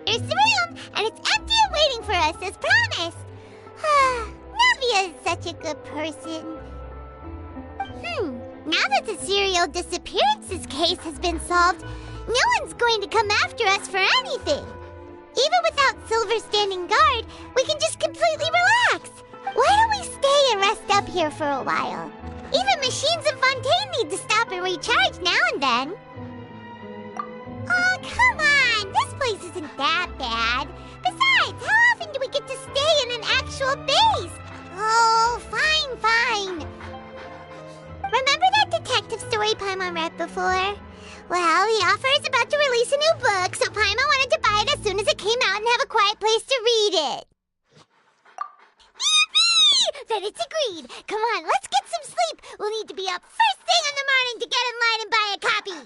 Here's the room, and it's empty and waiting for us, as promised. Navia is such a good person. Now that the serial disappearances case has been solved, no one's going to come after us for anything. Even without Silver standing guard, we can just completely relax. Why don't we stay and rest up here for a while? Even machines in Fontaine need to stop and recharge now and then. Oh, come on! This place isn't that bad. Besides, how often do we get to stay in an actual base? Oh, fine. Remember that detective story Paimon read before? Well, the author is about to release a new book, so Paimon wanted to buy it as soon as it came out and have a quiet place to read it. Yippee! Then it's agreed. Come on, let's get some sleep. We'll need to be up first thing in the morning to get in line and buy a copy.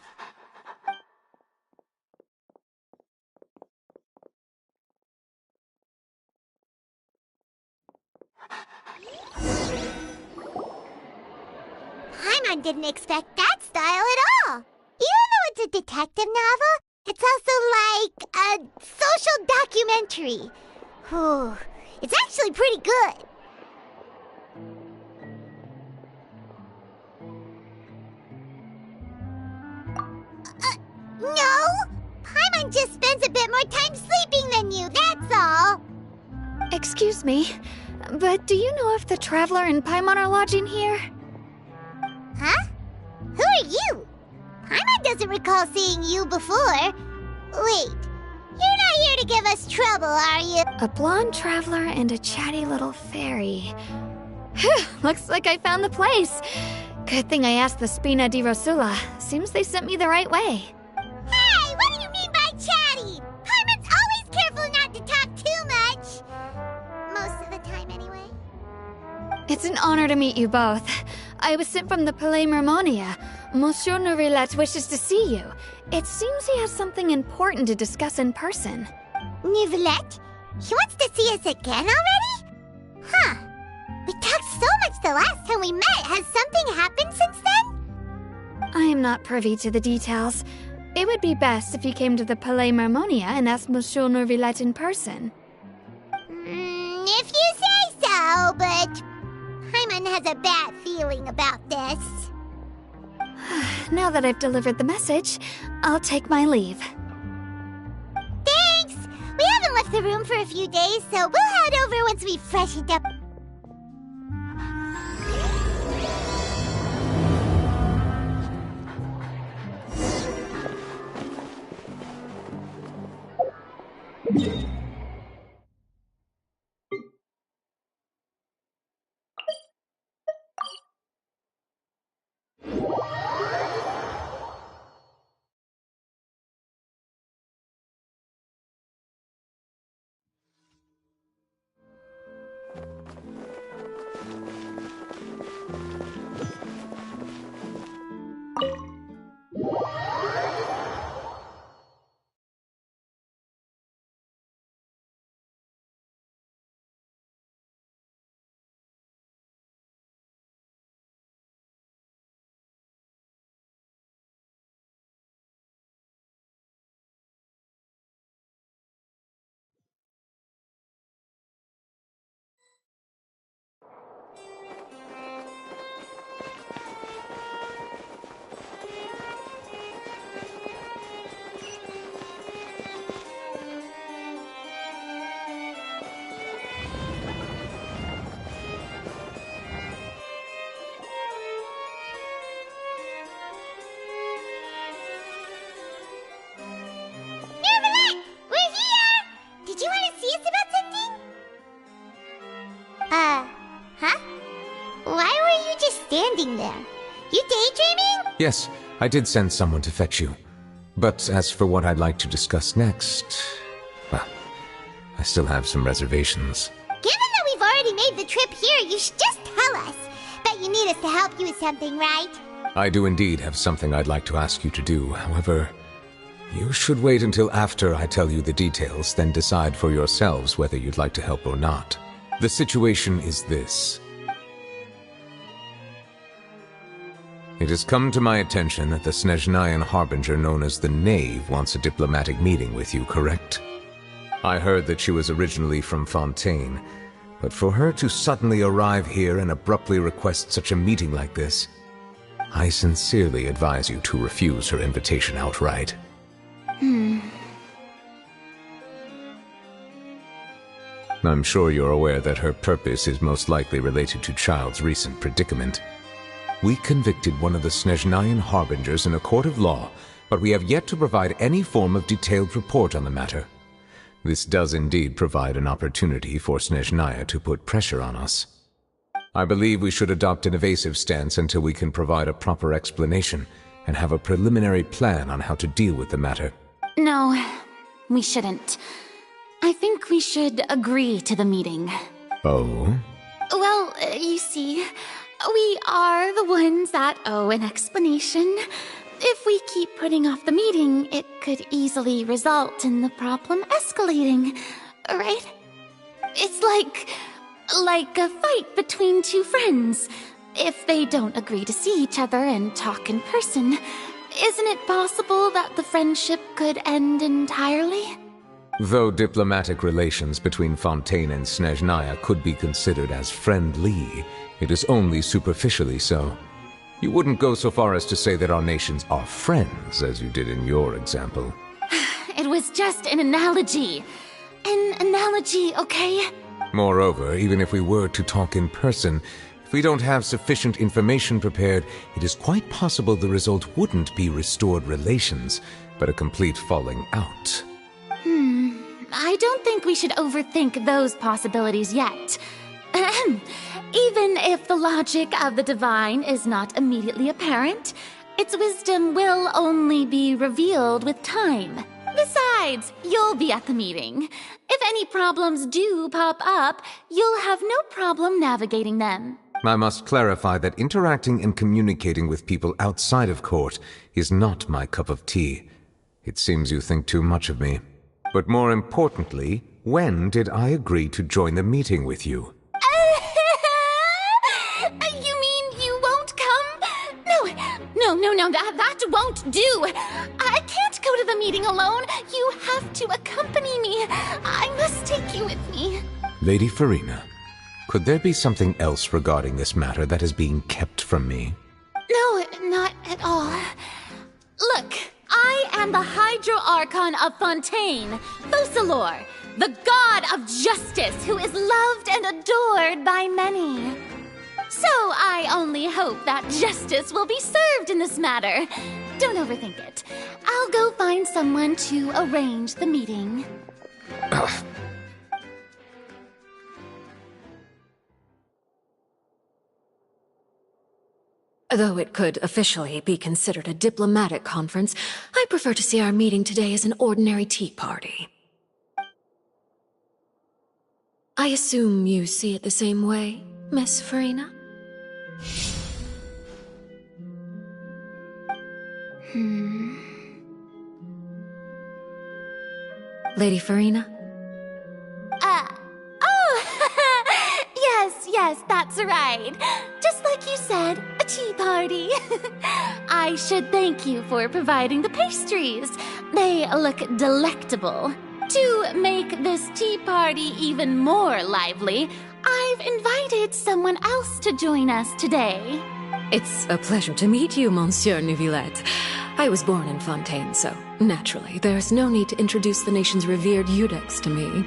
Paimon didn't expect that style at all. Even though it's a detective novel, it's also like a social documentary. Whew. It's actually pretty good. No! Paimon just spends a bit more time sleeping than you, that's all. Excuse me, but do you know if the Traveler and Paimon are lodging here? Huh? Who are you? Paimon doesn't recall seeing you before. Wait, you're not here to give us trouble, are you? A blonde traveler and a chatty little fairy. Phew, looks like I found the place. Good thing I asked the Spina di Rosula. Seems they sent me the right way. Hey, what do you mean by chatty? Paimon's always careful not to talk too much. Most of the time, anyway. It's an honor to meet you both. I was sent from the Palais Mermonia. Monsieur Nourilette wishes to see you. It seems he has something important to discuss in person. Nourilette? He wants to see us again already? Huh. We talked so much the last time we met. Has something happened since then? I am not privy to the details. It would be best if you came to the Palais Mermonia and asked Monsieur Nourilette in person. If you say so, but Paimon has a bad feeling about this. Now that I've delivered the message, I'll take my leave. Thanks! We haven't left the room for a few days, so we'll head over once we've freshened up. standing there. You daydreaming? Yes, I did send someone to fetch you. But as for what I'd like to discuss next, well, I still have some reservations. Given that we've already made the trip here, you should just tell us. Bet you need us to help you with something, right? I do indeed have something I'd like to ask you to do. However, you should wait until after I tell you the details, then decide for yourselves whether you'd like to help or not. The situation is this. It has come to my attention that the Snezhnayan harbinger known as the Knave wants a diplomatic meeting with you, correct? I heard that she was originally from Fontaine, but for her to suddenly arrive here and abruptly request such a meeting like this, I sincerely advise you to refuse her invitation outright. I'm sure you're aware that her purpose is most likely related to Child's recent predicament. We convicted one of the Snezhnayan harbingers in a court of law, but we have yet to provide any form of detailed report on the matter. This does indeed provide an opportunity for Snezhnaya to put pressure on us. I believe we should adopt an evasive stance until we can provide a proper explanation and have a preliminary plan on how to deal with the matter. No, we shouldn't. I think we should agree to the meeting. Oh? Well, you see, we are the ones that owe an explanation. If we keep putting off the meeting, it could easily result in the problem escalating, right? It's like a fight between two friends. If they don't agree to see each other and talk in person, isn't it possible that the friendship could end entirely? Though diplomatic relations between Fontaine and Snezhnaya could be considered as friendly, it is only superficially so. You wouldn't go so far as to say that our nations are friends, as you did in your example. It was just an analogy. An analogy, okay? Moreover, even if we were to talk in person, if we don't have sufficient information prepared, it is quite possible the result wouldn't be restored relations, but a complete falling out. I don't think we should overthink those possibilities yet. Even if the logic of the divine is not immediately apparent, its wisdom will only be revealed with time. Besides, you'll be at the meeting. If any problems do pop up, you'll have no problem navigating them. I must clarify that interacting and communicating with people outside of court is not my cup of tea. It seems you think too much of me. But more importantly, when did I agree to join the meeting with you? You mean you won't come? No, that won't do. I can't go to the meeting alone. You have to accompany me. I must take you with me. Lady Farina, could there be something else regarding this matter that is being kept from me? No, not at all. Look, I am the Hydro-Archon of Fontaine, Focalor, the god of justice who is loved and adored by many. So I only hope that justice will be served in this matter. Don't overthink it. I'll go find someone to arrange the meeting. Though it could officially be considered a diplomatic conference, I prefer to see our meeting today as an ordinary tea party. I assume you see it the same way, Miss Farina? Lady Farina? Yes, that's right. Just like you said, a tea party. I should thank you for providing the pastries. They look delectable. To make this tea party even more lively, I've invited someone else to join us today. It's a pleasure to meet you, Monsieur Neuvillette. I was born in Fontaine, so naturally, there's no need to introduce the nation's revered Eudex to me.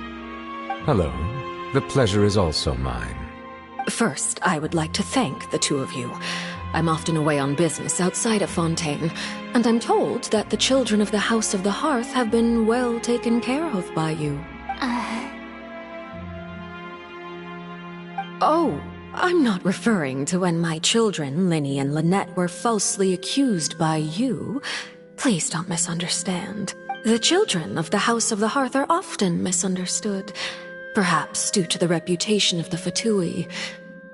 Hello. The pleasure is also mine. First, I would like to thank the two of you. I'm often away on business outside of Fontaine, and I'm told that the children of the House of the Hearth have been well taken care of by you. Oh, I'm not referring to when my children, Linny and Lynette, were falsely accused by you. Please don't misunderstand. The children of the House of the Hearth are often misunderstood, perhaps due to the reputation of the Fatui.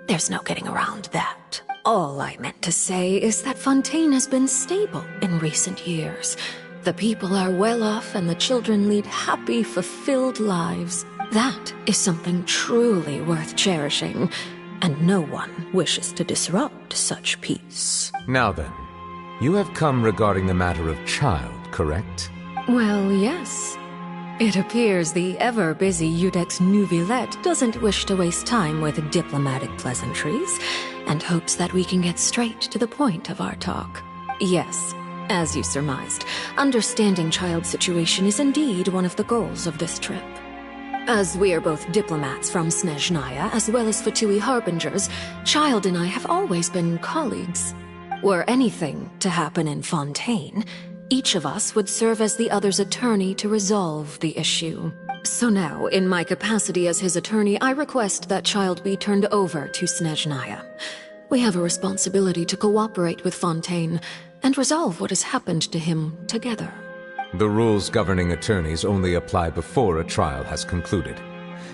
There's no getting around that. All I meant to say is that Fontaine has been stable in recent years. The people are well off and the children lead happy, fulfilled lives. That is something truly worth cherishing, and no one wishes to disrupt such peace. Now then, you have come regarding the matter of child, correct? Well, yes. It appears the ever-busy Udex Nuvilette doesn't wish to waste time with diplomatic pleasantries, and hopes that we can get straight to the point of our talk. Yes, as you surmised, understanding Child's situation is indeed one of the goals of this trip. As we are both diplomats from Snezhnaya, as well as Fatui Harbingers, Child and I have always been colleagues. Were anything to happen in Fontaine, each of us would serve as the other's attorney to resolve the issue. So now, in my capacity as his attorney, I request that Child be turned over to Snezhnaya. We have a responsibility to cooperate with Fontaine and resolve what has happened to him together. The rules governing attorneys only apply before a trial has concluded.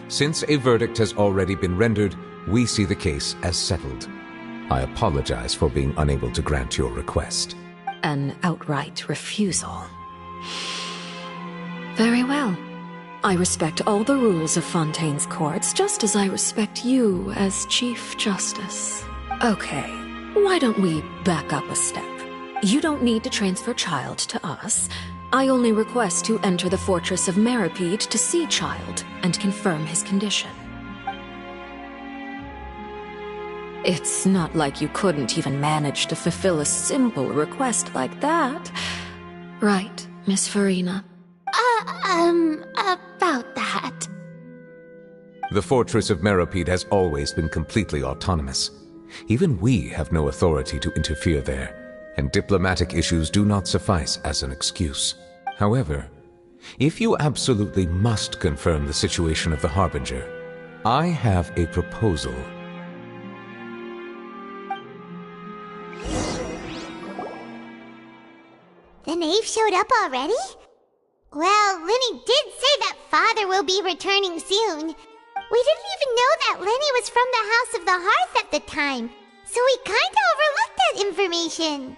Since a verdict has already been rendered, we see the case as settled. I apologize for being unable to grant your request. An outright refusal. Very well. I respect all the rules of Fontaine's courts, just as I respect you as Chief Justice. Okay, why don't we back up a step? You don't need to transfer Child to us. I only request to enter the fortress of Meripede to see Child and confirm his condition. It's not like you couldn't even manage to fulfill a simple request like that. Right, Miss Farina? About that. The fortress of Meripede has always been completely autonomous. Even we have no authority to interfere there, and diplomatic issues do not suffice as an excuse. However, if you absolutely must confirm the situation of the Harbinger, I have a proposal. The knave showed up already? Well, Lenny did say that Father will be returning soon. We didn't even know that Lenny was from the House of the Hearth at the time, so we kinda overlooked that information.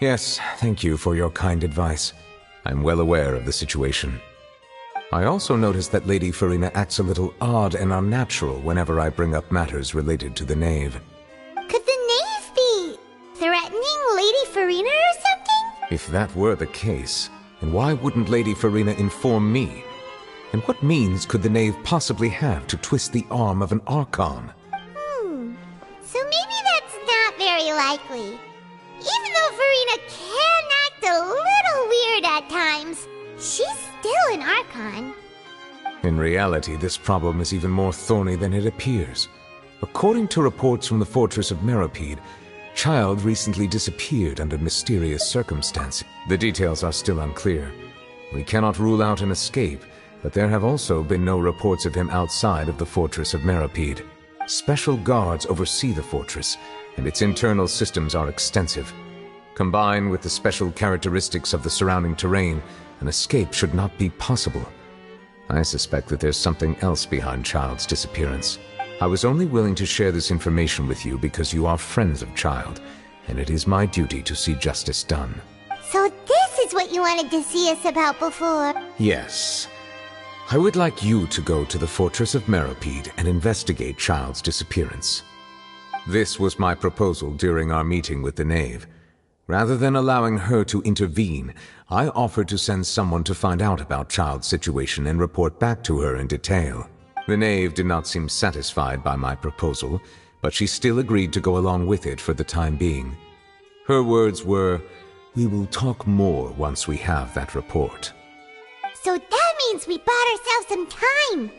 Yes, thank you for your kind advice. I'm well aware of the situation. I also noticed that Lady Farina acts a little odd and unnatural whenever I bring up matters related to the knave. Could the knave be threatening Lady Farina or something? If that were the case, then why wouldn't Lady Farina inform me? And what means could the knave possibly have to twist the arm of an Archon? So maybe that's not very likely. Even though Farina can act a little weird at times, she's still an Archon. In reality, this problem is even more thorny than it appears. According to reports from the fortress of Meripede, Child recently disappeared under mysterious circumstances. The details are still unclear. We cannot rule out an escape, but there have also been no reports of him outside of the fortress of Meripede. Special guards oversee the fortress, and its internal systems are extensive. Combined with the special characteristics of the surrounding terrain, an escape should not be possible. I suspect that there's something else behind Child's disappearance. I was only willing to share this information with you because you are friends of Child, and it is my duty to see justice done. So this is what you wanted to see us about before? Yes. I would like you to go to the fortress of Meripede and investigate Child's disappearance. This was my proposal during our meeting with the knave. Rather than allowing her to intervene, I offered to send someone to find out about Child's situation and report back to her in detail. The knave did not seem satisfied by my proposal, but she still agreed to go along with it for the time being. Her words were, "We will talk more once we have that report." So that means we bought ourselves some time!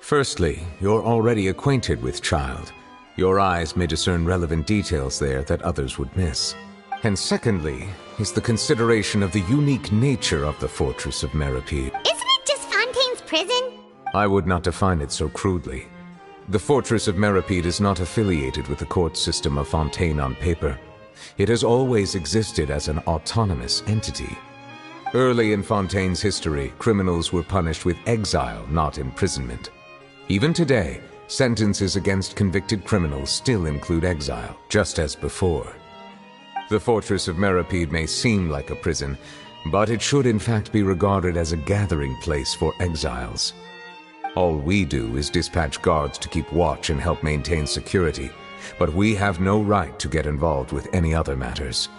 Firstly, you're already acquainted with Child. Your eyes may discern relevant details there that others would miss. And secondly, is the consideration of the unique nature of the Fortress of Meripede. Isn't it just Fontaine's prison? I would not define it so crudely. The Fortress of Meripede is not affiliated with the court system of Fontaine on paper. It has always existed as an autonomous entity. Early in Fontaine's history, criminals were punished with exile, not imprisonment. Even today, sentences against convicted criminals still include exile, just as before. The Fortress of Meripede may seem like a prison, but it should in fact be regarded as a gathering place for exiles. All we do is dispatch guards to keep watch and help maintain security, but we have no right to get involved with any other matters.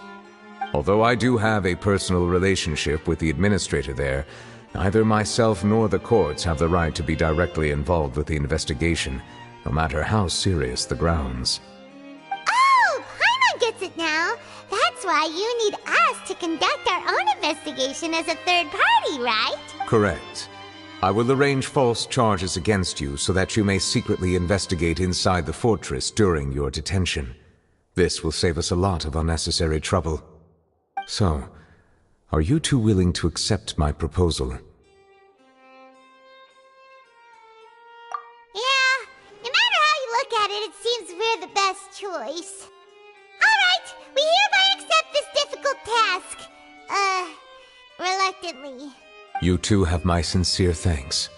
Although I do have a personal relationship with the administrator there, neither myself nor the courts have the right to be directly involved with the investigation, no matter how serious the grounds. Oh, Paimon gets it now. That's why you need us to conduct our own investigation as a third party, right? Correct. I will arrange false charges against you so that you may secretly investigate inside the fortress during your detention. This will save us a lot of unnecessary trouble. So, are you two willing to accept my proposal? Yeah, no matter how you look at it, it seems we're the best choice. Alright, we hereby accept this difficult task. Reluctantly. You two have my sincere thanks.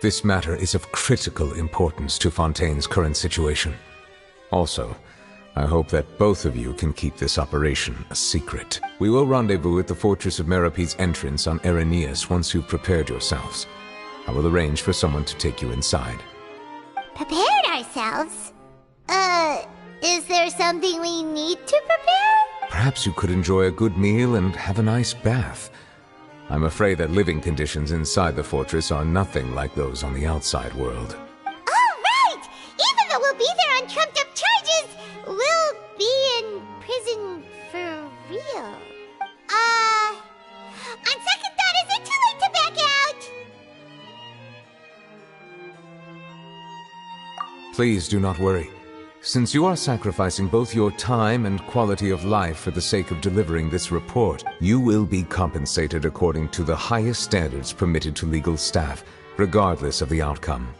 This matter is of critical importance to Fontaine's current situation. Also, I hope that both of you can keep this operation a secret. We will rendezvous at the Fortress of Meripede's entrance on Irenaeus once you've prepared yourselves. I will arrange for someone to take you inside. Prepared ourselves? Is there something we need to prepare? Perhaps you could enjoy a good meal and have a nice bath. I'm afraid that living conditions inside the fortress are nothing like those on the outside world. Oh, right! Even though we'll be there on trumped-up charges, we'll be in prison for real. On second thought, is it too late to back out? Please do not worry. Since you are sacrificing both your time and quality of life for the sake of delivering this report, you will be compensated according to the highest standards permitted to legal staff, regardless of the outcome.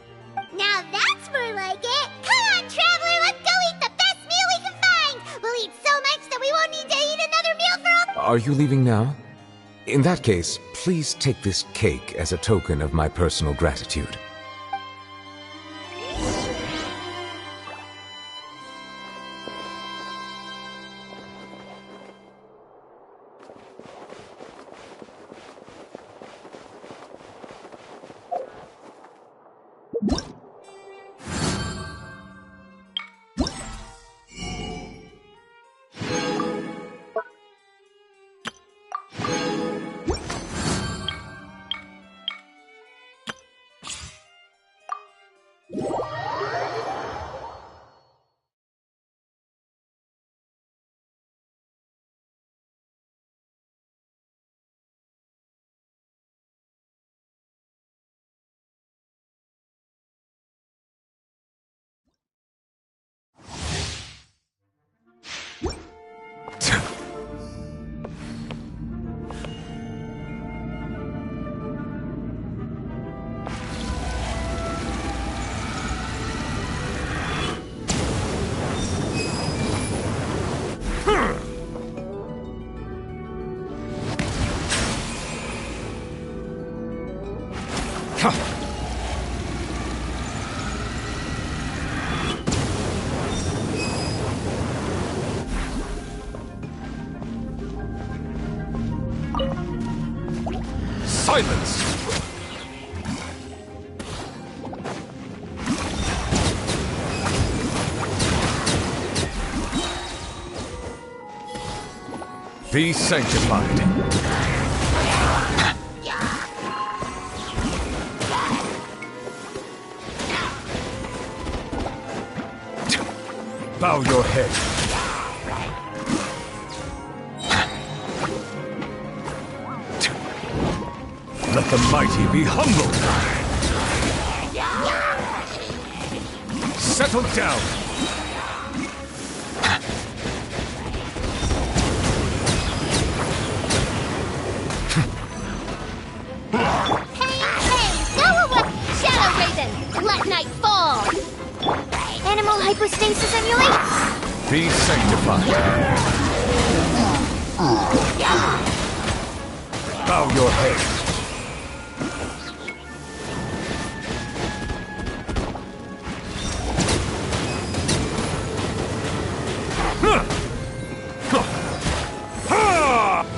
Now that's more like it! Come on, traveler, let's go eat the best meal we can find! We'll eat so much that we won't need to eat another meal for Are you leaving now? In that case, please take this cake as a token of my personal gratitude. Silence! Be sanctified. Bow your head. Let the mighty be humbled. Settle down. hypostasis emulate? Be sanctified. Bow your head.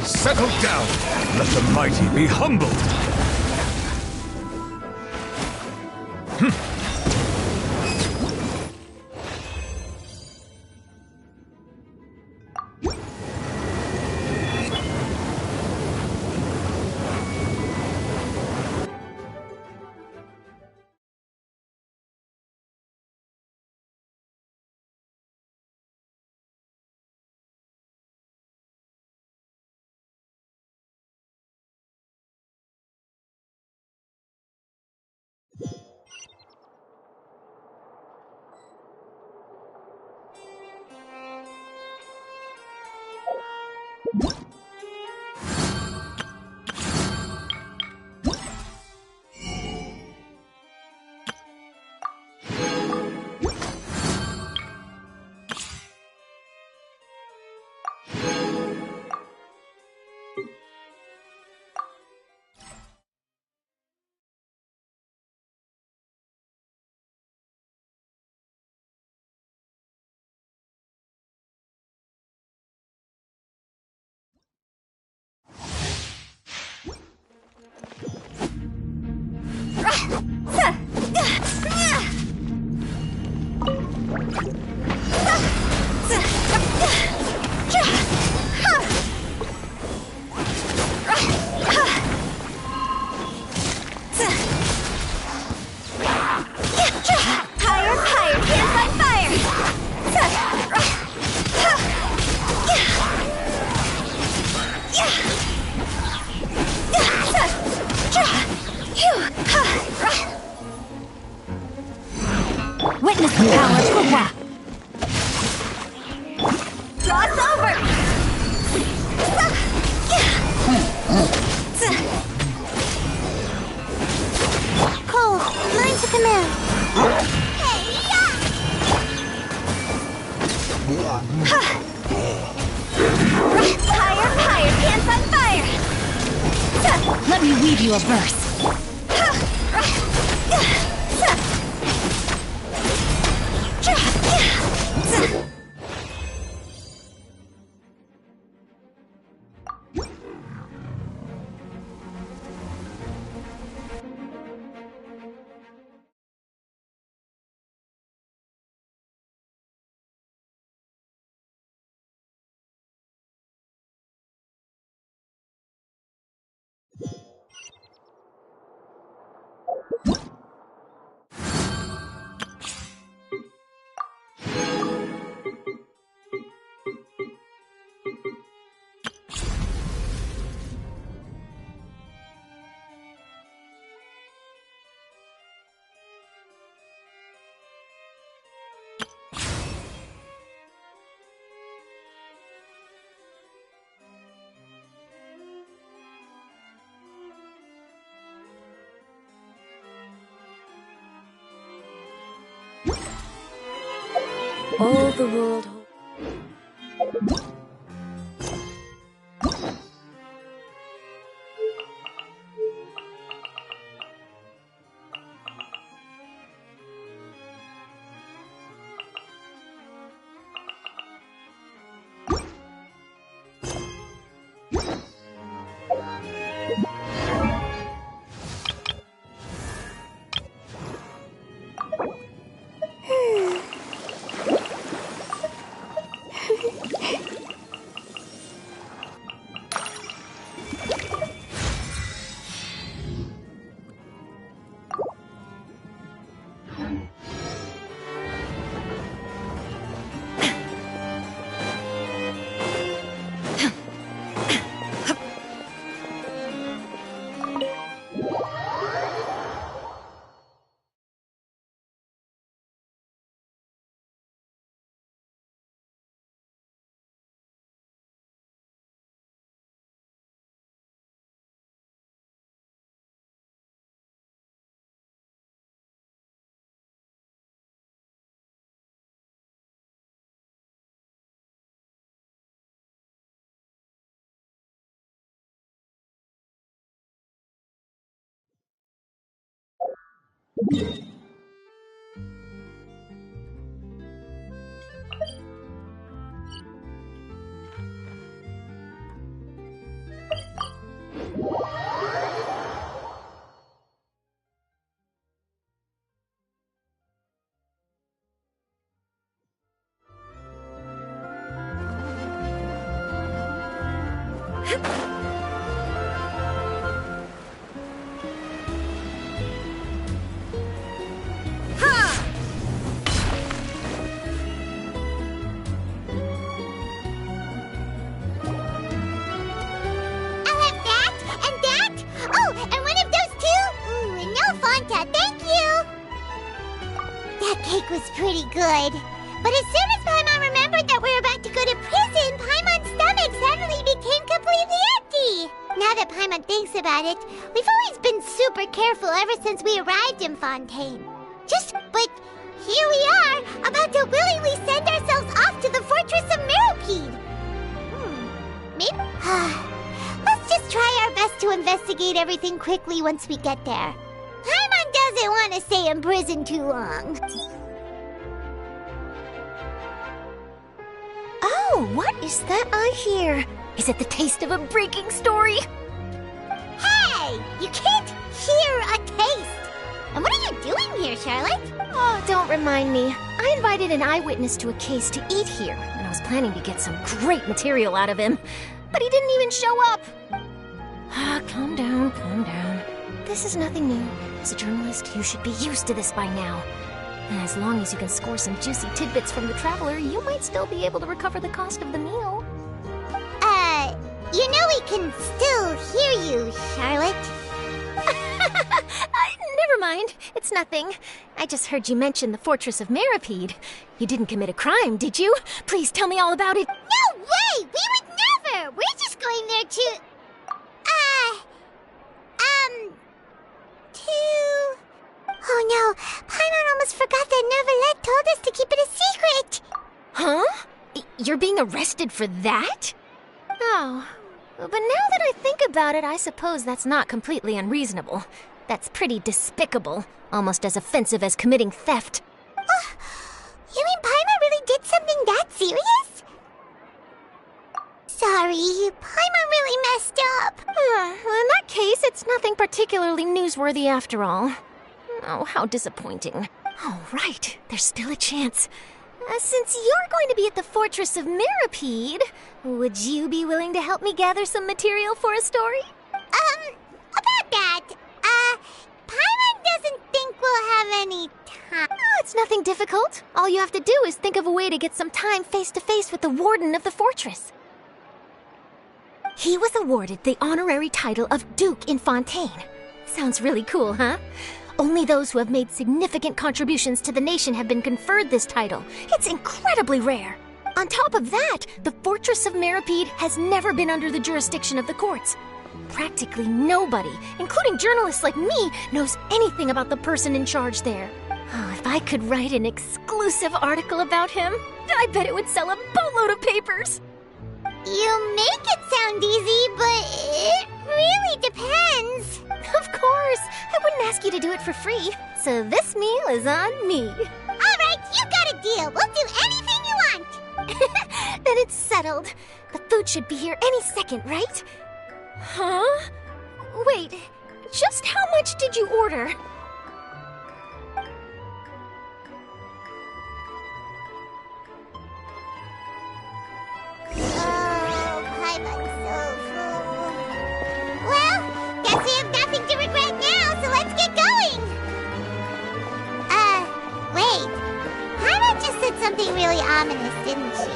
Settle down. Let the mighty be humbled. Witness the power of Hua! Cross over! Cole, mine's a command. Higher, higher, hands on fire! Let me weave you a verse. All the world. I'll have that, and that. Oh, and one of those two. Ooh, and no Fanta, thank you. That cake was pretty good. But as soon as Paimon remembered that we were about to go to prison, Paimon's stomach suddenly became completely empty. Now that Paimon thinks about it, we've always been super careful ever since we arrived in Fontaine. But here we are, about to willingly send ourselves off to the Fortress of Meropide. Maybe... Let's just try our best to investigate everything quickly once we get there. Paimon doesn't want to stay in prison too long. Oh, what is that I hear? Is it the taste of a breaking story? Hey! You can't hear a taste! And what are you doing here, Charlotte? Oh, don't remind me. I invited an eyewitness to a case to eat here, and I was planning to get some great material out of him. But he didn't even show up! Calm down, calm down. This is nothing new. As a journalist, you should be used to this by now. As long as you can score some juicy tidbits from the traveler, you might still be able to recover the cost of the meal. You know we can still hear you, Charlotte. Never mind. It's nothing. I just heard you mention the Fortress of Meropide. You didn't commit a crime, did you? Please tell me all about it. No way! We would never! We're just going there to... Oh no, Paimon almost forgot that Neverlet told us to keep it a secret! Huh? You're being arrested for that? Oh. But now that I think about it, I suppose that's not completely unreasonable. That's pretty despicable. Almost as offensive as committing theft. You mean Paimon really did something that serious? Sorry, Paimon really messed up. Well, in that case, it's nothing particularly newsworthy after all. Oh, how disappointing. Oh, right. There's still a chance. Since you're going to be at the Fortress of Meropide, would you be willing to help me gather some material for a story? About that, Paimon doesn't think we'll have any time. Oh, it's nothing difficult. All you have to do is think of a way to get some time face-to-face with the warden of the fortress. He was awarded the honorary title of Duke in Fontaine. Sounds really cool, huh? Only those who have made significant contributions to the nation have been conferred this title. It's incredibly rare. On top of that, the Fortress of Meropide has never been under the jurisdiction of the courts. Practically nobody, including journalists like me, knows anything about the person in charge there. Oh, if I could write an exclusive article about him, I bet it would sell a boatload of papers. You make it sound easy, but it really depends. Of course. I wouldn't ask you to do it for free. So this meal is on me. All right, you got a deal. We'll do anything you want. Then it's settled. The food should be here any second, right? Huh? Wait, just how much did you order? Oh, Paimon's so full. Well, guess we have nothing to regret now, so let's get going. Wait. Paimon just said something really ominous, didn't she?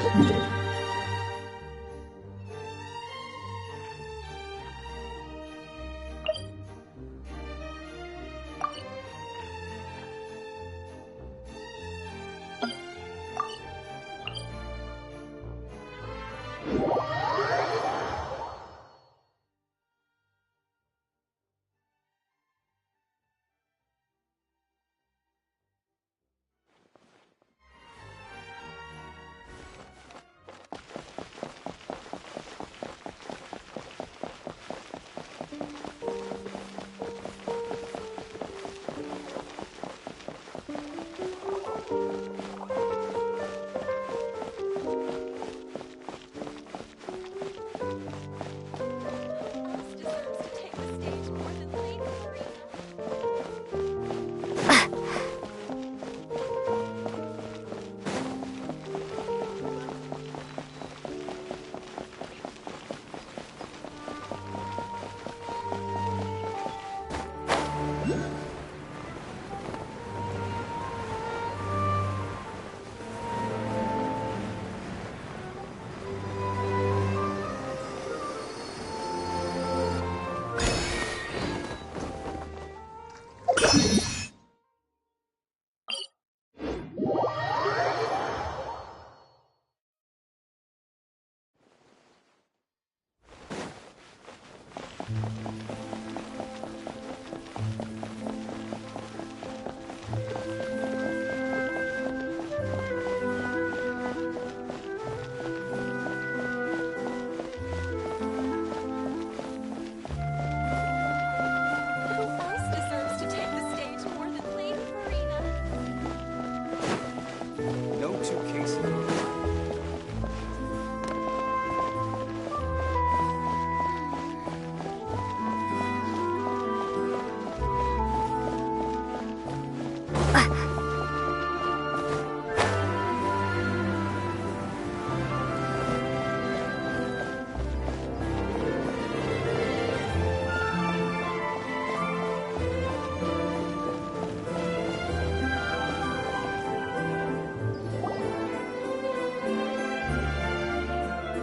No two cases.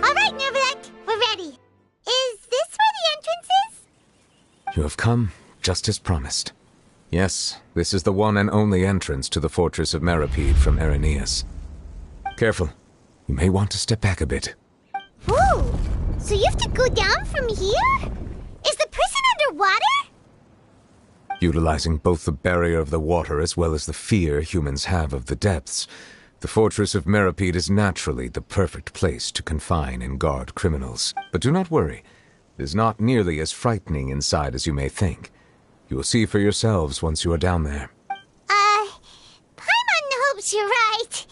All right, Neverlet, we're ready. Is this where the entrance is? You have come just as promised. Yes, this is the one and only entrance to the fortress of Meripede from Irenaeus. Careful. You may want to step back a bit. Whoa! So you have to go down from here? Is the prison underwater? Utilizing both the barrier of the water as well as the fear humans have of the depths, the fortress of Meripede is naturally the perfect place to confine and guard criminals. But do not worry. It is not nearly as frightening inside as you may think. You will see for yourselves once you are down there. Paimon hopes you're right.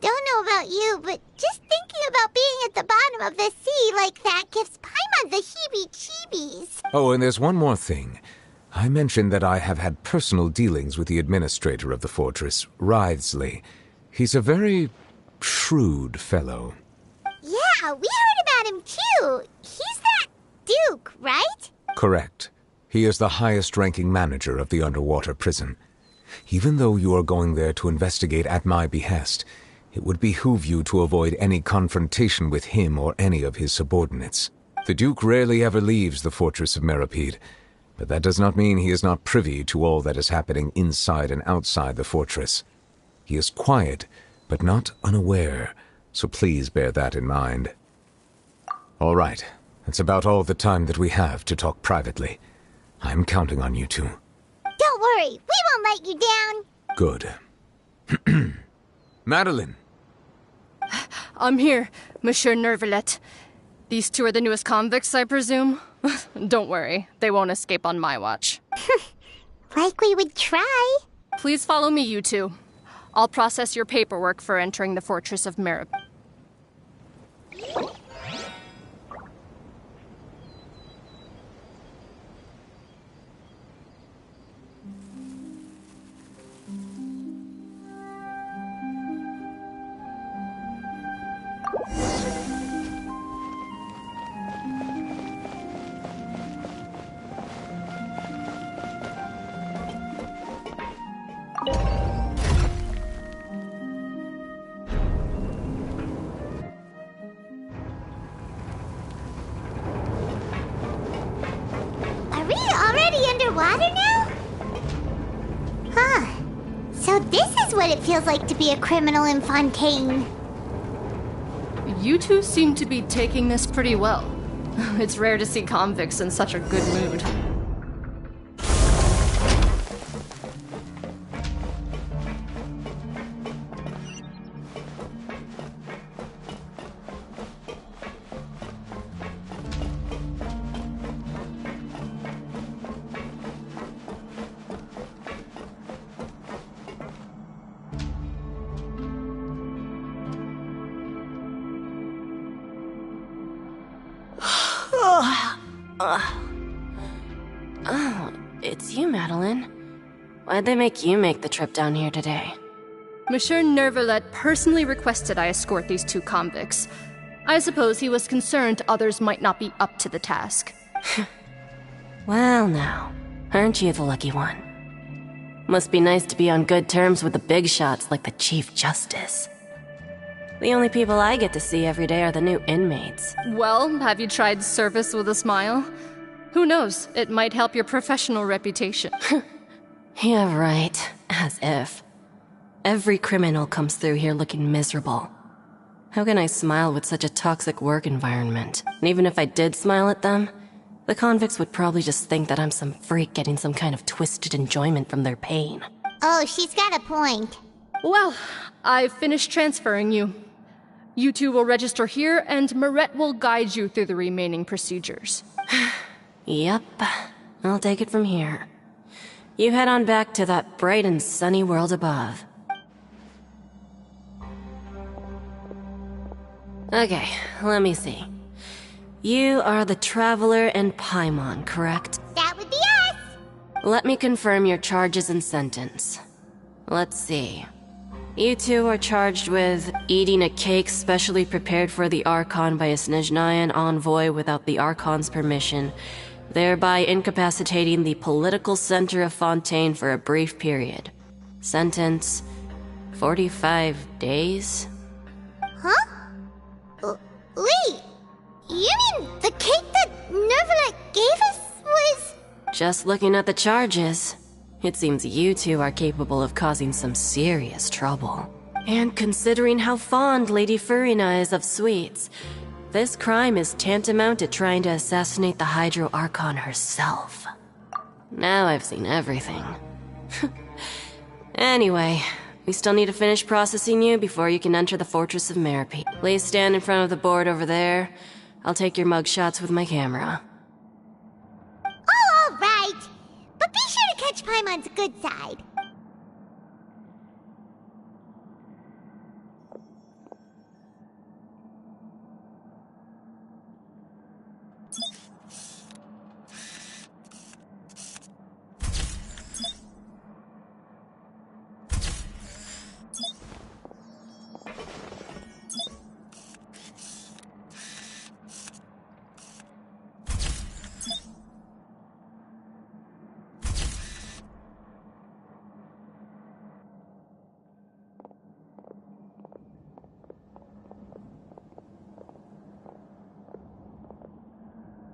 Don't know about you, but just thinking about being at the bottom of the sea like that gives Paimon the heebie-jeebies. Oh, and there's one more thing. I mentioned that I have had personal dealings with the administrator of the fortress, Writhsley. He's a very shrewd fellow. Yeah, we heard about him too. He's that Duke, right? Correct. He is the highest-ranking manager of the underwater prison. Even though you are going there to investigate at my behest, it would behoove you to avoid any confrontation with him or any of his subordinates. The Duke rarely ever leaves the fortress of Meripede, but that does not mean he is not privy to all that is happening inside and outside the fortress. He is quiet, but not unaware, so please bear that in mind. All right, that's about all the time that we have to talk privately. I'm counting on you two. Don't worry, we won't let you down. Good. Madeline! I'm here, Monsieur Nervalet. These two are the newest convicts, I presume? Don't worry, they won't escape on my watch. Like we would try. Please follow me, you two. I'll process your paperwork for entering the Fortress of Merip. Are we already underwater now? Huh. So this is what it feels like to be a criminal in Fontaine. You two seem to be taking this pretty well. It's rare to see convicts in such a good mood. Oh, it's you, Madeline. Why'd they make you make the trip down here today? Monsieur Nervalet personally requested I escort these two convicts. I suppose he was concerned others might not be up to the task. Well now, aren't you the lucky one? Must be nice to be on good terms with the big shots like the Chief Justice. The only people I get to see every day are the new inmates. Well, have you tried service with a smile? Who knows, it might help your professional reputation. Yeah, right. As if. Every criminal comes through here looking miserable. How can I smile with such a toxic work environment? And even if I did smile at them, The convicts would probably just think that I'm some freak getting some kind of twisted enjoyment from their pain. Oh, she's got a point. Well, I've finished transferring you. You two will register here, and Moret will guide you through the remaining procedures. Yep, I'll take it from here. You head on back to that bright and sunny world above. Okay, let me see. You are the Traveler and Paimon, correct? That would be us! Let me confirm your charges and sentence. Let's see. You two are charged with eating a cake specially prepared for the Archon by a Snezhnayan envoy without the Archon's permission, thereby incapacitating the political center of Fontaine for a brief period. Sentence: 45 days? Huh? Wait, you mean the cake that Nervalet gave us was... Just looking at the charges, it seems you two are capable of causing some serious trouble. And considering how fond Lady Furina is of sweets, this crime is tantamount to trying to assassinate the Hydro Archon herself. Now I've seen everything. Anyway, we still need to finish processing you before you can enter the Fortress of Meripede. Please stand in front of the board over there. I'll take your mugshots with my camera. Oh, all right. But be sure to catch Paimon's good side.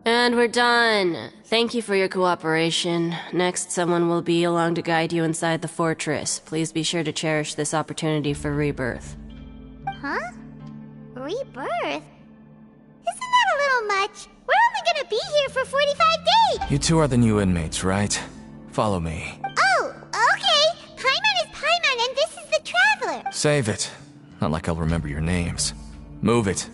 And we're done. Thank you for your cooperation. Next, someone will be along to guide you inside the fortress. Please be sure to cherish this opportunity for rebirth. Huh? Rebirth? Isn't that a little much? We're only gonna be here for 45 days! You two are the new inmates, right? Follow me. Oh, okay. Paimon is Paimon and this is the Traveler. Save it. Not like I'll remember your names. Move it.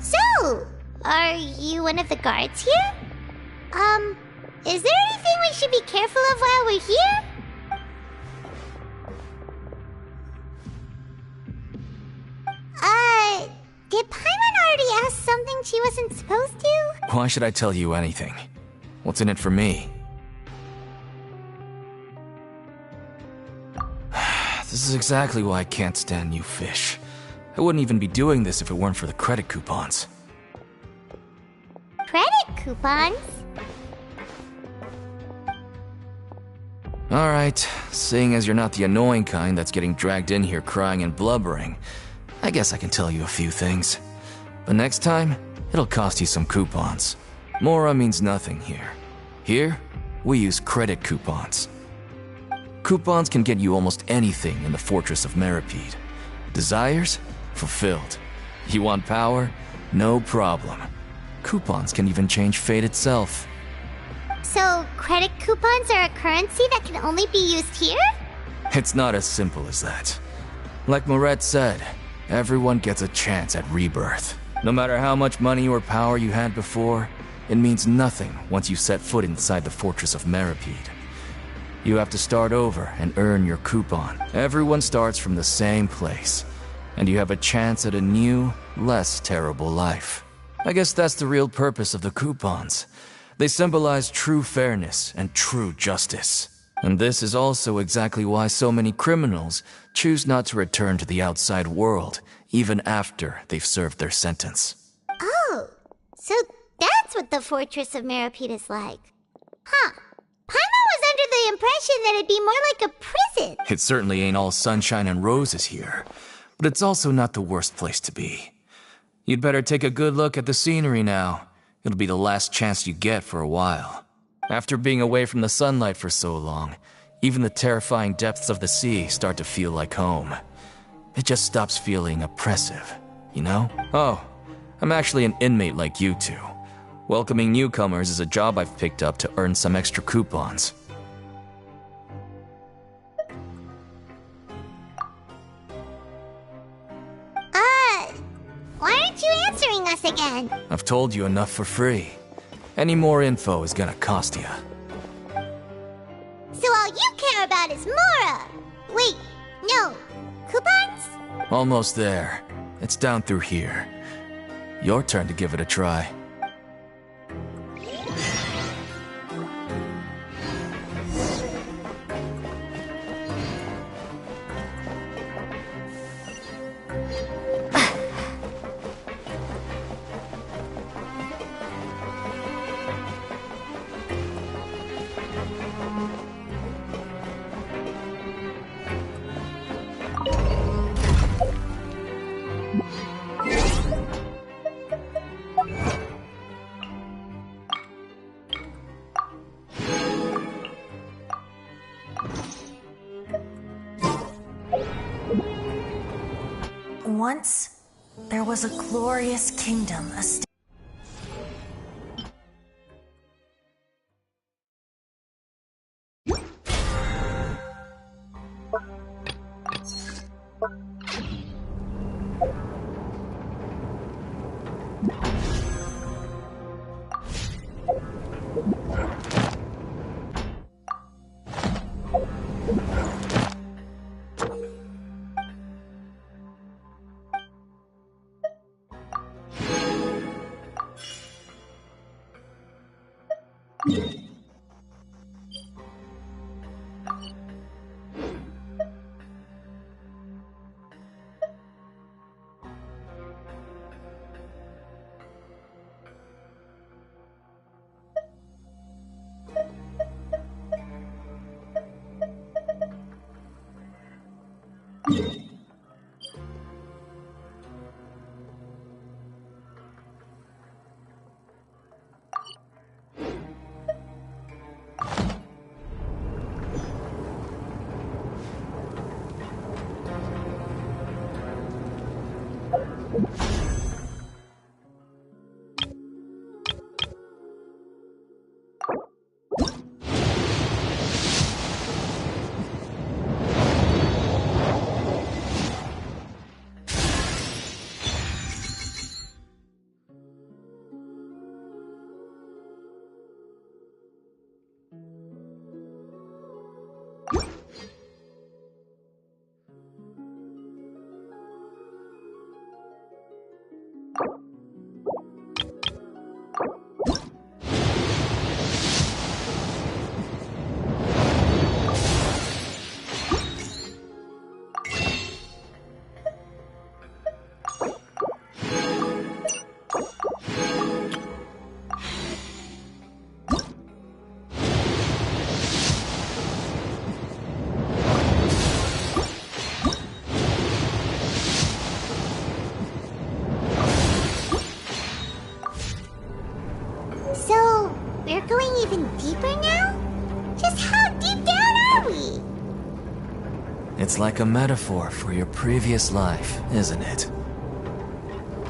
So, are you one of the guards here? Is there anything we should be careful of while we're here? Did Paimon already ask something she wasn't supposed to? Why should I tell you anything? What's in it for me? This is exactly why I can't stand new fish. I wouldn't even be doing this if it weren't for the credit coupons. Credit coupons? Alright, seeing as you're not the annoying kind that's getting dragged in here crying and blubbering, I guess I can tell you a few things. But next time, it'll cost you some coupons. Mora means nothing here. Here, we use credit coupons. Coupons can get you almost anything in the Fortress of Meripede. Desires? Fulfilled. You want power? No problem. Coupons can even change fate itself. So, credit coupons are a currency that can only be used here? It's not as simple as that. Like Moret said, everyone gets a chance at rebirth. No matter how much money or power you had before, it means nothing once you set foot inside the Fortress of Meripede. You have to start over and earn your coupon. Everyone starts from the same place, and you have a chance at a new, less terrible life. I guess that's the real purpose of the coupons. They symbolize true fairness and true justice. And this is also exactly why so many criminals choose not to return to the outside world, even after they've served their sentence. Oh, so that's what the Fortress of Meropeda's like. Huh. Paimon was under the impression that it'd be more like a prison. It certainly ain't all sunshine and roses here, but it's also not the worst place to be. You'd better take a good look at the scenery now. It'll be the last chance you get for a while. After being away from the sunlight for so long, even the terrifying depths of the sea start to feel like home. It just stops feeling oppressive, you know? Oh, I'm actually an inmate like you two. Welcoming newcomers is a job I've picked up to earn some extra coupons. Why aren't you answering us again? I've told you enough for free. Any more info is gonna cost you. So all you care about is Mora! Wait, no. Coupons? Almost there. It's down through here. Your turn to give it a try. Once, there was a glorious kingdom So, we're going even deeper now? Just how deep down are we? It's like a metaphor for your previous life, isn't it?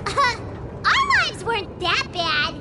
Our lives weren't that bad.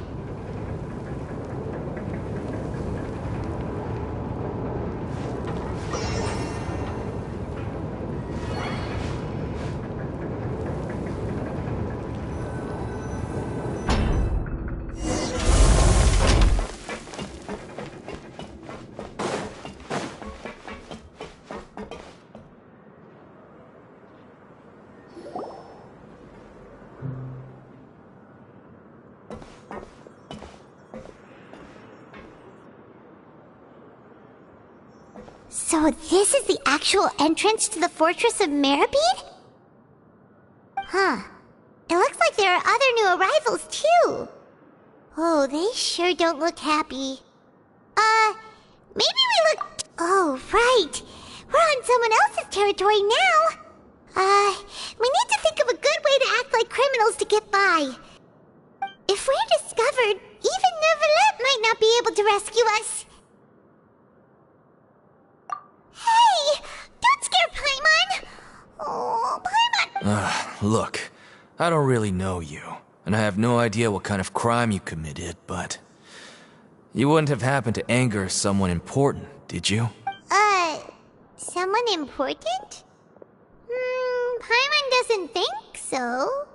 So this is the actual entrance to the Fortress of Meripede? Huh. It looks like there are other new arrivals, too. Oh, they sure don't look happy. Maybe we look... Oh, right. We're on someone else's territory now. We need to think of a good way to act like criminals to get by. If we're discovered, even Neuvillette might not be able to rescue us. Hey! Don't scare Paimon! Oh, Paimon! Look, I don't really know you, and I have no idea what kind of crime you committed, but... You wouldn't have happened to anger someone important, did you? Someone important? Paimon doesn't think so.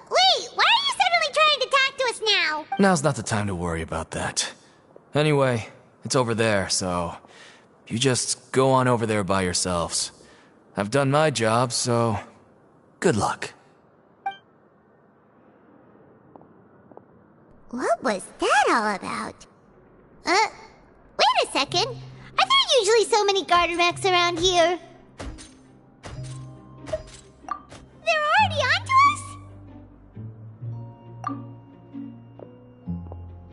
Wait, why are you suddenly trying to talk to us now? Now's not the time to worry about that. Anyway, it's over there, so... You just go on over there by yourselves. I've done my job, so... Good luck. What was that all about? Wait a second. Are there usually so many garter mechs around here? They're already onto us?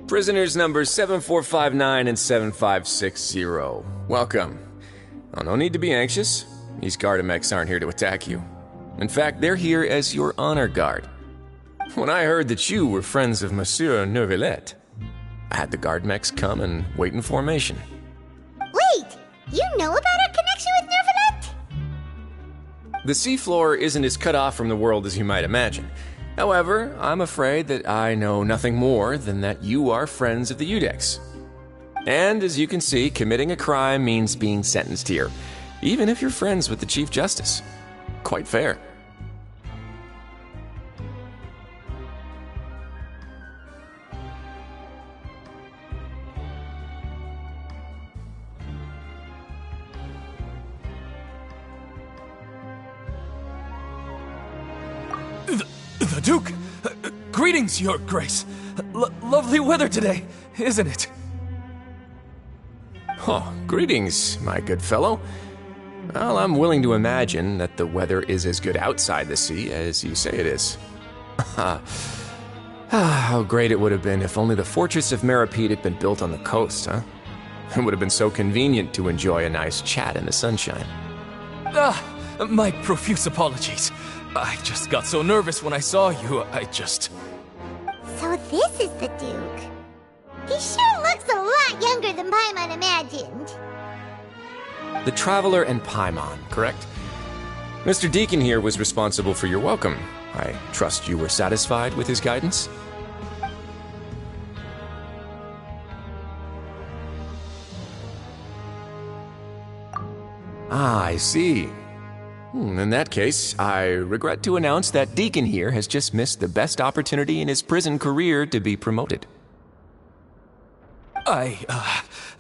Prisoners numbers 7459 and 7560. Welcome. Oh, no need to be anxious. These Gardamex aren't here to attack you. In fact, they're here as your honor guard. When I heard that you were friends of Monsieur Neuvillette, I had the Guardmex come and wait in formation. Wait! You know about our connection with Neuvillette? The seafloor isn't as cut off from the world as you might imagine. However, I'm afraid that I know nothing more than that you are friends of the Udex. And as you can see, committing a crime means being sentenced here, even if you're friends with the Chief Justice. Quite fair. The Duke! Greetings, Your Grace. Lovely weather today, isn't it? Oh, greetings, my good fellow. Well, I'm willing to imagine that the weather is as good outside the sea as you say it is. How great it would have been if only the Fortress of Meripede had been built on the coast, huh? It would have been so convenient to enjoy a nice chat in the sunshine. My profuse apologies. I just got so nervous when I saw you, So this is the Duke. He sure looks a lot younger than Paimon imagined. The Traveler and Paimon, correct? Mr. Deacon here was responsible for your welcome. I trust you were satisfied with his guidance? Ah, I see. In that case, I regret to announce that Deacon here has just missed the best opportunity in his prison career to be promoted. I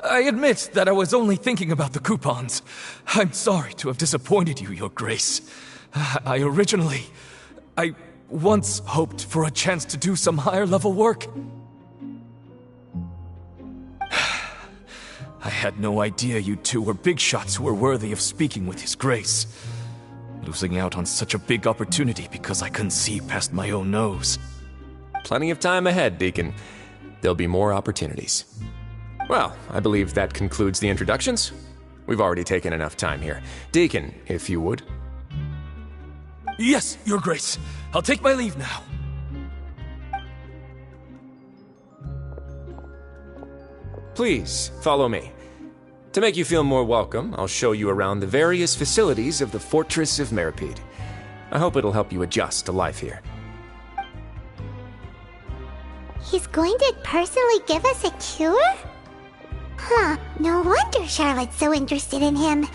admit that I was only thinking about the coupons. I'm sorry to have disappointed you, Your Grace. I once hoped for a chance to do some higher-level work. I had no idea you two were big shots who were worthy of speaking with His Grace. Losing out on such a big opportunity because I couldn't see past my own nose. Plenty of time ahead, Deacon. There'll be more opportunities. Well, I believe that concludes the introductions. We've already taken enough time here. Deacon, if you would. Yes, Your Grace. I'll take my leave now. Please, follow me. To make you feel more welcome, I'll show you around the various facilities of the Fortress of Meripede. I hope it'll help you adjust to life here. He's going to personally give us a cure? Huh, no wonder Charlotte's so interested in him.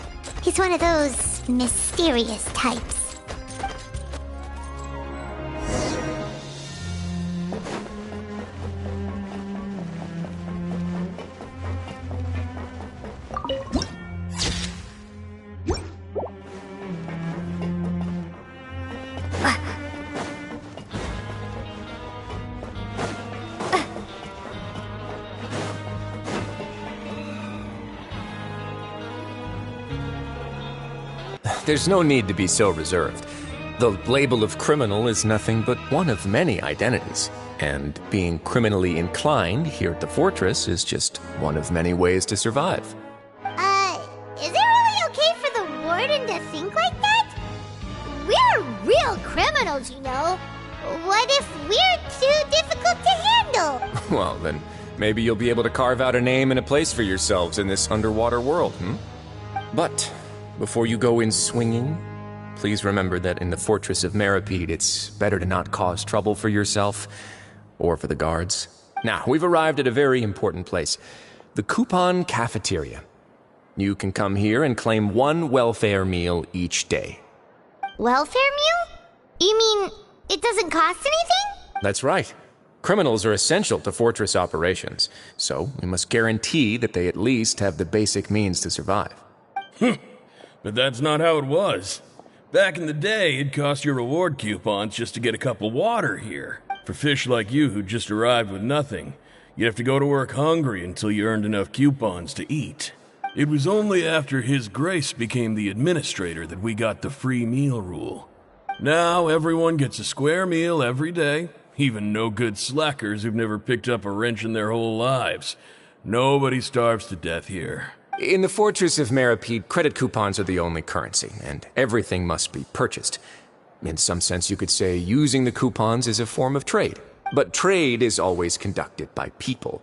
He's one of those mysterious types. there's no need to be so reserved. The label of criminal is nothing but one of many identities. And being criminally inclined here at the fortress is just one of many ways to survive. Is it really okay for the warden to think like that? We're real criminals, you know. What if we're too difficult to handle? Well, then maybe you'll be able to carve out a name and a place for yourselves in this underwater world, But before you go in swinging, please remember that in the Fortress of Meripede, it's better to not cause trouble for yourself or for the guards. Now, we've arrived at a very important place, the Coupon Cafeteria. You can come here and claim one welfare meal each day. Welfare meal? You mean it doesn't cost anything? That's right. Criminals are essential to fortress operations, so we must guarantee that they at least have the basic means to survive. But that's not how it was. Back in the day, it cost your reward coupons just to get a cup of water here. For fish like you who just arrived with nothing, you'd have to go to work hungry until you earned enough coupons to eat. It was only after His Grace became the administrator that we got the free meal rule. Now everyone gets a square meal every day, even no-good slackers who've never picked up a wrench in their whole lives. Nobody starves to death here. In the Fortress of Meripede, credit coupons are the only currency, and everything must be purchased. In some sense, you could say using the coupons is a form of trade. But trade is always conducted by people.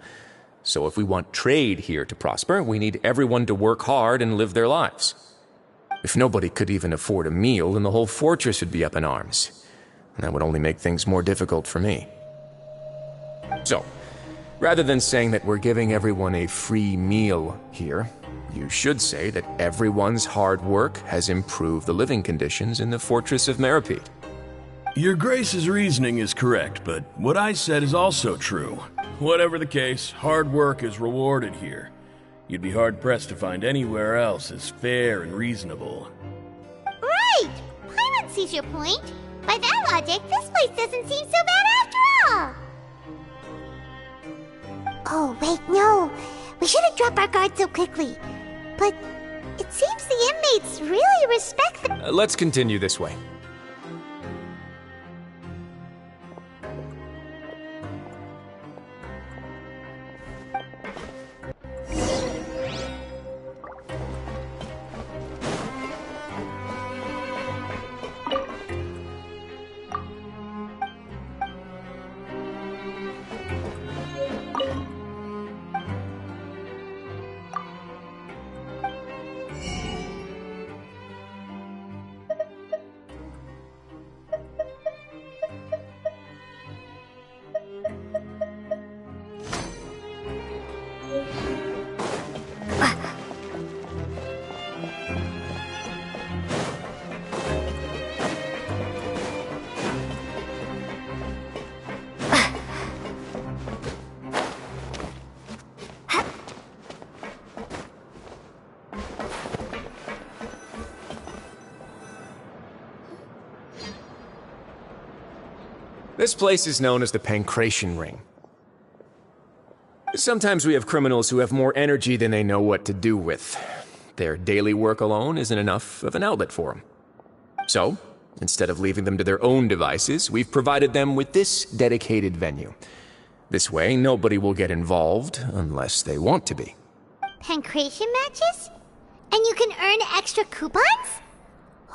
So if we want trade here to prosper, we need everyone to work hard and live their lives. If nobody could even afford a meal, then the whole fortress would be up in arms. And that would only make things more difficult for me. So, rather than saying that we're giving everyone a free meal here, you should say that everyone's hard work has improved the living conditions in the Fortress of Meripede. Your Grace's reasoning is correct, but what I said is also true. Whatever the case, hard work is rewarded here. You'd be hard-pressed to find anywhere else as fair and reasonable. Right! Paimon sees your point. By that logic, this place doesn't seem so bad after all. Oh, wait, no. We shouldn't drop our guard so quickly. But it seems the inmates really respect the... Let's continue this way. This place is known as the Pancration Ring. Sometimes we have criminals who have more energy than they know what to do with. Their daily work alone isn't enough of an outlet for them. So, instead of leaving them to their own devices, we've provided them with this dedicated venue. This way, nobody will get involved unless they want to be. Pancration matches? And you can earn extra coupons?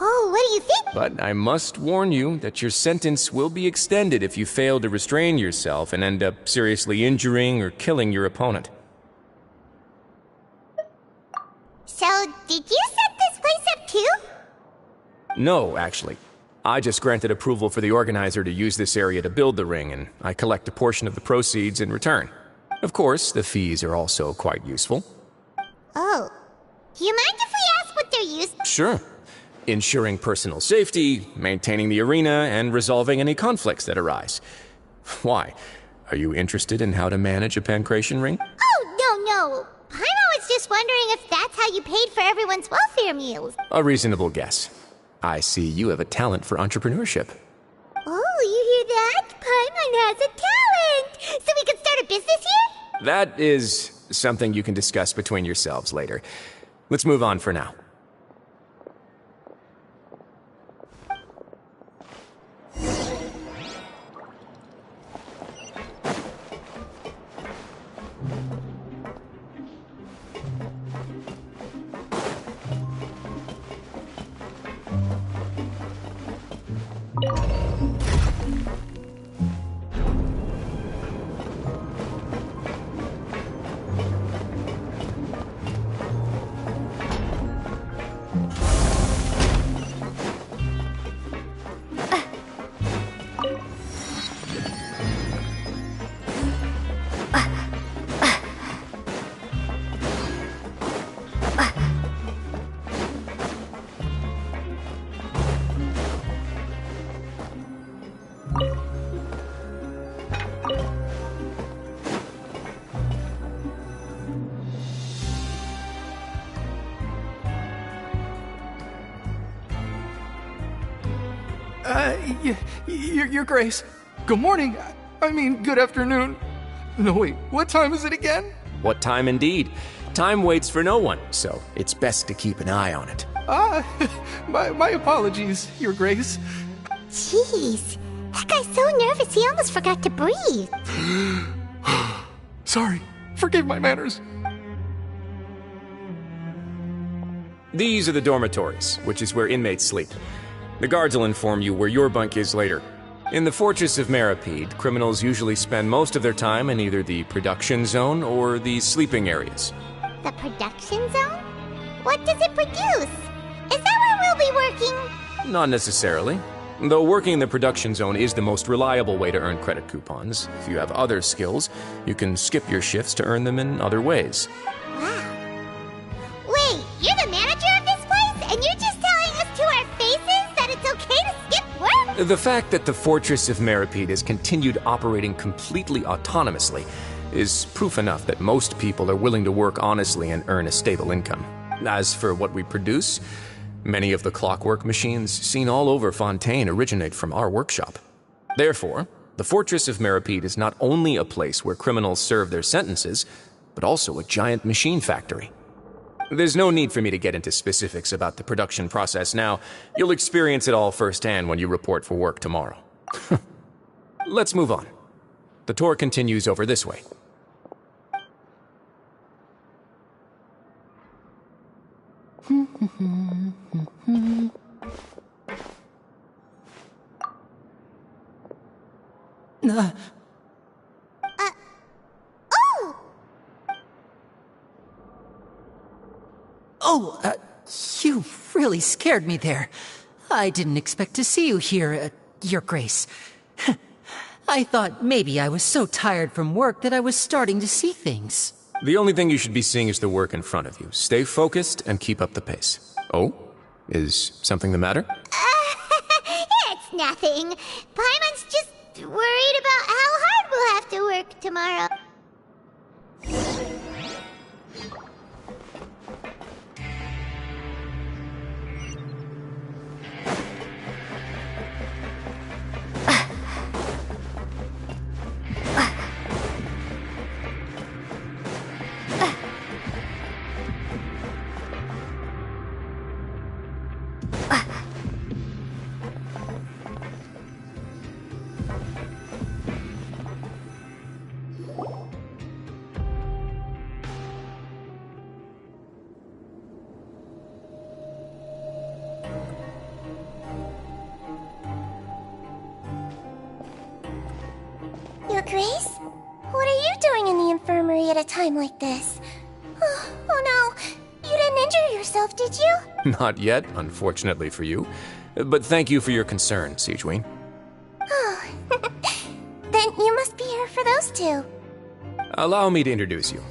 Oh, what do you think? But I must warn you that your sentence will be extended if you fail to restrain yourself and end up seriously injuring or killing your opponent. So, did you set this place up too? No, actually. I just granted approval for the organizer to use this area to build the ring, and I collect a portion of the proceeds in return. Of course, the fees are also quite useful. Oh. Do you mind if we ask what they're used for? Sure. Ensuring personal safety, maintaining the arena, and resolving any conflicts that arise. Why? Are you interested in how to manage a pancration ring? Oh, no. Paimon was just wondering if that's how you paid for everyone's welfare meals. A reasonable guess. I see you have a talent for entrepreneurship. Oh, you hear that? Paimon has a talent! So we can start a business here? That is something you can discuss between yourselves later. Let's move on for now. Your Grace. Good morning. I mean, good afternoon. No, wait, what time is it again? What time indeed? Time waits for no one, so it's best to keep an eye on it. My apologies, Your Grace. Jeez, that guy's so nervous he almost forgot to breathe. Sorry, forgive my manners. These are the dormitories, which is where inmates sleep. The guards will inform you where your bunk is later. In the Fortress of Meripede, criminals usually spend most of their time in either the production zone or the sleeping areas. The production zone? What does it produce? Is that where we'll be working? Not necessarily. Though working in the production zone is the most reliable way to earn credit coupons, if you have other skills, you can skip your shifts to earn them in other ways. Wow. Wait, you're the manager of this place, and you're just telling us to our faces that it's okay to skip work? The fact that the Fortress of Meripede has continued operating completely autonomously is proof enough that most people are willing to work honestly and earn a stable income. As for what we produce, many of the clockwork machines seen all over Fontaine originate from our workshop. Therefore, the Fortress of Meripede is not only a place where criminals serve their sentences, but also a giant machine factory. There's no need for me to get into specifics about the production process now. You'll experience it all firsthand when you report for work tomorrow. Let's move on. The tour continues over this way. You really scared me there. I didn't expect to see you here, Your Grace. I thought maybe I was so tired from work that I was starting to see things. The only thing you should be seeing is the work in front of you. Stay focused and keep up the pace. Oh? Is something the matter? It's nothing. Paimon's just worried about how hard we'll have to work tomorrow. Your Grace? What are you doing in the infirmary at a time like this? Oh no, you didn't injure yourself, did you? Not yet, unfortunately for you. But thank you for your concern, Sigewinne. Oh, then you must be here for those two. Allow me to introduce you.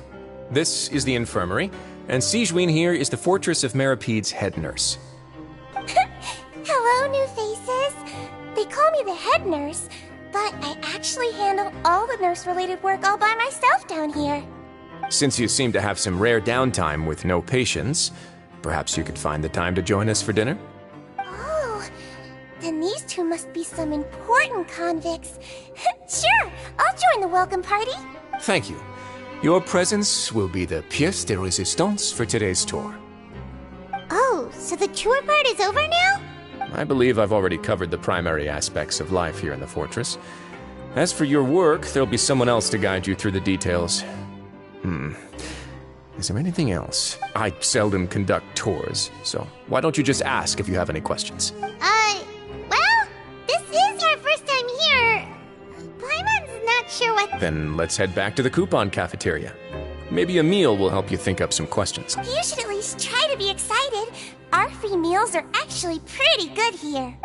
This is the infirmary, and Sigewinne here is the Fortress of Meripede's head nurse. Hello, new faces. They call me the head nurse, but I actually handle all the nurse-related work all by myself down here. Since you seem to have some rare downtime with no patients, perhaps you could find the time to join us for dinner? Oh, then these two must be some important convicts. Sure, I'll join the welcome party. Thank you. Your presence will be the pièce de résistance for today's tour. Oh, so the tour part is over now? I believe I've already covered the primary aspects of life here in the fortress. As for your work, there'll be someone else to guide you through the details. Is there anything else? I seldom conduct tours, so why don't you just ask if you have any questions? Well, this is our first time here. Paimon's not sure what... Then let's head back to the coupon cafeteria. Maybe a meal will help you think up some questions. You should at least try to be excited. Our free meals are actually pretty good here.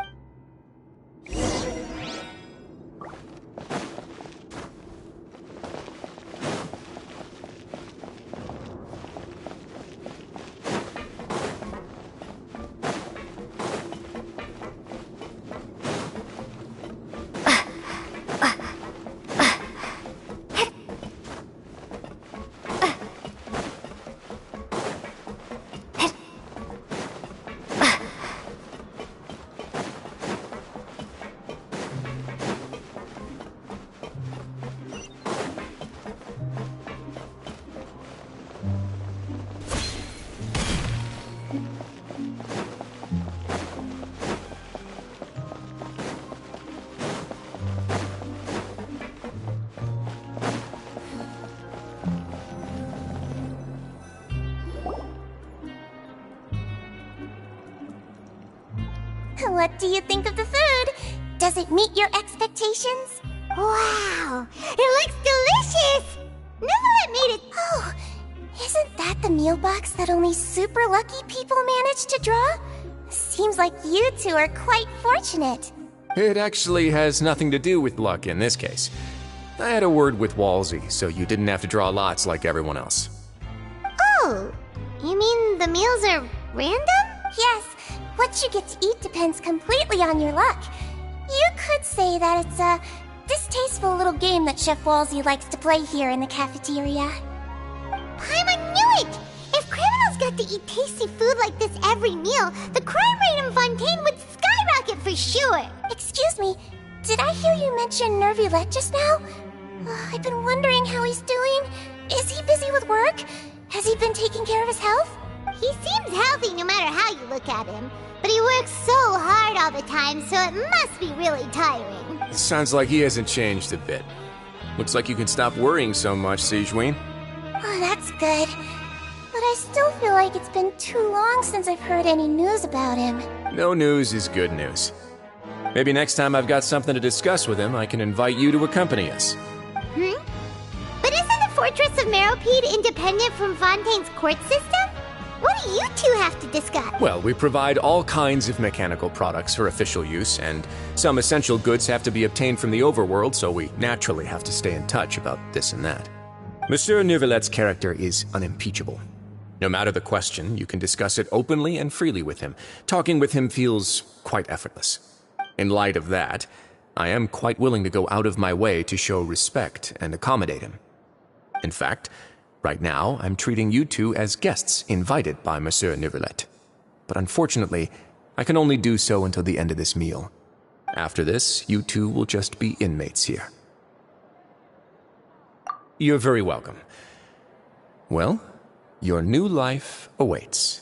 What do you think of the food? Does it meet your expectations? Wow, it looks delicious! Neverlet made it. Oh, isn't that the meal box that only super lucky people manage to draw? Seems like you two are quite fortunate. It actually has nothing to do with luck in this case. I had a word with Walsey, so you didn't have to draw lots like everyone else. Oh, you mean the meals are random? Yes, what you get to eat depends completely on your luck. You could say that it's a distasteful little game that Chef Walsey likes to play here in the cafeteria. Paimon knew it! If criminals got to eat tasty food like this every meal, the crime rate in Fontaine would skyrocket for sure! Excuse me, did I hear you mention Nervulette just now? I've been wondering how he's doing. Is he busy with work? Has he been taking care of his health? He seems healthy no matter how you look at him, but he works so hard all the time, so it must be really tiring. Sounds like he hasn't changed a bit. Looks like you can stop worrying so much, Sigewinne. Oh, that's good. But I still feel like it's been too long since I've heard any news about him. No news is good news. Maybe next time I've got something to discuss with him, I can invite you to accompany us. But isn't the Fortress of Meropide independent from Fontaine's court system? What do you two have to discuss? Well, we provide all kinds of mechanical products for official use, and some essential goods have to be obtained from the overworld, so we naturally have to stay in touch about this and that. Monsieur Neuvillette's character is unimpeachable. No matter the question, you can discuss it openly and freely with him. Talking with him feels quite effortless. In light of that, I am quite willing to go out of my way to show respect and accommodate him. In fact, right now, I'm treating you two as guests invited by Monsieur Neuvillette. But unfortunately, I can only do so until the end of this meal. After this, you two will just be inmates here. You're very welcome. Well, your new life awaits.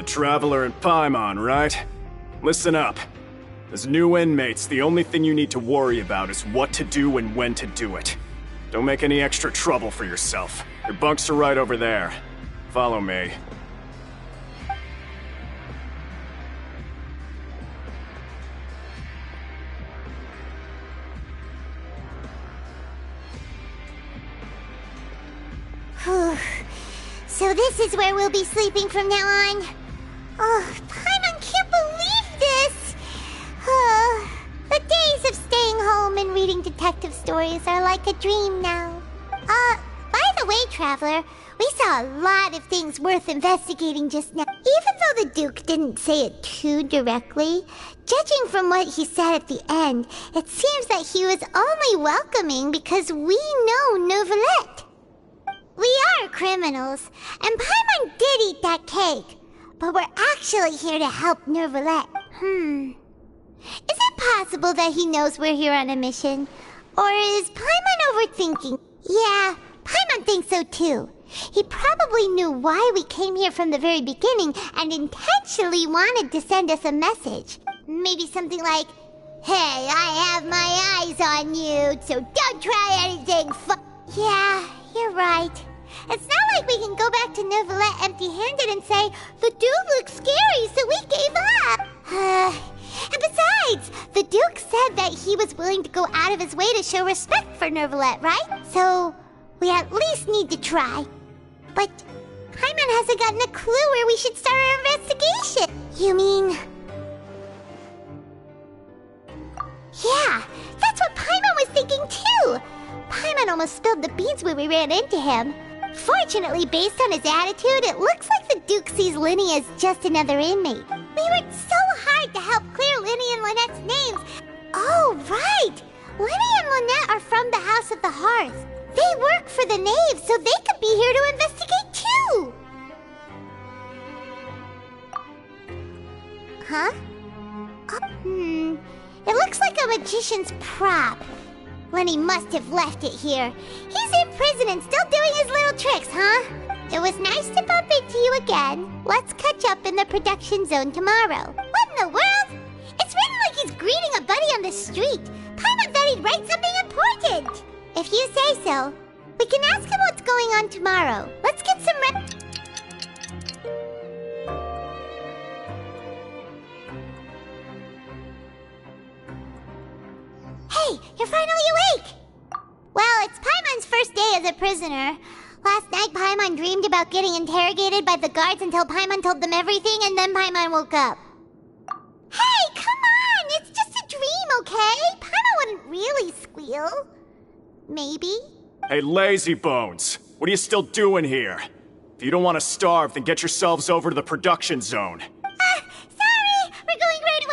Traveler in Paimon, right? Listen up. As new inmates, the only thing you need to worry about is what to do and when to do it. Don't make any extra trouble for yourself. Your bunks are right over there. Follow me. So this is where we'll be sleeping from now on. Oh, Paimon can't believe this! The days of staying home and reading detective stories are like a dream now. By the way, Traveler, we saw a lot of things worth investigating just now. Even though the Duke didn't say it too directly, judging from what he said at the end, it seems that he was only welcoming because we know Neuvillette. We are criminals, and Paimon did eat that cake. But we're actually here to help Neuvillette. Is it possible that he knows we're here on a mission? Or is Paimon overthinking? Yeah, Paimon thinks so too. He probably knew why we came here from the very beginning and intentionally wanted to send us a message. Maybe something like, "Hey, I have my eyes on you, so don't try anything Yeah, you're right. It's not like we can go back to Neuvillette empty-handed and say, "The Duke looks scary, so we gave up." And besides, the Duke said that he was willing to go out of his way to show respect for Neuvillette, right? So, we at least need to try. But Paimon hasn't gotten a clue where we should start our investigation. You mean... Yeah, that's what Paimon was thinking too! Paimon almost spilled the beans when we ran into him. Fortunately, based on his attitude, it looks like the Duke sees Linny as just another inmate. We worked so hard to help clear Linny and Lynette's names. Oh, right! Linny and Lynette are from the House of the Hearth. They work for the Knave, so they could be here to investigate too! Huh? It looks like a magician's prop. Lenny must have left it here. He's in prison and still doing his little tricks, huh? It was nice to bump into you again. Let's catch up in the production zone tomorrow. What in the world? It's written like he's greeting a buddy on the street. Paimon thought he'd write something important. If you say so. We can ask him what's going on tomorrow. Let's get some Hey, you're finally awake! Well, it's Paimon's first day as a prisoner. Last night, Paimon dreamed about getting interrogated by the guards until Paimon told them everything, and then Paimon woke up. Hey, come on! It's just a dream, okay? Paimon wouldn't really squeal. Maybe? Hey, lazy bones! What are you still doing here? If you don't want to starve, then get yourselves over to the production zone. Sorry! We're going right away!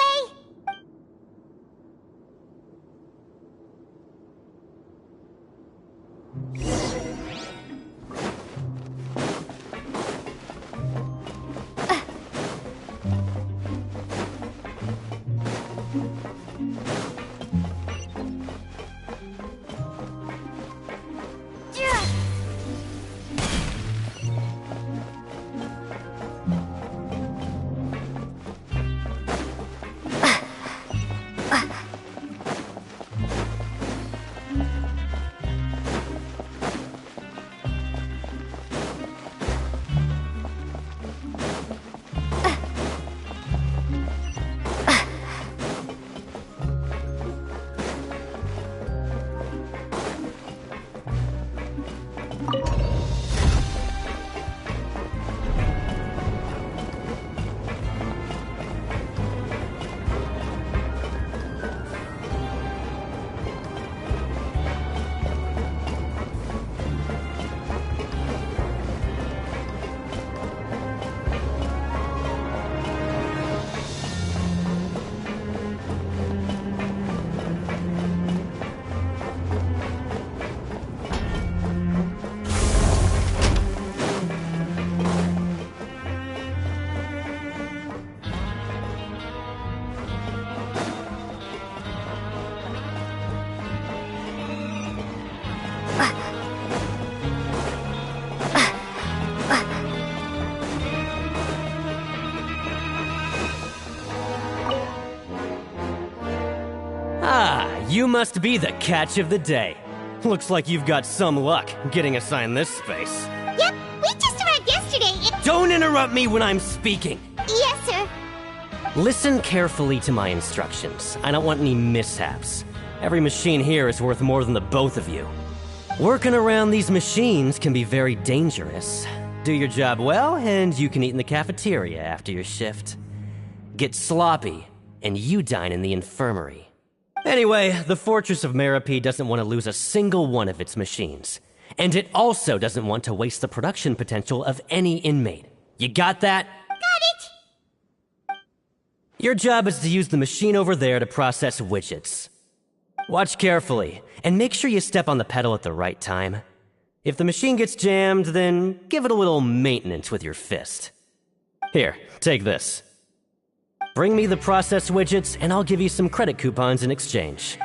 You must be the catch of the day. Looks like you've got some luck getting assigned this space. Yep, we just arrived yesterday. Don't interrupt me when I'm speaking. Yes, sir. Listen carefully to my instructions. I don't want any mishaps. Every machine here is worth more than the both of you. Working around these machines can be very dangerous. Do your job well, and you can eat in the cafeteria after your shift. Get sloppy, and you dine in the infirmary. Anyway, the Fortress of Meropide doesn't want to lose a single one of its machines. And it also doesn't want to waste the production potential of any inmate. You got that? Got it! Your job is to use the machine over there to process widgets. Watch carefully, and make sure you step on the pedal at the right time. If the machine gets jammed, then give it a little maintenance with your fist. Here, take this. Bring me the process widgets, and I'll give you some credit coupons in exchange.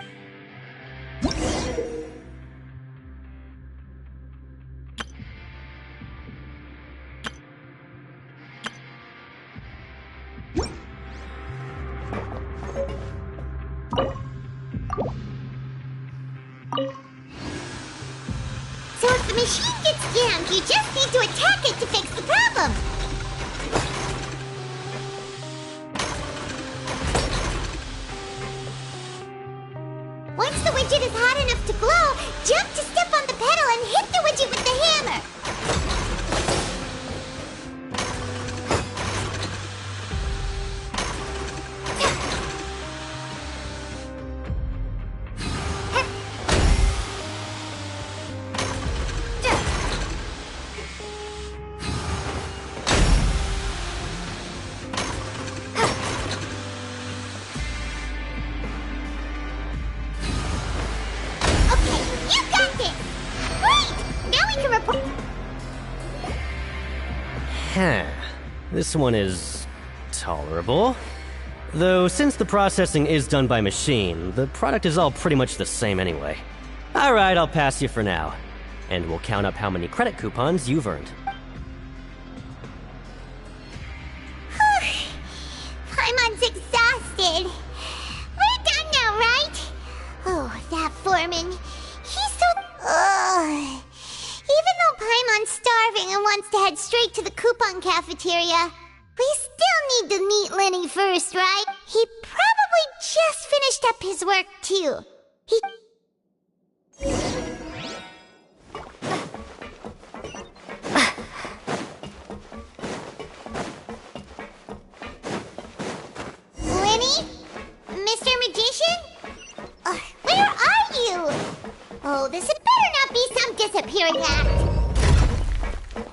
So if the machine gets jammed, you just need to attack it to fix the problem. Once the widget is hot enough to glow, jump to step on the pedal and hit the widget with the hammer. Okay, you got this! Great! Now we can report... Huh. This one is tolerable. Though, since the processing is done by machine, the product is all pretty much the same anyway. Alright, I'll pass you for now. And we'll count up how many credit coupons you've earned. Paimon's exhausted. We're done now, right? Oh, that foreman. He's so... Ugh. Even though Paimon's starving and wants to head straight to the coupon cafeteria, we still need to meet Lenny first, right? He probably just finished up his work, too. Lenny? Mr. Magician? Where are you? Oh, this had better not be some disappearing act.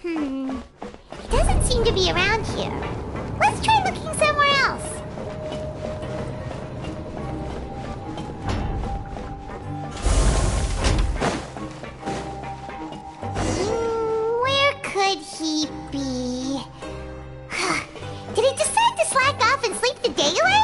He doesn't seem to be around here. Let's try looking somewhere else. Where could he be? Did he decide to slack off and sleep the day away?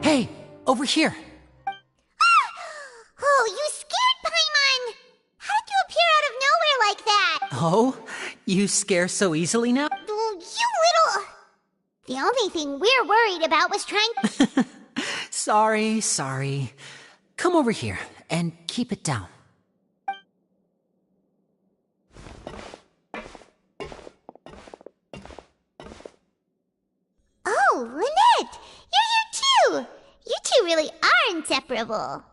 Hey, over here. Oh, you scared Paimon! How did you appear out of nowhere like that? Oh, you scare so easily now? Oh, you little... The only thing we're worried about was trying... Sorry. Come over here and keep it down. Oh, Lynette! You're here too! You two really are inseparable.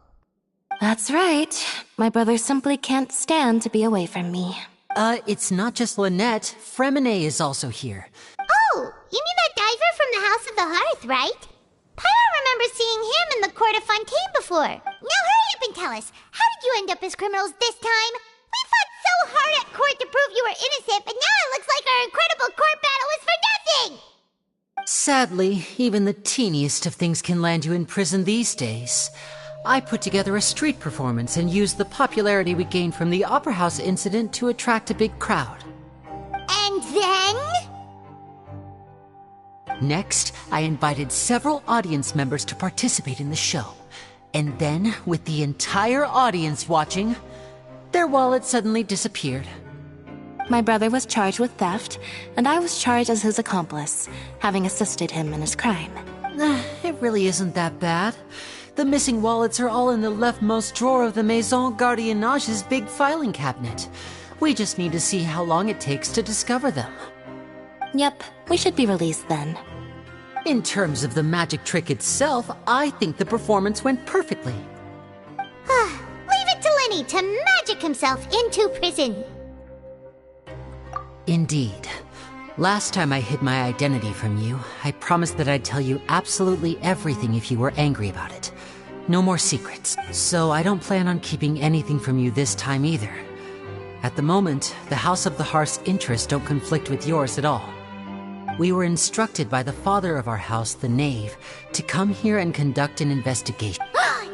That's right. My brother simply can't stand to be away from me. It's not just Lynette. Fremine is also here. Oh, you mean that diver from the House of the Hearth, right? Pyro remembers seeing him in the Court of Fontaine before. Now hurry up and tell us, how did you end up as criminals this time? We fought so hard at court to prove you were innocent, but now it looks like our incredible court battle was for nothing! Sadly, even the teeniest of things can land you in prison these days. I put together a street performance and used the popularity we gained from the Opera House incident to attract a big crowd. And then? Next, I invited several audience members to participate in the show. And then, with the entire audience watching, their wallet suddenly disappeared. My brother was charged with theft, and I was charged as his accomplice, having assisted him in his crime. It really isn't that bad. The missing wallets are all in the leftmost drawer of the Maison Gardiennage's big filing cabinet. We just need to see how long it takes to discover them. Yep, we should be released then. In terms of the magic trick itself, I think the performance went perfectly. Leave it to Lenny to magic himself into prison. Indeed. Last time I hid my identity from you, I promised that I'd tell you absolutely everything if you were angry about it. No more secrets. So I don't plan on keeping anything from you this time either. At the moment, the House of the Hearth's interests don't conflict with yours at all. We were instructed by the father of our house, the Knave, to come here and conduct an investigation.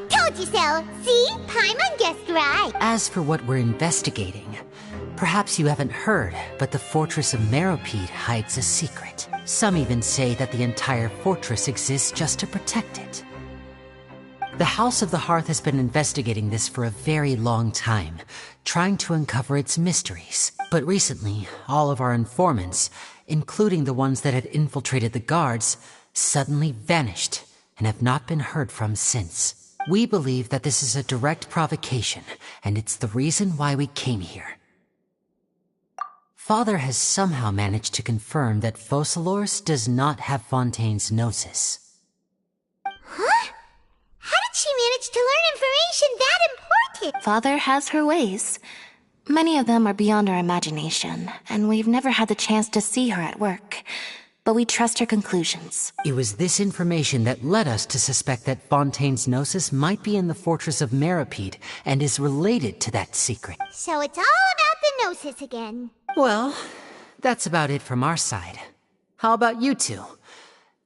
Told you so! See? Paimon guessed right. As for what we're investigating, perhaps you haven't heard, but the fortress of Meropide hides a secret. Some even say that the entire fortress exists just to protect it. The House of the Hearth has been investigating this for a very long time, trying to uncover its mysteries. But recently, all of our informants, including the ones that had infiltrated the guards, suddenly vanished and have not been heard from since. We believe that this is a direct provocation, and it's the reason why we came here. Father has somehow managed to confirm that Focalors does not have Fontaine's gnosis. Huh? How did she manage to learn information that important? Father has her ways. Many of them are beyond our imagination, and we've never had the chance to see her at work. but we trust her conclusions. It was this information that led us to suspect that Fontaine's Gnosis might be in the fortress of Meripede and is related to that secret. So it's all about the Gnosis again. Well, that's about it from our side. How about you two?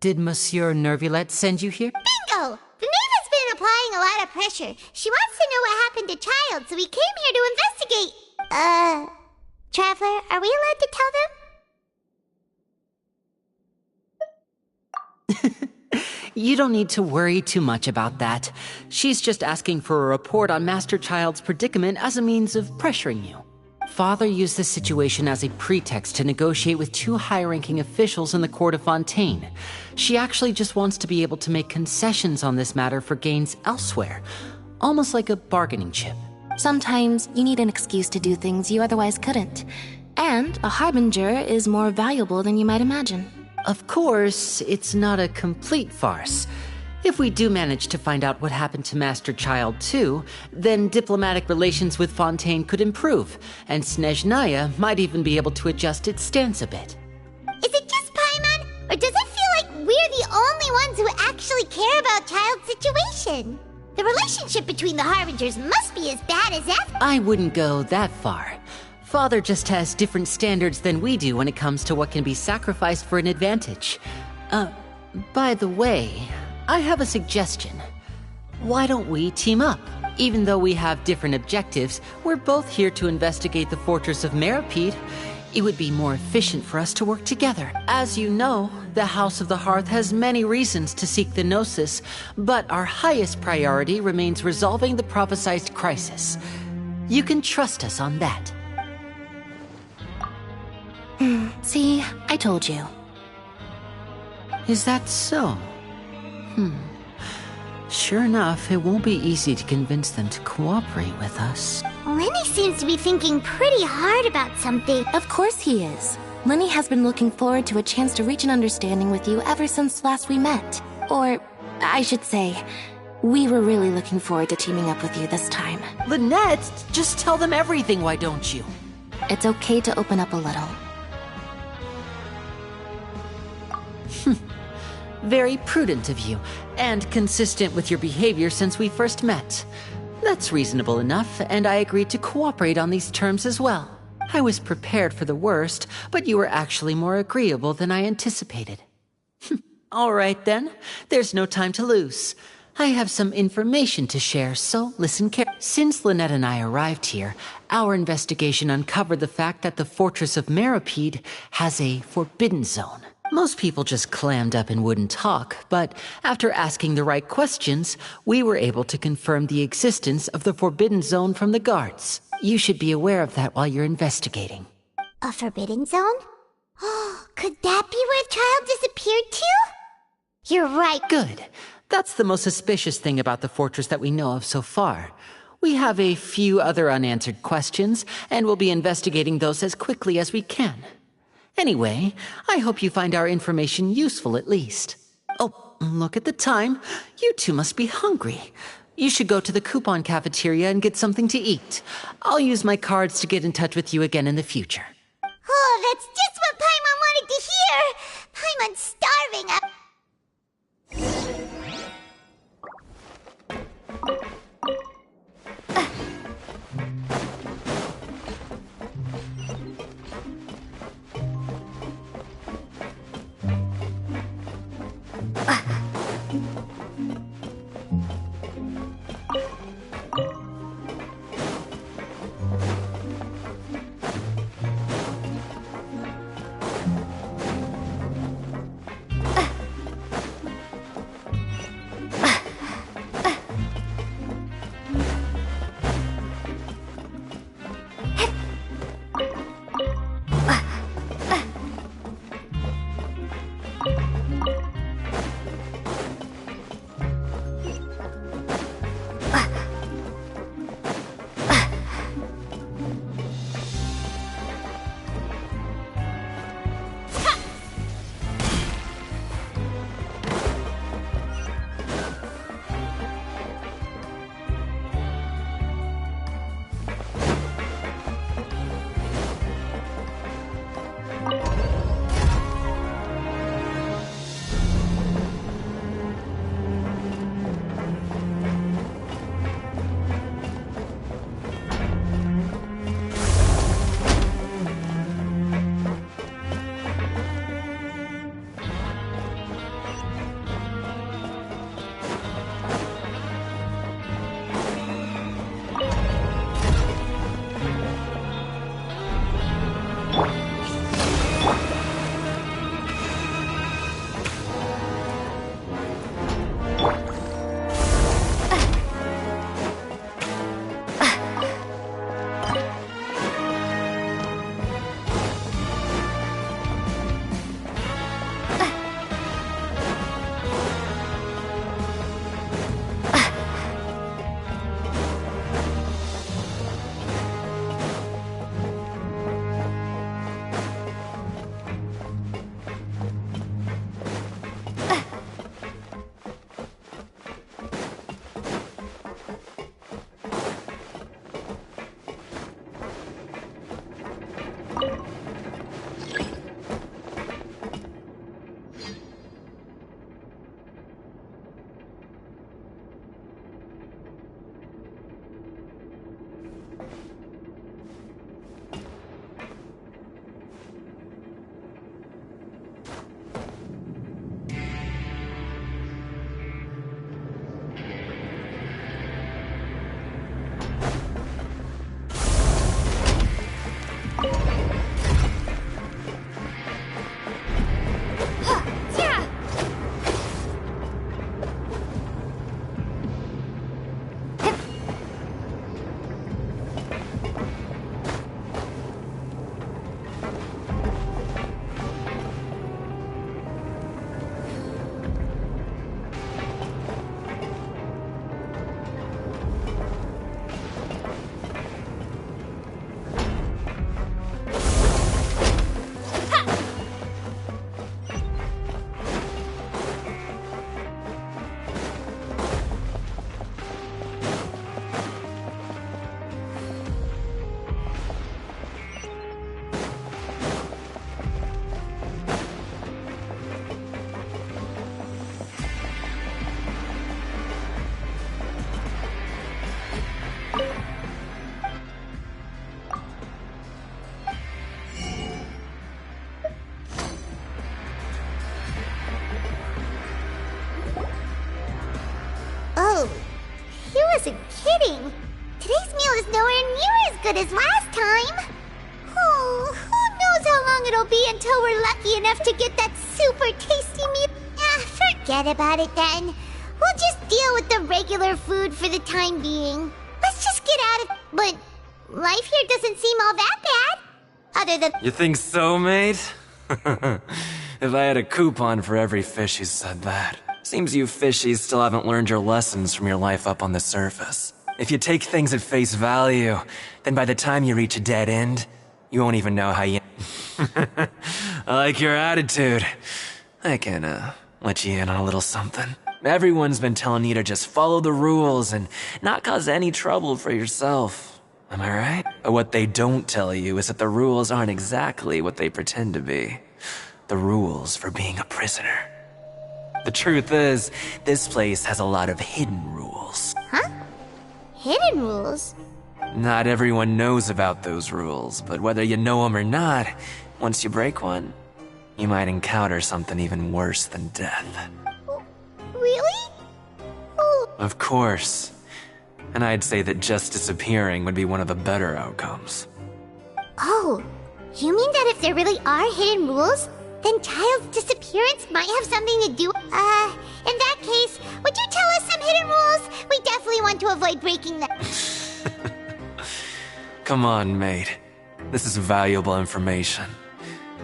Did Monsieur Nervulette send you here? Bingo! Minerva's been applying a lot of pressure. She wants to know what happened to Child, so we came here to investigate. Traveler, are we allowed to tell them? You don't need to worry too much about that. She's just asking for a report on Master Child's predicament as a means of pressuring you. Father used this situation as a pretext to negotiate with two high-ranking officials in the court of Fontaine. She actually just wants to be able to make concessions on this matter for gains elsewhere, almost like a bargaining chip. Sometimes you need an excuse to do things you otherwise couldn't. And a harbinger is more valuable than you might imagine. Of course, it's not a complete farce. If we do manage to find out what happened to Master Child too, then diplomatic relations with Fontaine could improve, and Snezhnaya might even be able to adjust its stance a bit. Is it just Paimon, or does it feel like we're the only ones who actually care about Child's situation? The relationship between the Harbingers must be as bad as ever. I wouldn't go that far. Father just has different standards than we do when it comes to what can be sacrificed for an advantage. By the way, I have a suggestion. Why don't we team up? Even though we have different objectives, we're both here to investigate the fortress of Meripede. It would be more efficient for us to work together. As you know, the House of the Hearth has many reasons to seek the Gnosis, but our highest priority remains resolving the prophesized crisis. You can trust us on that. See, I told you. Is that so? Sure enough, it won't be easy to convince them to cooperate with us. Lenny seems to be thinking pretty hard about something. Of course he is. Lenny has been looking forward to a chance to reach an understanding with you ever since last we met. Or, I should say, we were really looking forward to teaming up with you this time. Lynette, just tell them everything, why don't you? It's okay to open up a little. Very prudent of you, and consistent with your behavior since we first met. That's reasonable enough, and I agreed to cooperate on these terms as well. I was prepared for the worst, but you were actually more agreeable than I anticipated. All right then, there's no time to lose. I have some information to share, so listen carefully. Since Lynette and I arrived here, our investigation uncovered the fact that the fortress of Meripede has a forbidden zone. Most people just clammed up and wouldn't talk, but after asking the right questions, we were able to confirm the existence of the forbidden zone from the guards. You should be aware of that while you're investigating. A forbidden zone? Oh, could that be where Child disappeared to? You're right. Good. That's the most suspicious thing about the fortress that we know of so far. We have a few other unanswered questions, and we'll be investigating those as quickly as we can. Anyway, I hope you find our information useful at least. Oh, look at the time. You two must be hungry. You should go to the coupon cafeteria and get something to eat. I'll use my cards to get in touch with you again in the future. Oh, that's just what Paimon wanted to hear! Paimon's starving. wasn't kidding. Today's meal is nowhere near as good as last time. Oh, who knows how long it'll be until we're lucky enough to get that super tasty meal. Forget about it then. We'll just deal with the regular food for the time being. Let's just get out of... But life here doesn't seem all that bad. Other than... You think so, mate? If I had a coupon for every fish who said that. Seems you fishies still haven't learned your lessons from your life up on the surface. If you take things at face value, then by the time you reach a dead end, you won't even know how you... I like your attitude. I can, let you in on a little something. Everyone's been telling you to just follow the rules and not cause any trouble for yourself. Am I right? But what they don't tell you is that the rules aren't exactly what they pretend to be. The rules for being a prisoner. The truth is, this place has a lot of hidden rules. Huh? Hidden rules? Not everyone knows about those rules, but whether you know them or not, once you break one, you might encounter something even worse than death. Really? Oh. Of course. And I'd say that just disappearing would be one of the better outcomes. Oh, you mean that if there really are hidden rules, then child's disappearance might have something to do... in that case, would you tell us some hidden rules? We definitely want to avoid breaking them. Come on, mate. This is valuable information.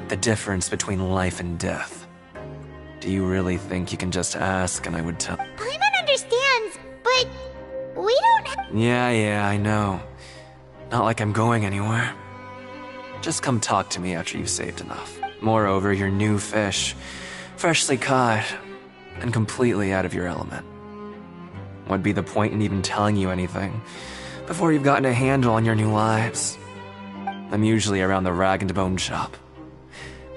The difference between life and death. Do you really think you can just ask and I would tell? Paimon understands, but we don't... Yeah, I know. Not like I'm going anywhere. Just come talk to me after you've saved enough. Moreover, you're new fish, freshly caught, and completely out of your element. What'd be the point in even telling you anything before you've gotten a handle on your new lives? I'm usually around the rag and bone shop.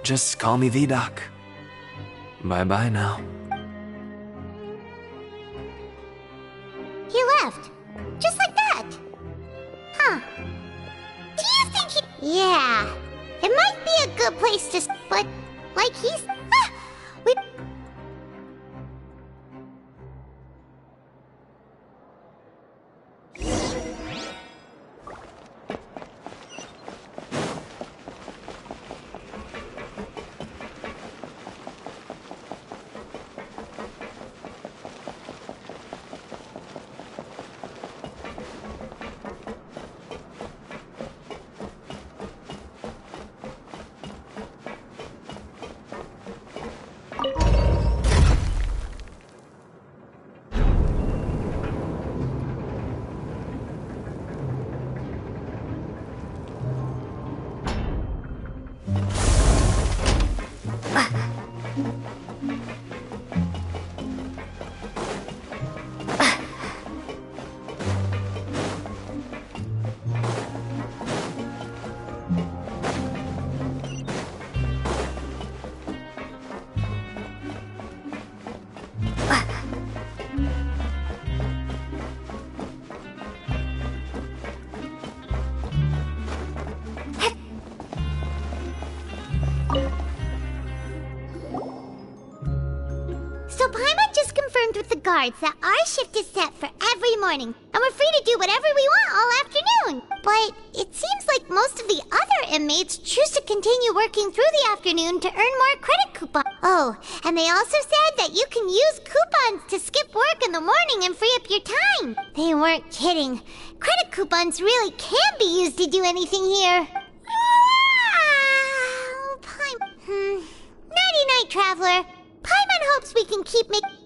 Just call me V-Doc. Bye-bye now. He left. Just like that. Huh. Do you think he... Yeah. It might be a good place to... But, like he's... we... That our shift is set for every morning, and we're free to do whatever we want all afternoon. But it seems like most of the other inmates choose to continue working through the afternoon to earn more credit coupons. Oh, and they also said that you can use coupons to skip work in the morning and free up your time. They weren't kidding. Credit coupons really can be used to do anything here. Nighty-night, Traveler. Paimon hopes we can keep making...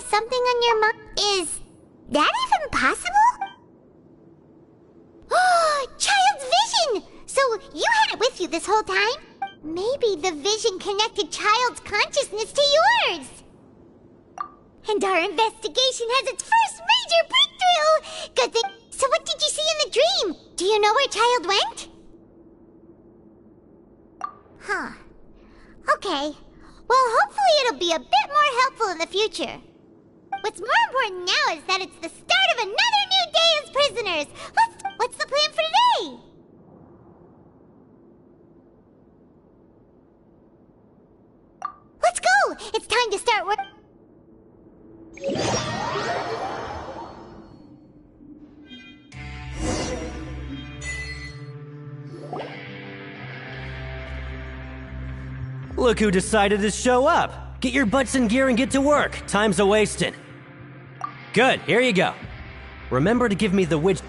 something on your mind? Is that even possible? Oh, Child's vision! So you had it with you this whole time? Maybe the vision connected Child's consciousness to yours. And our investigation has its first major breakthrough! Good thing. So what did you see in the dream? Do you know where Child went? Huh. Okay. Well, hopefully it'll be a bit more helpful in the future. What's more important now is that it's the start of another new day as prisoners. What's the plan for today? Let's go! It's time to start work. Look who decided to show up. Get your butts in gear and get to work. Time's a-wasting. Good, here you go. Remember to give me the widget.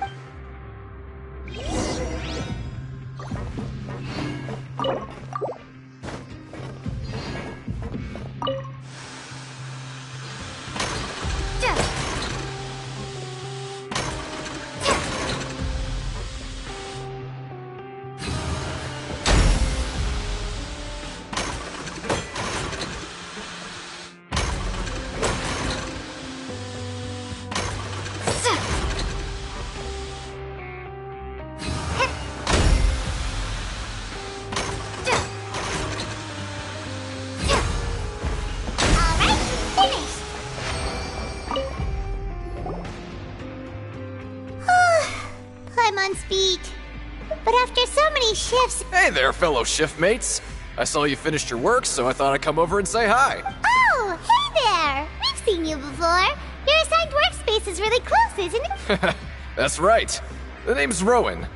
Shifts. Hey there, fellow shiftmates. I saw you finished your work, so I thought I'd come over and say hi. Oh, hey there! We've seen you before. Your assigned workspace is really close, isn't it? That's right. The name's Rowan.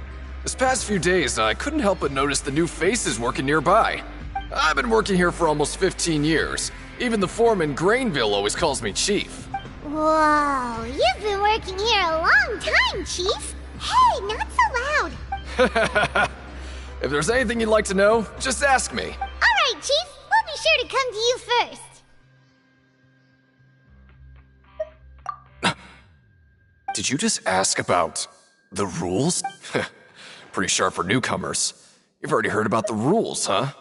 This past few days, I couldn't help but notice the new faces working nearby. I've been working here for almost 15 years. Even the foreman, Grainville, always calls me Chief. Whoa, you've been working here a long time, Chief. Hey, not so loud. If there's anything you'd like to know, just ask me. All right, Chief. We'll be sure to come to you first. Did you just ask about the rules? Pretty sharp for newcomers. You've already heard about the rules, huh?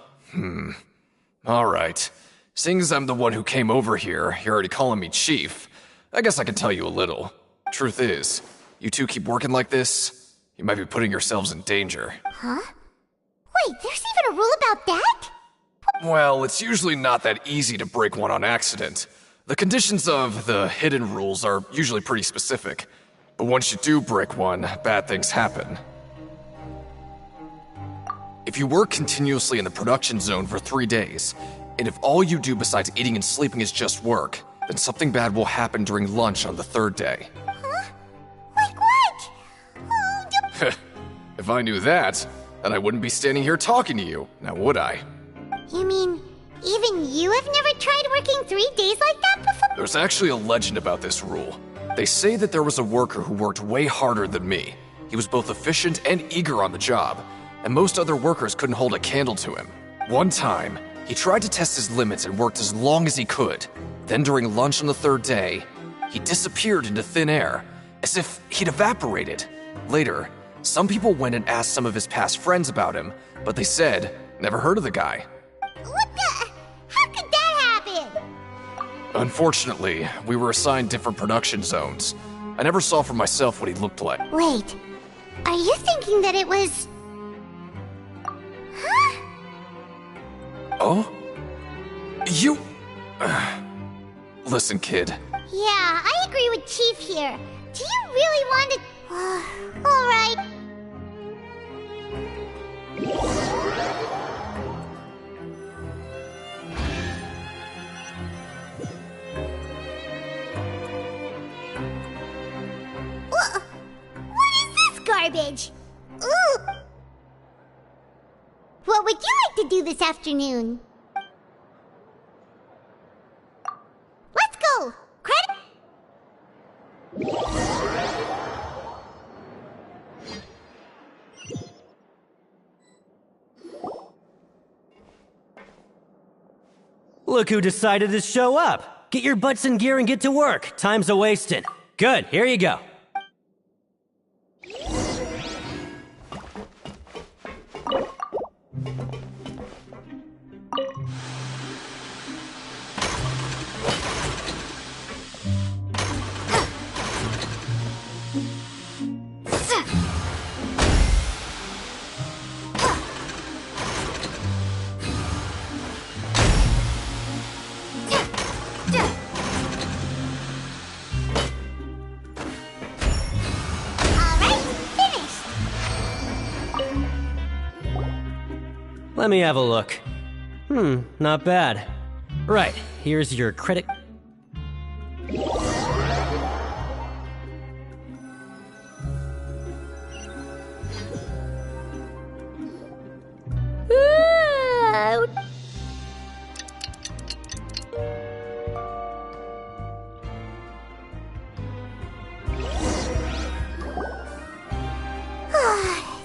All right. Seeing as I'm the one who came over here, you're already calling me Chief. I guess I can tell you a little. Truth is, you two keep working like this, you might be putting yourselves in danger. Huh? Wait, there's even a rule about that? Well, it's usually not that easy to break one on accident. The conditions of the hidden rules are usually pretty specific. But once you do break one, bad things happen. If you work continuously in the production zone for 3 days, and if all you do besides eating and sleeping is just work, then something bad will happen during lunch on the 3rd day. Huh? Like what? Oh, If I knew that, then I wouldn't be standing here talking to you, now would I? You mean, even you have never tried working 3 days like that before? There's actually a legend about this rule. They say that there was a worker who worked way harder than me. He was both efficient and eager on the job, and most other workers couldn't hold a candle to him. One time, he tried to test his limits and worked as long as he could. Then during lunch on the 3rd day, he disappeared into thin air, as if he'd evaporated. Later, some people went and asked some of his past friends about him, but they said, never heard of the guy. What the? How could that happen? Unfortunately, we were assigned different production zones. I never saw for myself what he looked like. Wait, are you thinking that it was... Huh? Oh? You... Listen, kid. Yeah, I agree with Chief here. Do you really want to... All right. What is this garbage? Ooh. What would you like to do this afternoon? Let's go! Credit! Look who decided to show up. Get your butts in gear and get to work. Time's a-wasting. Good, here you go. Let me have a look. Not bad. Right, here's your credit.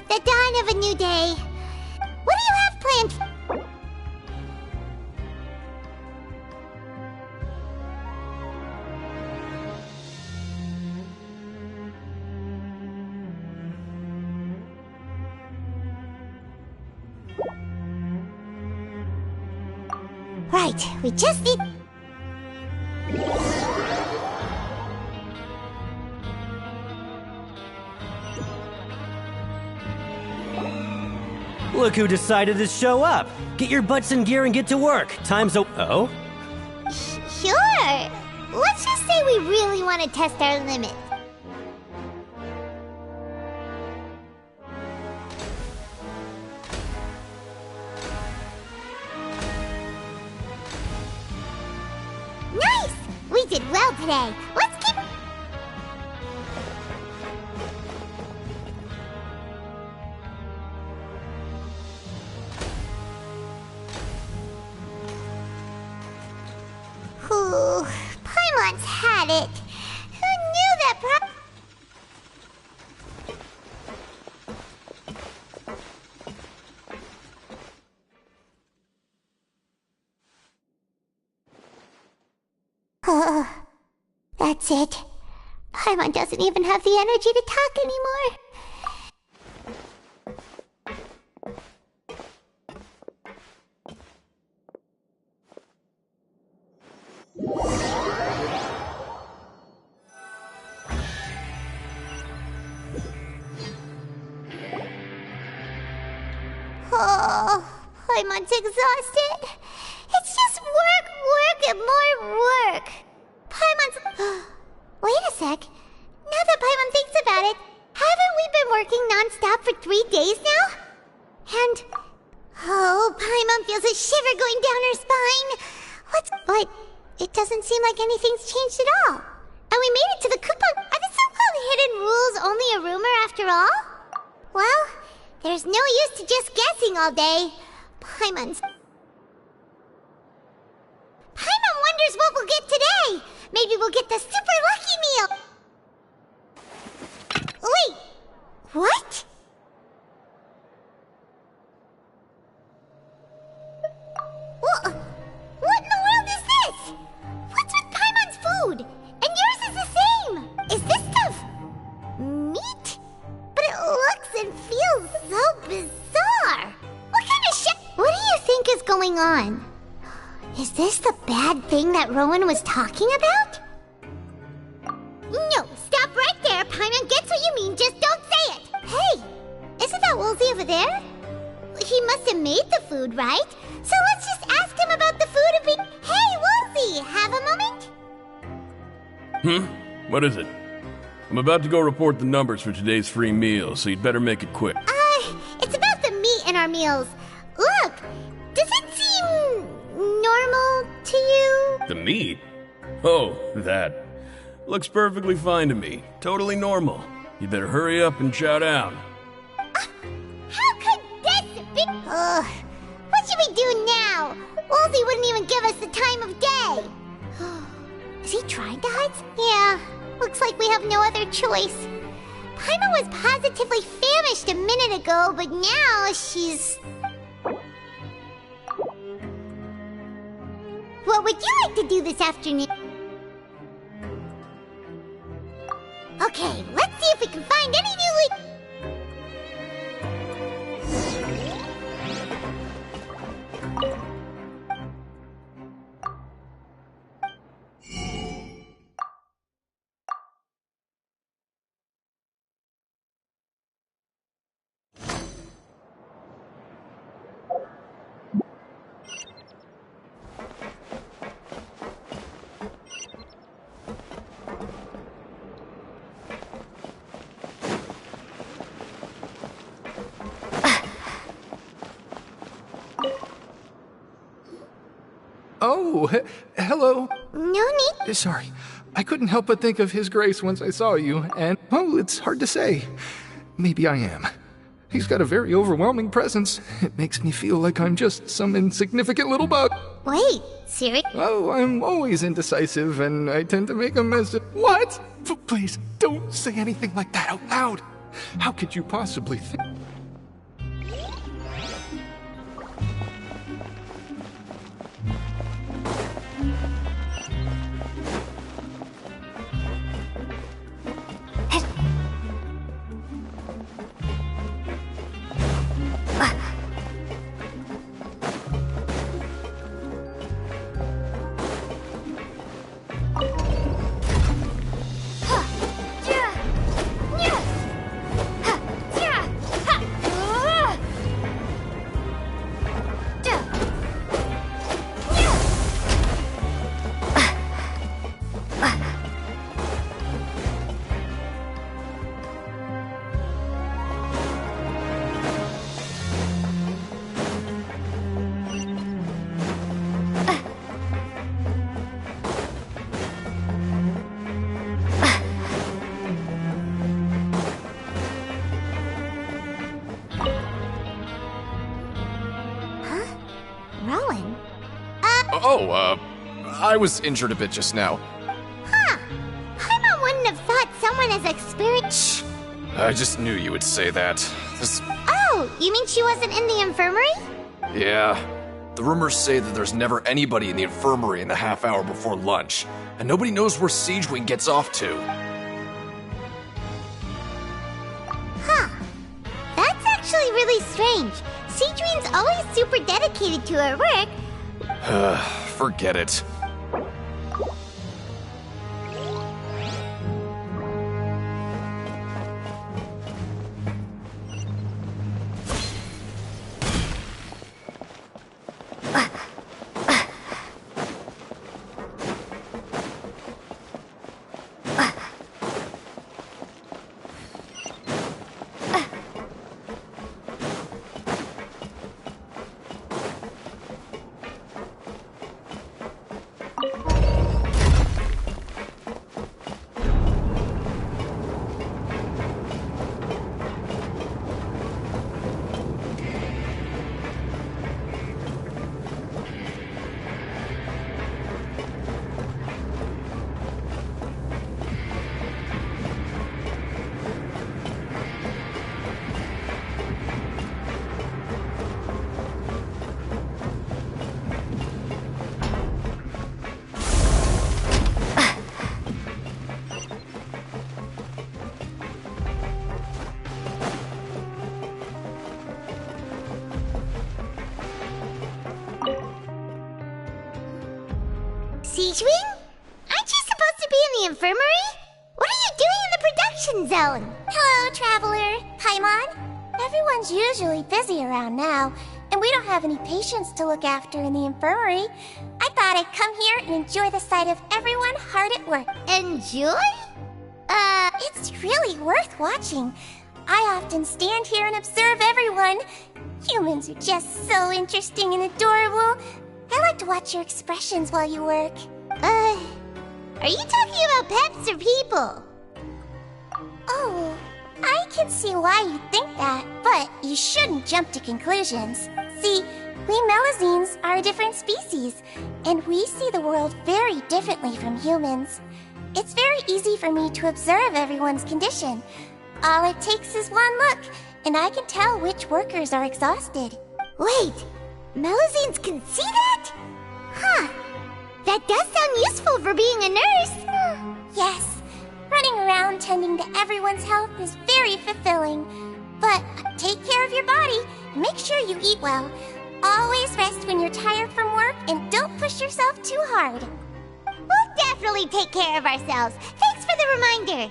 The dawn of a new day. What do you have planned? Right, we just need... Look who decided to show up. Get your butts in gear and get to work. Time's oh? Sure. Let's just say we really want to test our limits. Nice! We did well today. Let's keep... Ooh, Paimon's had it. Who knew that That's it. Paimon doesn't even have the energy to talk anymore. Oh, Paimon's exhausted. It's just work, and more work. Paimon's... Wait a sec. Now that Paimon thinks about it, haven't we been working non-stop for 3 days now? And... Oh, Paimon feels a shiver going down her spine. But it doesn't seem like anything's changed at all. And we made it to the coupon. Are the so-called hidden rules only a rumor after all? Well, there's no use to just guessing all day. Paimon wonders what we'll get today. Maybe we'll get the super lucky meal. Wait, what? What in the world is this? What's with Paimon's food? And yours is the same. Is this stuff meat? But it looks and feels so bizarre. What kind of shit? What do you think is going on? Is this the bad thing that Rowan was talking about? No, stop right there. Paimon gets what you mean, just don't say it. Hey, isn't that Woolsey over there? He must have made the food, right? So let's just ask him about the food and be... Hey, Woolsey, have a moment? What is it? I'm about to go report the numbers for today's free meal, so you'd better make it quick. It's about the meat in our meals. Look, does it seem normal to you? The meat? Oh, that. Looks perfectly fine to me. Totally normal. You better hurry up and chow down. How could this be? What should we do now? Woolsey wouldn't even give us the time of day. Is he trying to hide? Yeah, looks like we have no other choice. Paimon was positively famished a minute ago, but now she's... What would you like to do this afternoon? Okay, let's see if we can find any new Oh, hello. No need. Sorry. I couldn't help but think of His Grace once I saw you, and, well, it's hard to say. Maybe I am. He's got a very overwhelming presence. It makes me feel like I'm just some insignificant little bug. Wait, serious? Oh, I'm always indecisive, and I tend to make a mess of— What? Please, don't say anything like that out loud. How could you possibly think— Rowan? I was injured a bit just now. Huh. Paimon wouldn't have thought someone as experienced— I just knew you would say that. Oh, you mean she wasn't in the infirmary? Yeah. The rumors say that there's never anybody in the infirmary in the half hour before lunch, and nobody knows where Siegewing gets off to. Huh. That's actually really strange. Siegewing's always super dedicated to her work. Forget it. Siegewing? Aren't you supposed to be in the infirmary? What are you doing in the production zone? Hello, Traveler. Paimon. Everyone's usually busy around now, and we don't have any patients to look after in the infirmary. I thought I'd come here and enjoy the sight of everyone hard at work. Enjoy? It's really worth watching. I often stand here and observe everyone. Humans are just so interesting and adorable. I like to watch your expressions while you work. Are you talking about pets or people? Oh, I can see why you think that, but you shouldn't jump to conclusions. See, we Melazines are a different species, and we see the world very differently from humans. It's very easy for me to observe everyone's condition. All it takes is one look, and I can tell which workers are exhausted. Wait, Melazines can see that? Huh. That does sound useful for being a nurse. Yes. Running around alone tending to everyone's health is very fulfilling. But take care of your body, and make sure you eat well. Always rest when you're tired from work, and don't push yourself too hard. We'll definitely take care of ourselves. Thanks for the reminder.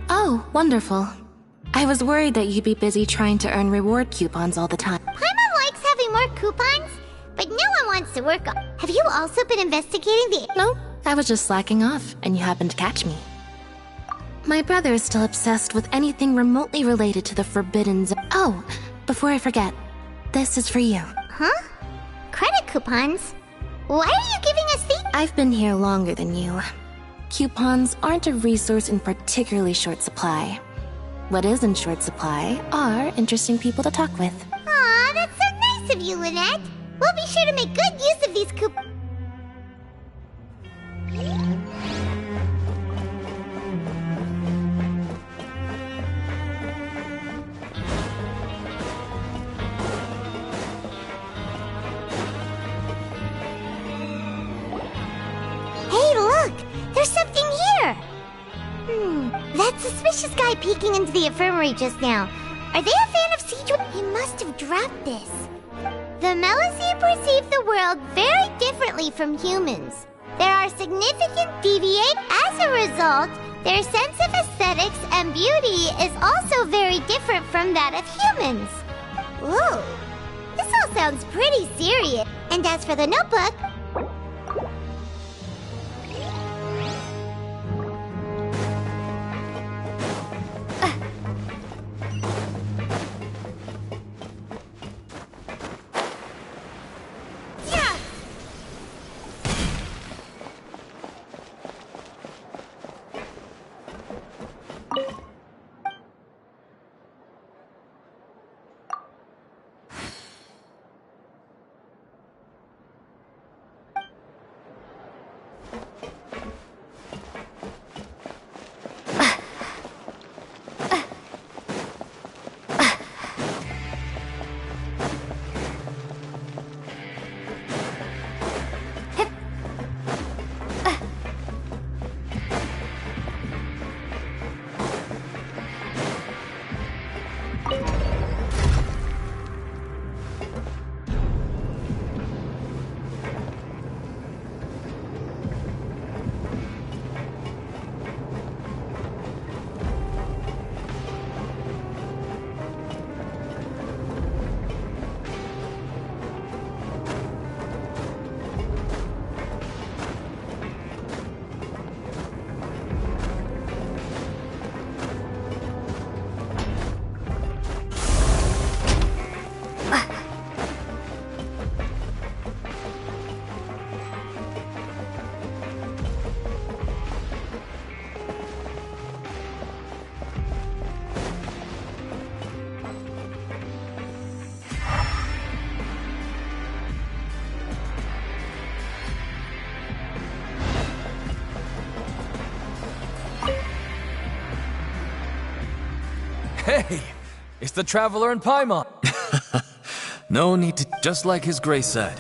Oh, wonderful. I was worried that you'd be busy trying to earn reward coupons all the time. Paimon likes having more coupons, but no one wants to work on. Have you also been investigating the... No, I was just slacking off, and you happened to catch me. My brother is still obsessed with anything remotely related to the Forbidden Zone. Oh, before I forget, this is for you. Huh? Credit coupons? Why are you giving us these? I've been here longer than you. Coupons aren't a resource in particularly short supply. What is in short supply are interesting people to talk with. Aw, that's so nice of you, Lynette. We'll be sure to make good use of these coupons. Hey, look! There's something here! That suspicious guy peeking into the infirmary just now. Are they a fan of Siege? He must have dropped this. The Melusine perceive the world very differently from humans. There are significant deviate. As a result, their sense of aesthetics and beauty is also very different from that of humans. Whoa, this all sounds pretty serious. And as for the notebook... Hey! It's the Traveler and Paimon! No need to... Just like His Grace said.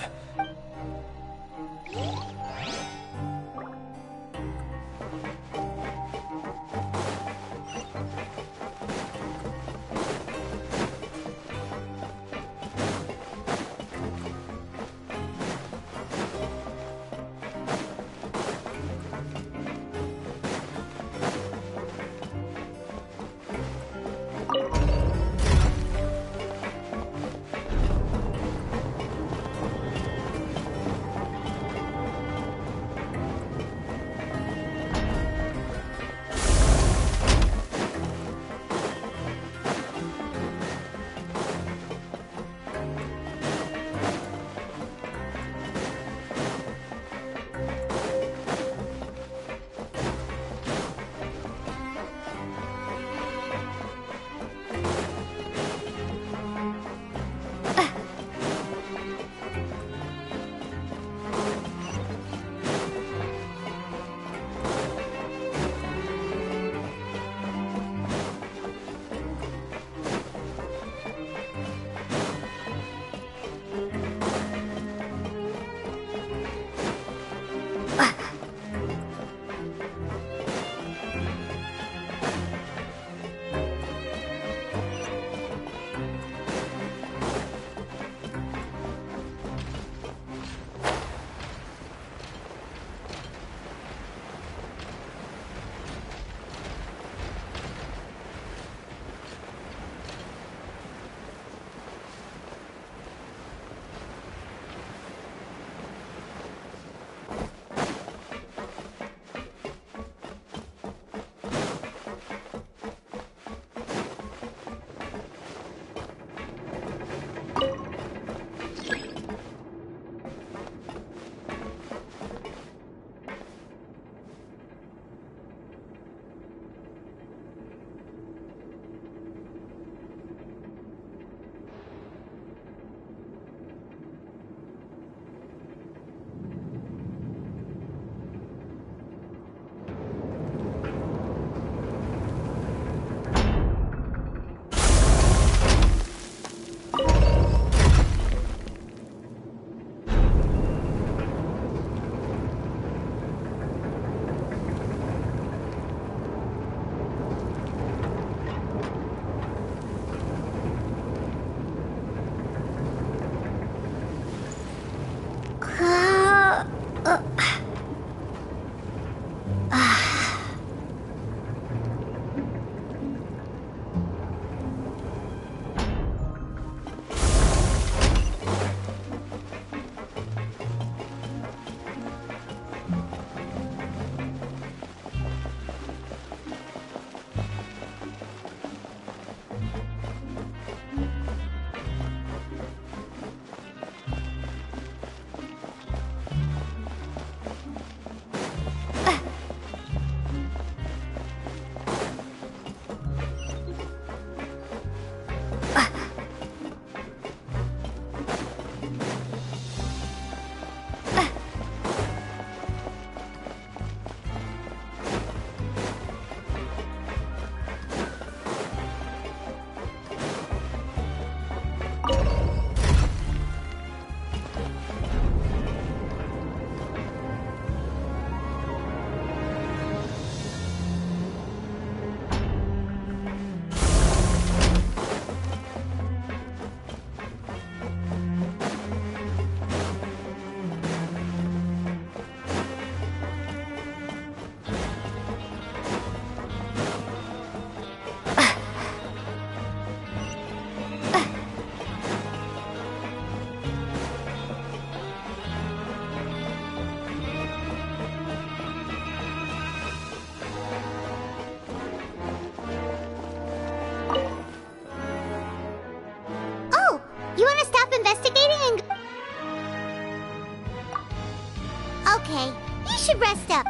should rest up.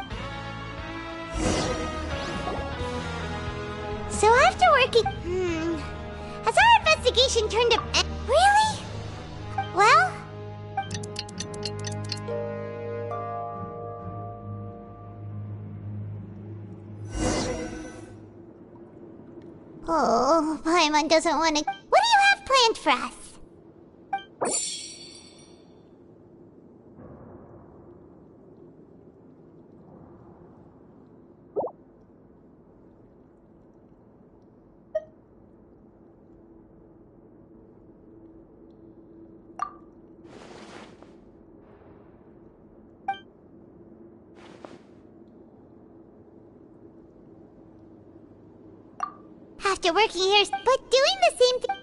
So after working... Has our investigation turned up... Really? Well... Oh, Paimon doesn't want to... What do you have planned for us? After working here, but doing the same thing...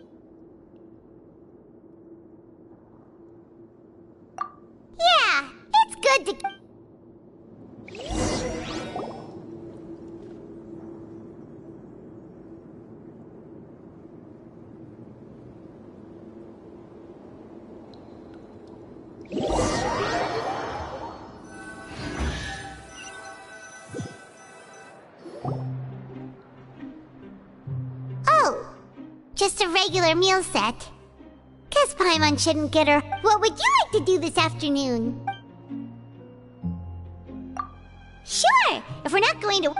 Yeah, it's good to... Oh, just a regular meal set. Guess Paimon shouldn't get her. What would you like to do this afternoon? Sure, if we're not going to...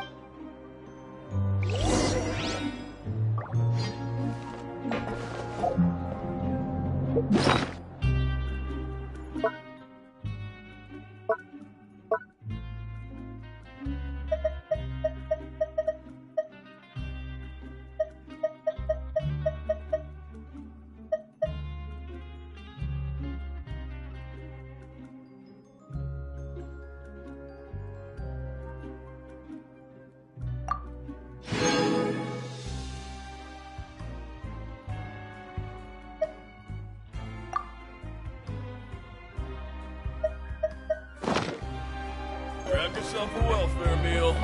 Grab yourself a welfare meal.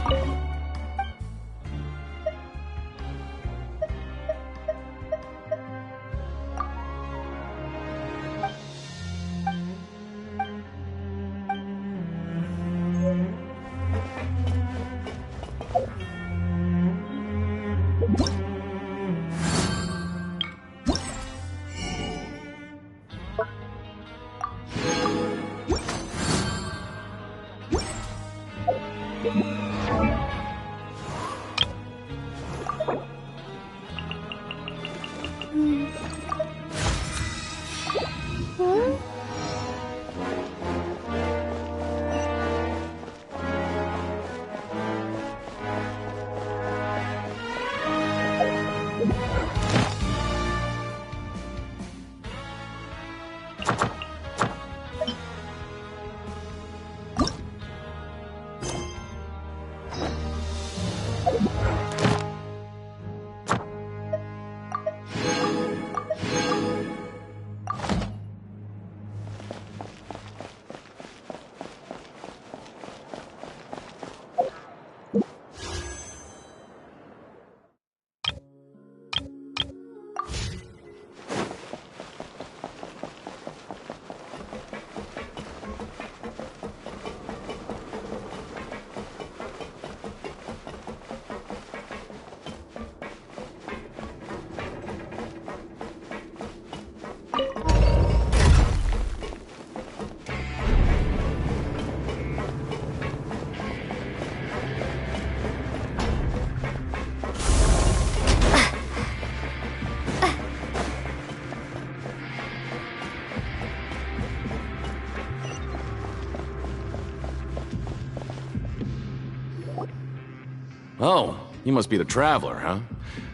Oh, you must be the Traveler, huh?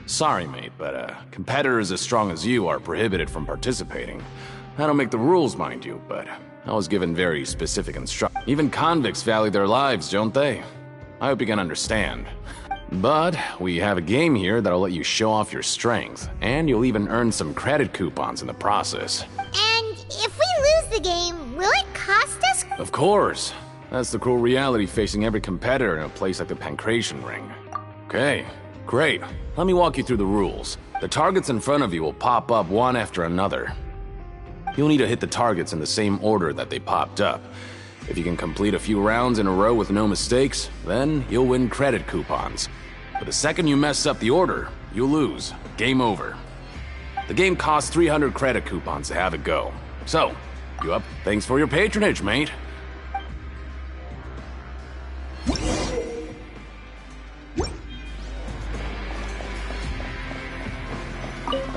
Sorry, mate, but competitors as strong as you are prohibited from participating. I don't make the rules, mind you, but I was given very specific instructions. Even convicts value their lives, don't they? I hope you can understand. But we have a game here that'll let you show off your strength, and you'll even earn some credit coupons in the process. And if we lose the game, will it cost us? Of course. That's the cruel reality facing every competitor in a place like the Pancration Ring. Okay, great. Let me walk you through the rules. The targets in front of you will pop up one after another. You'll need to hit the targets in the same order that they popped up. If you can complete a few rounds in a row with no mistakes, then you'll win credit coupons. But the second you mess up the order, you lose. Game over. The game costs 300 credit coupons to have it go. So, you up? Thanks for your patronage, mate.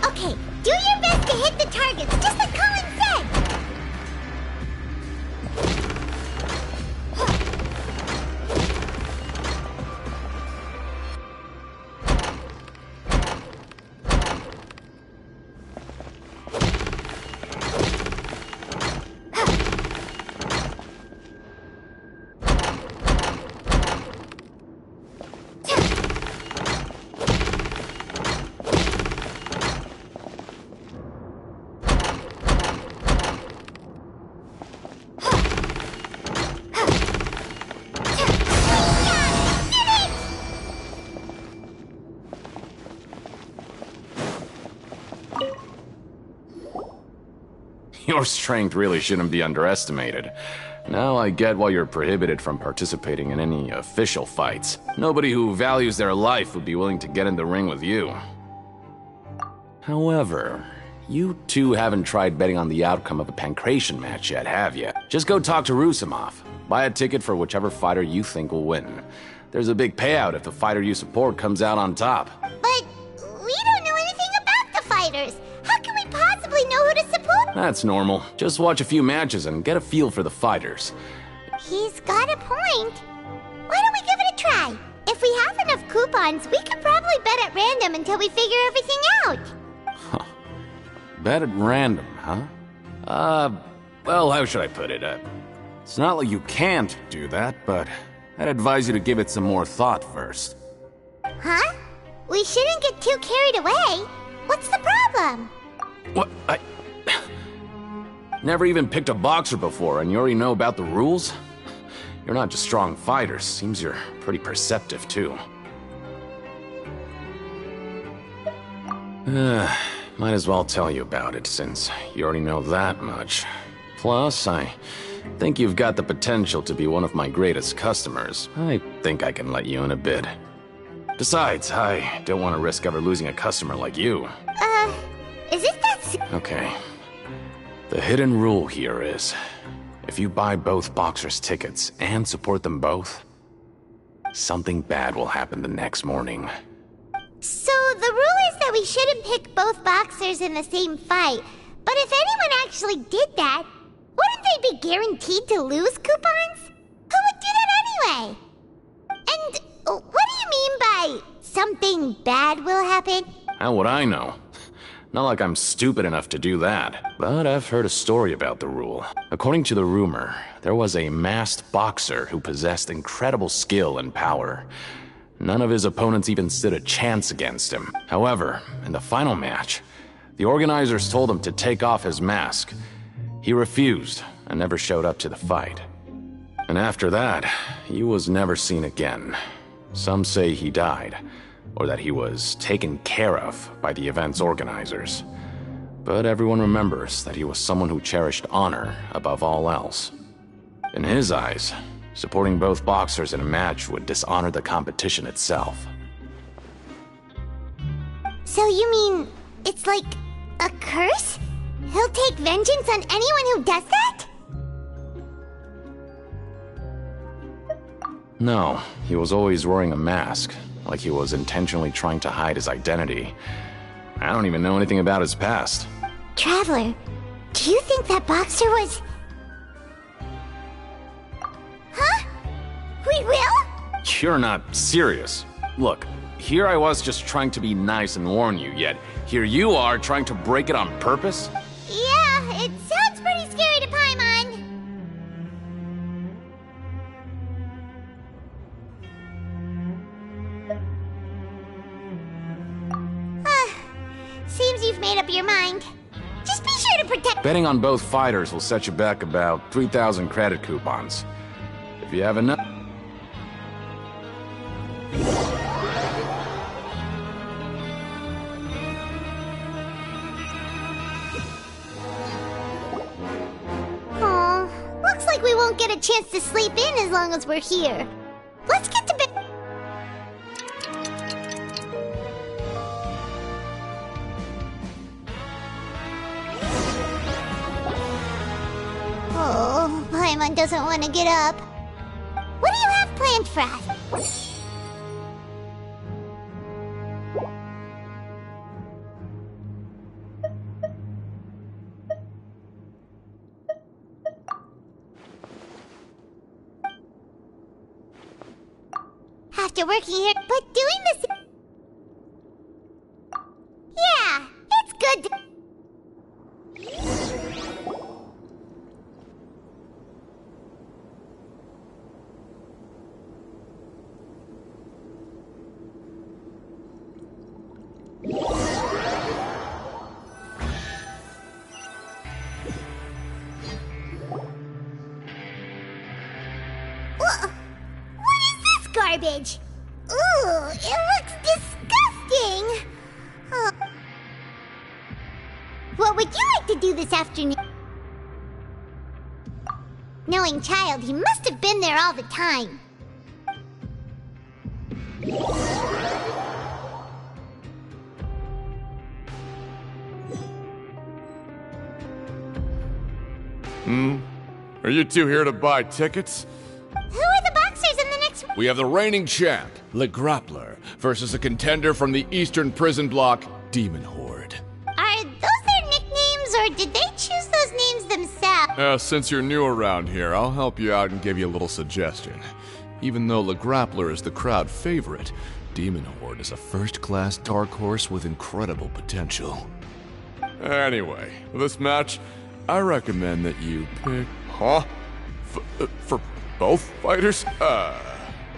Okay, do your best to hit the targets, just like Colin said! Your strength really shouldn't be underestimated. Now I get why you're prohibited from participating in any official fights. Nobody who values their life would be willing to get in the ring with you. However, you two haven't tried betting on the outcome of a pancration match yet, have you? Just go talk to Rusimov. Buy a ticket for whichever fighter you think will win. There's a big payout if the fighter you support comes out on top. But we don't know anything about the fighters. How can we possibly know who to support? That's normal. Just watch a few matches and get a feel for the fighters. He's got a point. Why don't we give it a try? If we have enough coupons, we could probably bet at random until we figure everything out. Huh. Bet at random, huh? Well, how should I put it? It's not like you can't do that, but I'd advise you to give it some more thought first. Huh? We shouldn't get too carried away. What's the problem? What? Never even picked a boxer before, and you already know about the rules? You're not just strong fighters. Seems you're pretty perceptive, too. Might as well tell you about it, since you already know that much. Plus, I think you've got the potential to be one of my greatest customers. I think I can let you in a bid. Besides, I don't want to risk ever losing a customer like you. Is it that... Okay. The hidden rule here is, if you buy both boxers' tickets and support them both, something bad will happen the next morning. So the rule is that we shouldn't pick both boxers in the same fight. But if anyone actually did that, wouldn't they be guaranteed to lose coupons? Who would do that anyway? And what do you mean by something bad will happen? How would I know? Not like I'm stupid enough to do that. But I've heard a story about the rule. According to the rumor, there was a masked boxer who possessed incredible skill and power. None of his opponents even stood a chance against him. However, in the final match, the organizers told him to take off his mask. He refused and never showed up to the fight. And after that, he was never seen again. Some say he died, or that he was taken care of by the event's organizers. But everyone remembers that he was someone who cherished honor above all else. In his eyes, supporting both boxers in a match would dishonor the competition itself. So you mean it's like a curse? He'll take vengeance on anyone who does that? No, he was always wearing a mask, like he was intentionally trying to hide his identity. I don't even know anything about his past. Traveler, do you think that boxer was... Huh? We will? You're not serious. Look, here I was just trying to be nice and warn you, yet here you are trying to break it on purpose? Yeah, it sounds pretty scary to Paimon. Seems you've made up your mind. Just be sure to protect... Betting on both fighters will set you back about 3,000 credit coupons. If you have enough... Aw, looks like we won't won't get a chance to sleep in as long as we're here. Let's get to bed. Oh, Paimon doesn't want to get up. What do you have planned for us? After working here, but doing this... Yeah, it's good to... Garbage. Ooh, it looks disgusting. Oh. What would you like to do this afternoon? Knowing Child, he must have been there all the time. Are you two here to buy tickets? Who are the boxers in the next... We have the reigning champ, Le Grappler, versus a contender from the Eastern Prison Block, Demon Horde. Are those their nicknames, or did they choose those names themselves? Since you're new around here, I'll help you out and give you a little suggestion. Even though Le Grappler is the crowd favorite, Demon Horde is a first-class dark horse with incredible potential. Anyway, for this match, I recommend that you pick... Huh? For both fighters? I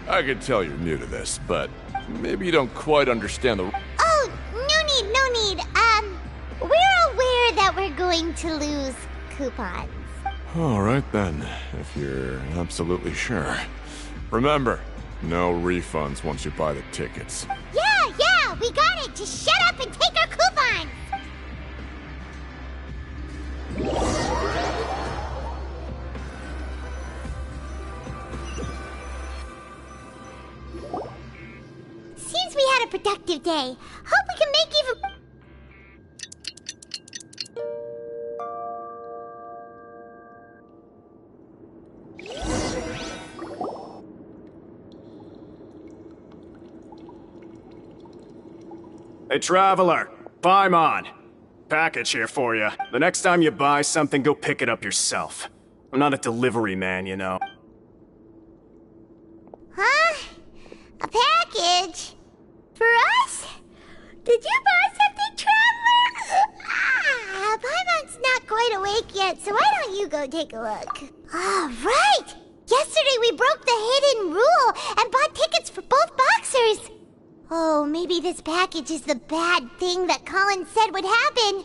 can tell you're new to this, but maybe you don't quite understand the... Oh, no need. We're aware that we're going to lose coupons. Alright then, if you're absolutely sure. Remember, no refunds once you buy the tickets. Yeah, we got it! Just shut up and take our coupons! Seems we had a productive day. Hope we can make even... Hey, Traveler, Paimon. Package here for you. The next time you buy something, go pick it up yourself. I'm not a delivery man, you know. Huh? A package? For us? Did you buy something, Traveler? Paimon's not quite awake yet, so why don't you go take a look? Right! Yesterday we broke the hidden rule and bought tickets for both boxers. Oh, maybe this package is the bad thing that Colin said would happen.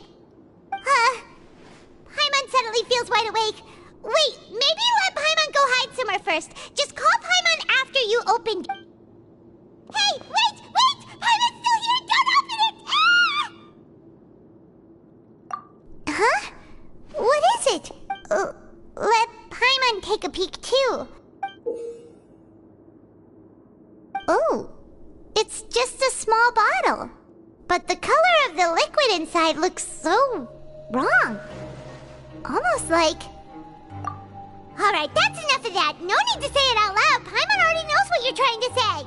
Paimon suddenly feels wide awake. Wait, maybe let Paimon go hide somewhere first. Just call Paimon after you open... Hey, wait! Paimon's still here! Don't open it! Ah! Huh? What is it? Let Paimon take a peek too. Oh. It's just a small bottle. But the color of the liquid inside looks so wrong. Almost like... Alright, that's enough of that. No need to say it out loud. Paimon already knows what you're trying to say.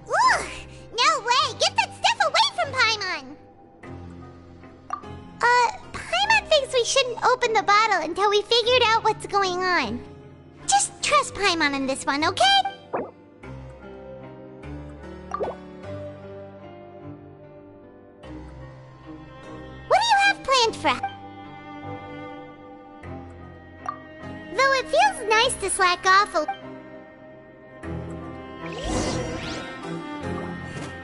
Ugh! No way! Get that stuff away from Paimon! Paimon thinks we shouldn't open the bottle until we figured out what's going on. Just trust Paimon in this one, okay? What do you have planned for us? Though it feels nice to slack off a...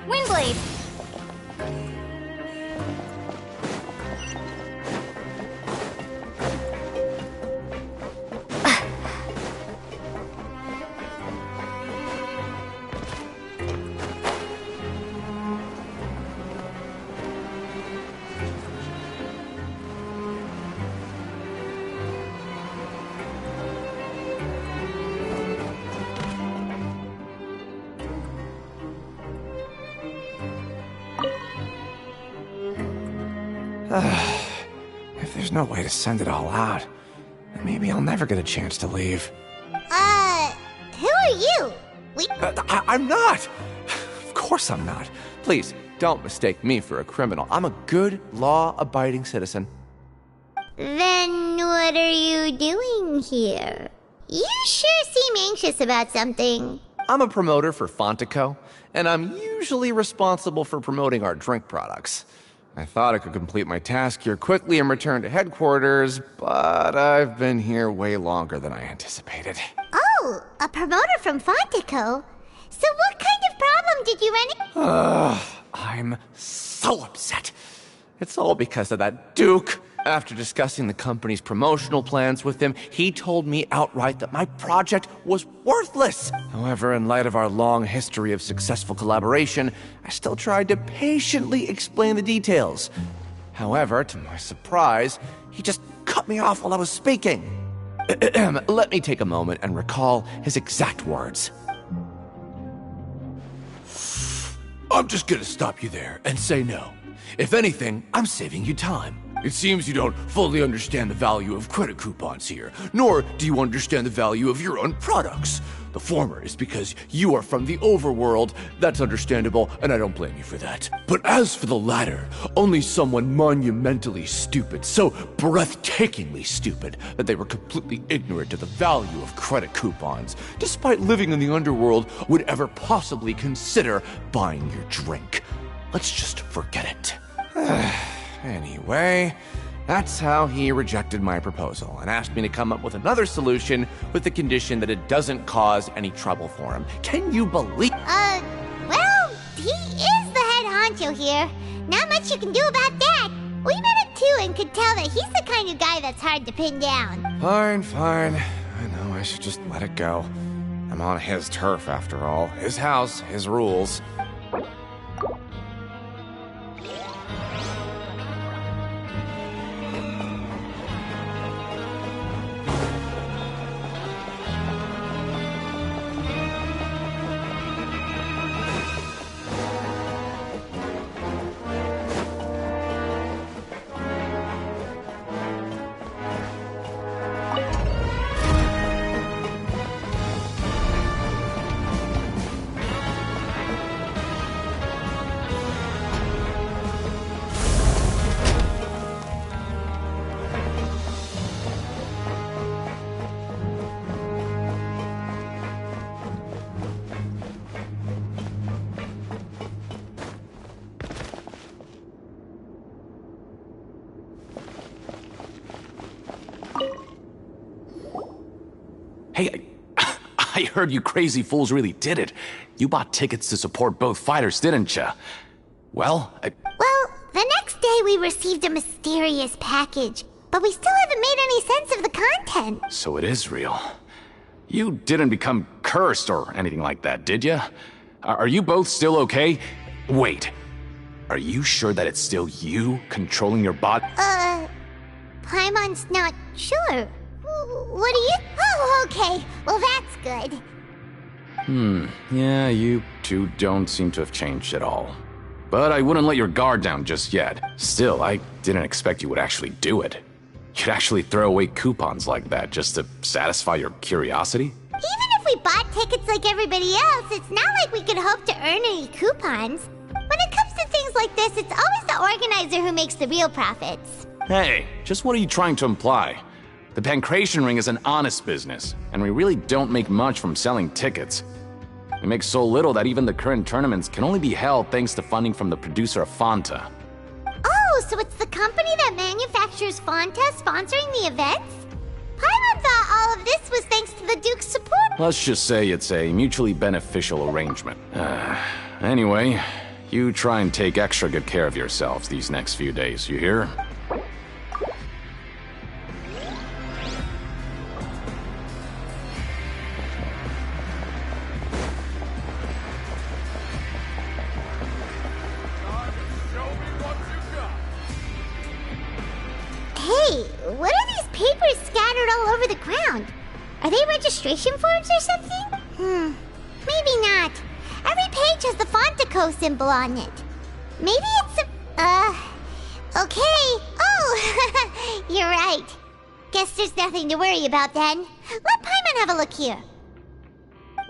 Windblade! If there's no way to send it all out, then maybe I'll never get a chance to leave. Who are you? I'm not! Of course I'm not. Please, don't mistake me for a criminal. I'm a good, law-abiding citizen. Then what are you doing here? You sure seem anxious about something. I'm a promoter for Fontico, and I'm usually responsible for promoting our drink products. I thought I could complete my task here quickly and return to headquarters, but I've been here way longer than I anticipated. Oh, a promoter from Fontico? So what kind of problem did you run into? I'm so upset. It's all because of that Duke. After discussing the company's promotional plans with him, he told me outright that my project was worthless. However, in light of our long history of successful collaboration, I still tried to patiently explain the details. However, to my surprise, he just cut me off while I was speaking. Let me take a moment and recall his exact words. I'm just gonna stop you there and say no. If anything, I'm saving you time. It seems you don't fully understand the value of credit coupons here, nor do you understand the value of your own products. The former is because you are from the overworld. That's understandable, and I don't blame you for that. But as for the latter, only someone monumentally stupid, so breathtakingly stupid, that they were completely ignorant of the value of credit coupons, despite living in the underworld, would ever possibly consider buying your drink. Let's just forget it. Anyway, that's how he rejected my proposal and asked me to come up with another solution with the condition that it doesn't cause any trouble for him. Can you believe? Well, he is the head honcho here. Not much you can do about that. We met him too and could tell that he's the kind of guy that's hard to pin down. Fine. I know I should just let it go. I'm on his turf after all. His house, his rules. Hey, I heard you crazy fools really did it. You bought tickets to support both fighters, didn't you? Well, Well, the next day we received a mysterious package, but we still haven't made any sense of the content. So it is real. You didn't become cursed or anything like that, did you? Are you both still okay? Wait, are you sure that it's still you controlling your body? Paimon's not sure. What do you... Oh, okay. Well, that's good. Yeah, you two don't seem to have changed at all. But I wouldn't let your guard down just yet. Still, I didn't expect you would actually do it. You'd actually throw away coupons like that just to satisfy your curiosity? Even if we bought tickets like everybody else, it's not like we could hope to earn any coupons. When it comes to things like this, it's always the organizer who makes the real profits. Hey, just what are you trying to imply? The Pancration Ring is an honest business, and we really don't make much from selling tickets. We make so little that even the current tournaments can only be held thanks to funding from the producer of Fanta. Oh, so it's the company that manufactures Fanta sponsoring the events? Paimon thought all of this was thanks to the Duke's support. Let's just say it's a mutually beneficial arrangement. Anyway, you try and take extra good care of yourselves these next few days, you hear? Hey, what are these papers scattered all over the ground? Are they registration forms or something? Maybe not. Every page has the Fontico symbol on it. Maybe it's a... Okay, Okay. Oh, you're right. Guess there's nothing to worry about then. Let Paimon have a look here.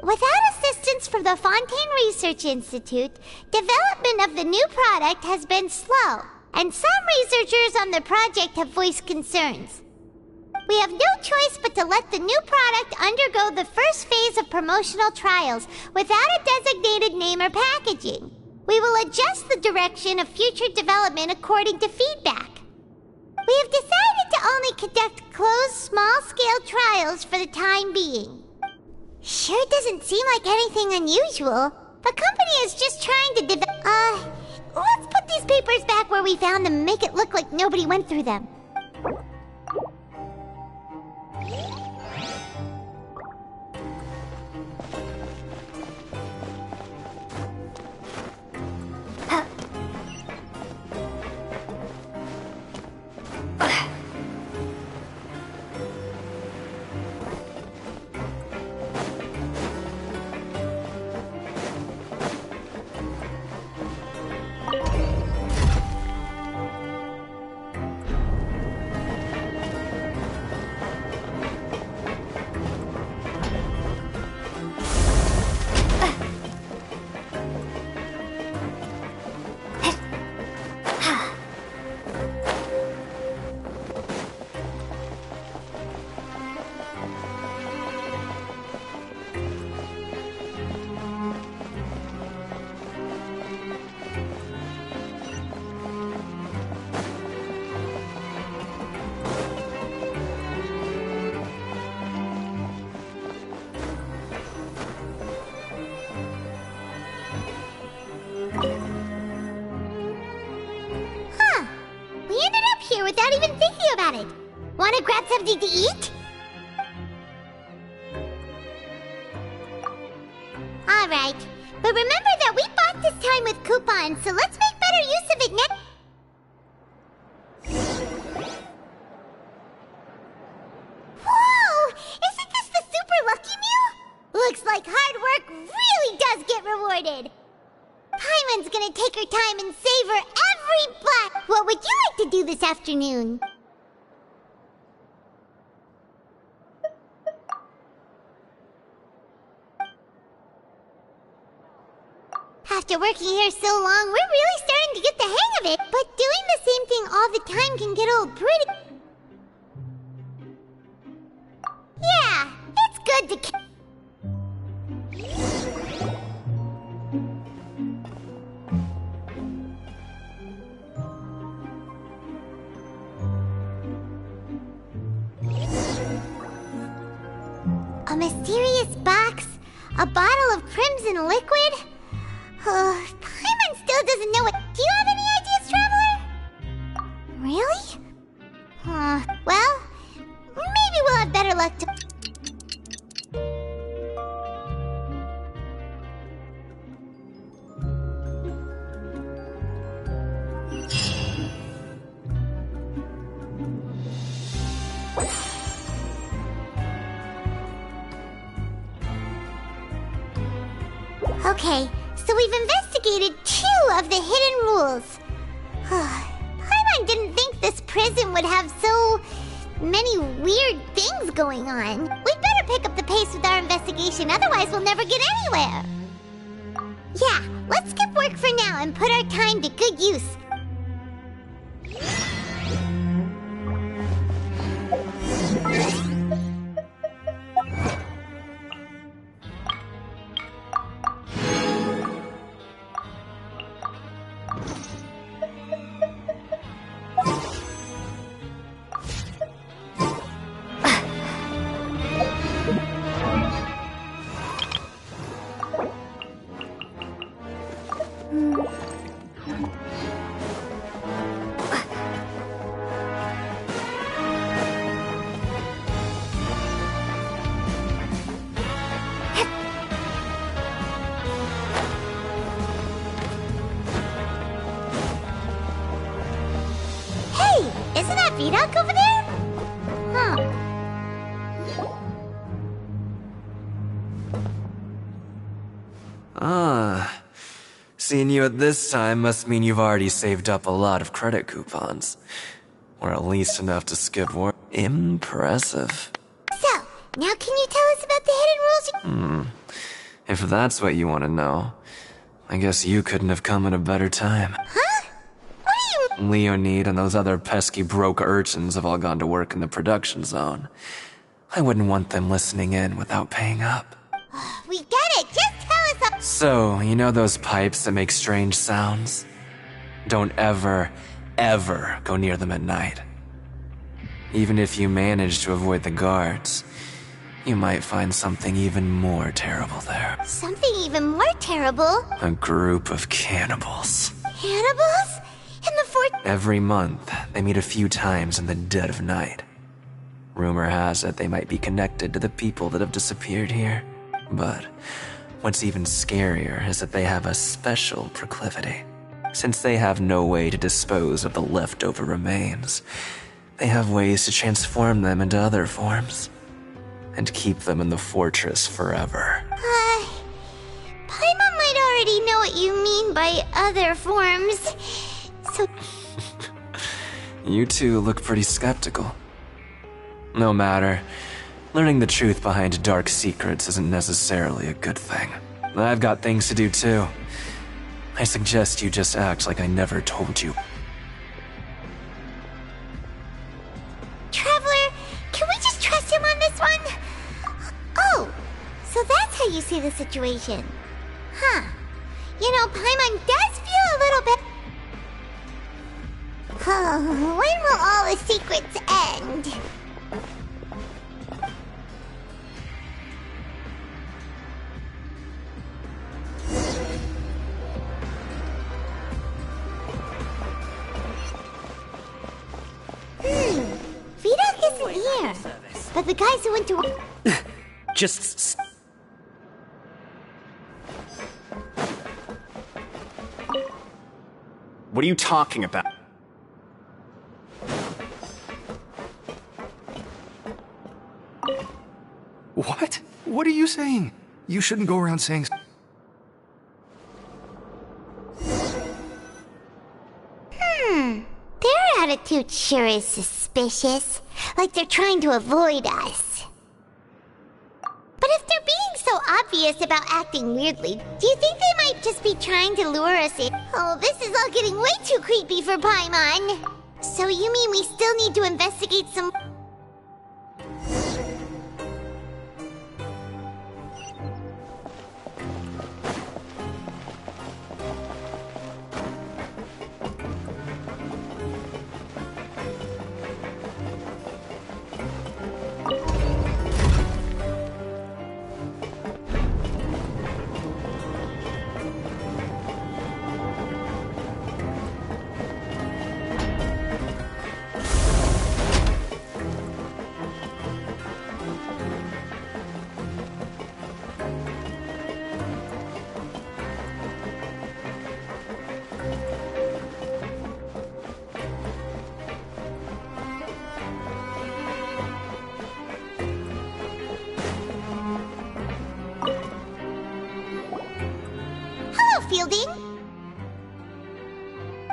Without assistance from the Fontaine Research Institute, development of the new product has been slow, and some researchers on the project have voiced concerns. We have no choice but to let the new product undergo the first phase of promotional trials without a designated name or packaging. We will adjust the direction of future development according to feedback. We have decided to only conduct closed, small-scale trials for the time being. Sure doesn't seem like anything unusual. The company is just trying to let's put these papers back where we found them and make it look like nobody went through them. Without even thinking about it. Wanna grab something to eat? Alright, but remember that we bought this time with coupons, so let's make better use of it next. Whoa! Isn't this the super lucky meal? Looks like hard work really does get rewarded. Paimon's gonna take her time and savor every bite. What would you like to do this afternoon? After working here so long, we're really starting to get the hang of it. But doing the same thing all the time can get old pretty... Yeah, it's good to... A mysterious box? A bottle of crimson liquid? Paimon still doesn't know it. Do you have any ideas, Traveler? Really? Well, maybe we'll have better luck to... Okay, so we've investigated 2 of the hidden rules. Paimon didn't think this prison would have so many weird things going on. We'd better pick up the pace with our investigation, otherwise we'll never get anywhere. Yeah, let's skip work for now and put our time to good use. Isn't that Vidoc over there? Seeing you at this time must mean you've already saved up a lot of credit coupons. Or at least enough to skip work. Impressive. So, now can you tell us about the hidden rules? If that's what you want to know, I guess you couldn't have come at a better time. Huh? What do you... Leonid and those other pesky broke urchins have all gone to work in the production zone. I wouldn't want them listening in without paying up. We get it. Just tell us... So, you know those pipes that make strange sounds? Don't ever go near them at night. Even if you manage to avoid the guards, you might find something even more terrible there. Something even more terrible? A group of cannibals. Cannibals? In the fort... Every month, they meet a few times in the dead of night. Rumor has it they might be connected to the people that have disappeared here. But what's even scarier is that they have a special proclivity. Since they have no way to dispose of the leftover remains, they have ways to transform them into other forms and keep them in the fortress forever. Paimon might already know what you mean by other forms. So... You two look pretty skeptical. No matter. Learning the truth behind dark secrets isn't necessarily a good thing. I've got things to do too. I suggest you just act like I never told you. Traveler, can we just trust him on this one? Oh, so that's how you see the situation. Huh. You know, Paimon does feel a little bit... When will all the secrets end? Vidok isn't here, but the guys who went to... Just... What are you talking about? What? What are you saying? You shouldn't go around saying... Their attitude sure is suspicious. Like they're trying to avoid us. But if they're being so obvious about acting weirdly, do you think they might just be trying to lure us in? Oh, this is all getting way too creepy for Paimon. So you mean we still need to investigate some...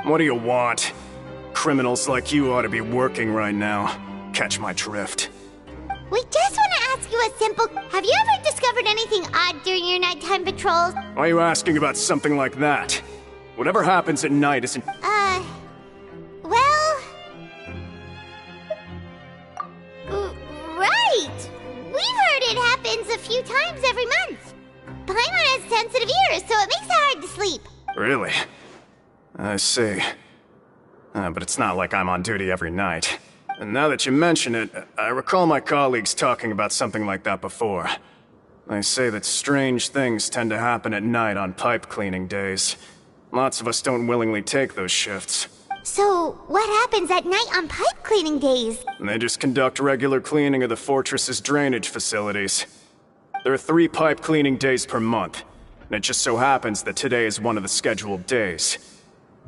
What do you want? Criminals like you ought to be working right now. Catch my drift. We just want to ask you a simple... Have you ever discovered anything odd during your nighttime patrols? Why are you asking about something like that? Whatever happens at night isn't... Well... Right! We've heard it happens a few times every month. Paimon has sensitive ears, so it makes it hard to sleep. Really? I see. But it's not like I'm on duty every night. And now that you mention it, I recall my colleagues talking about something like that before. They say that strange things tend to happen at night on pipe cleaning days. Lots of us don't willingly take those shifts. So, what happens at night on pipe cleaning days? They just conduct regular cleaning of the fortress's drainage facilities. There are 3 pipe cleaning days per month, and it just so happens that today is one of the scheduled days.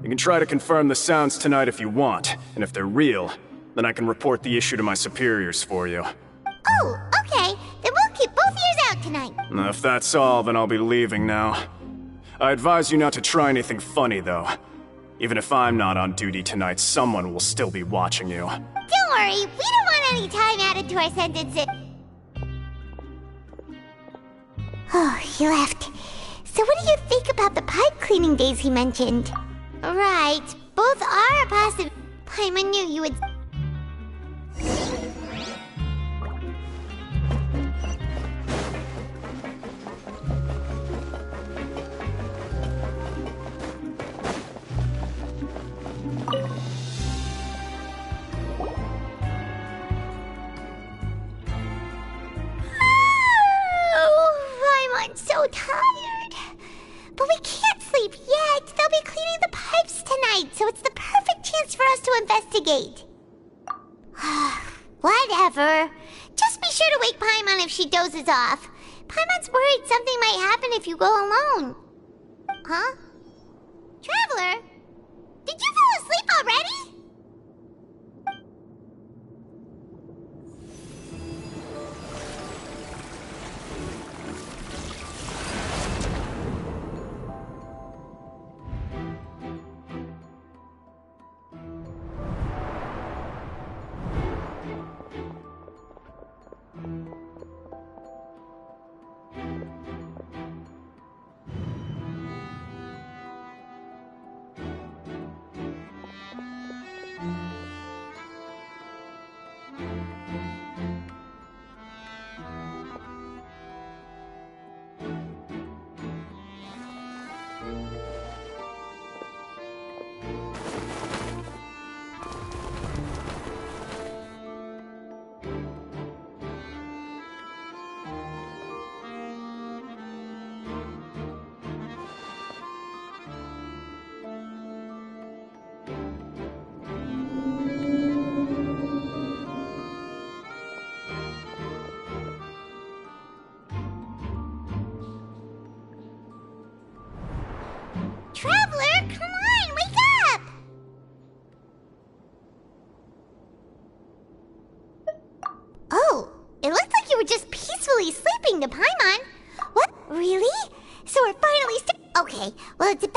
You can try to confirm the sounds tonight if you want, and if they're real, then I can report the issue to my superiors for you. Oh, okay. Then we'll keep both ears out tonight. If that's all, then I'll be leaving now. I advise you not to try anything funny, though. Even if I'm not on duty tonight, someone will still be watching you. Don't worry, we don't want any time added to our sentences. Oh, he left. So what do you think about the pipe cleaning days he mentioned? Right, both are a positive. Paimon knew you would... I'm so tired. But we can't sleep yet. They'll be cleaning the pipes tonight, so it's the perfect chance for us to investigate. Whatever. Just be sure to wake Paimon if she dozes off. Paimon's worried something might happen if you go alone. Huh? Traveler? Did you fall asleep already? Traveler, come on, wake up! Oh, it looks like you were just peacefully sleeping to Paimon. What? Really? So we're finally okay, well it's a...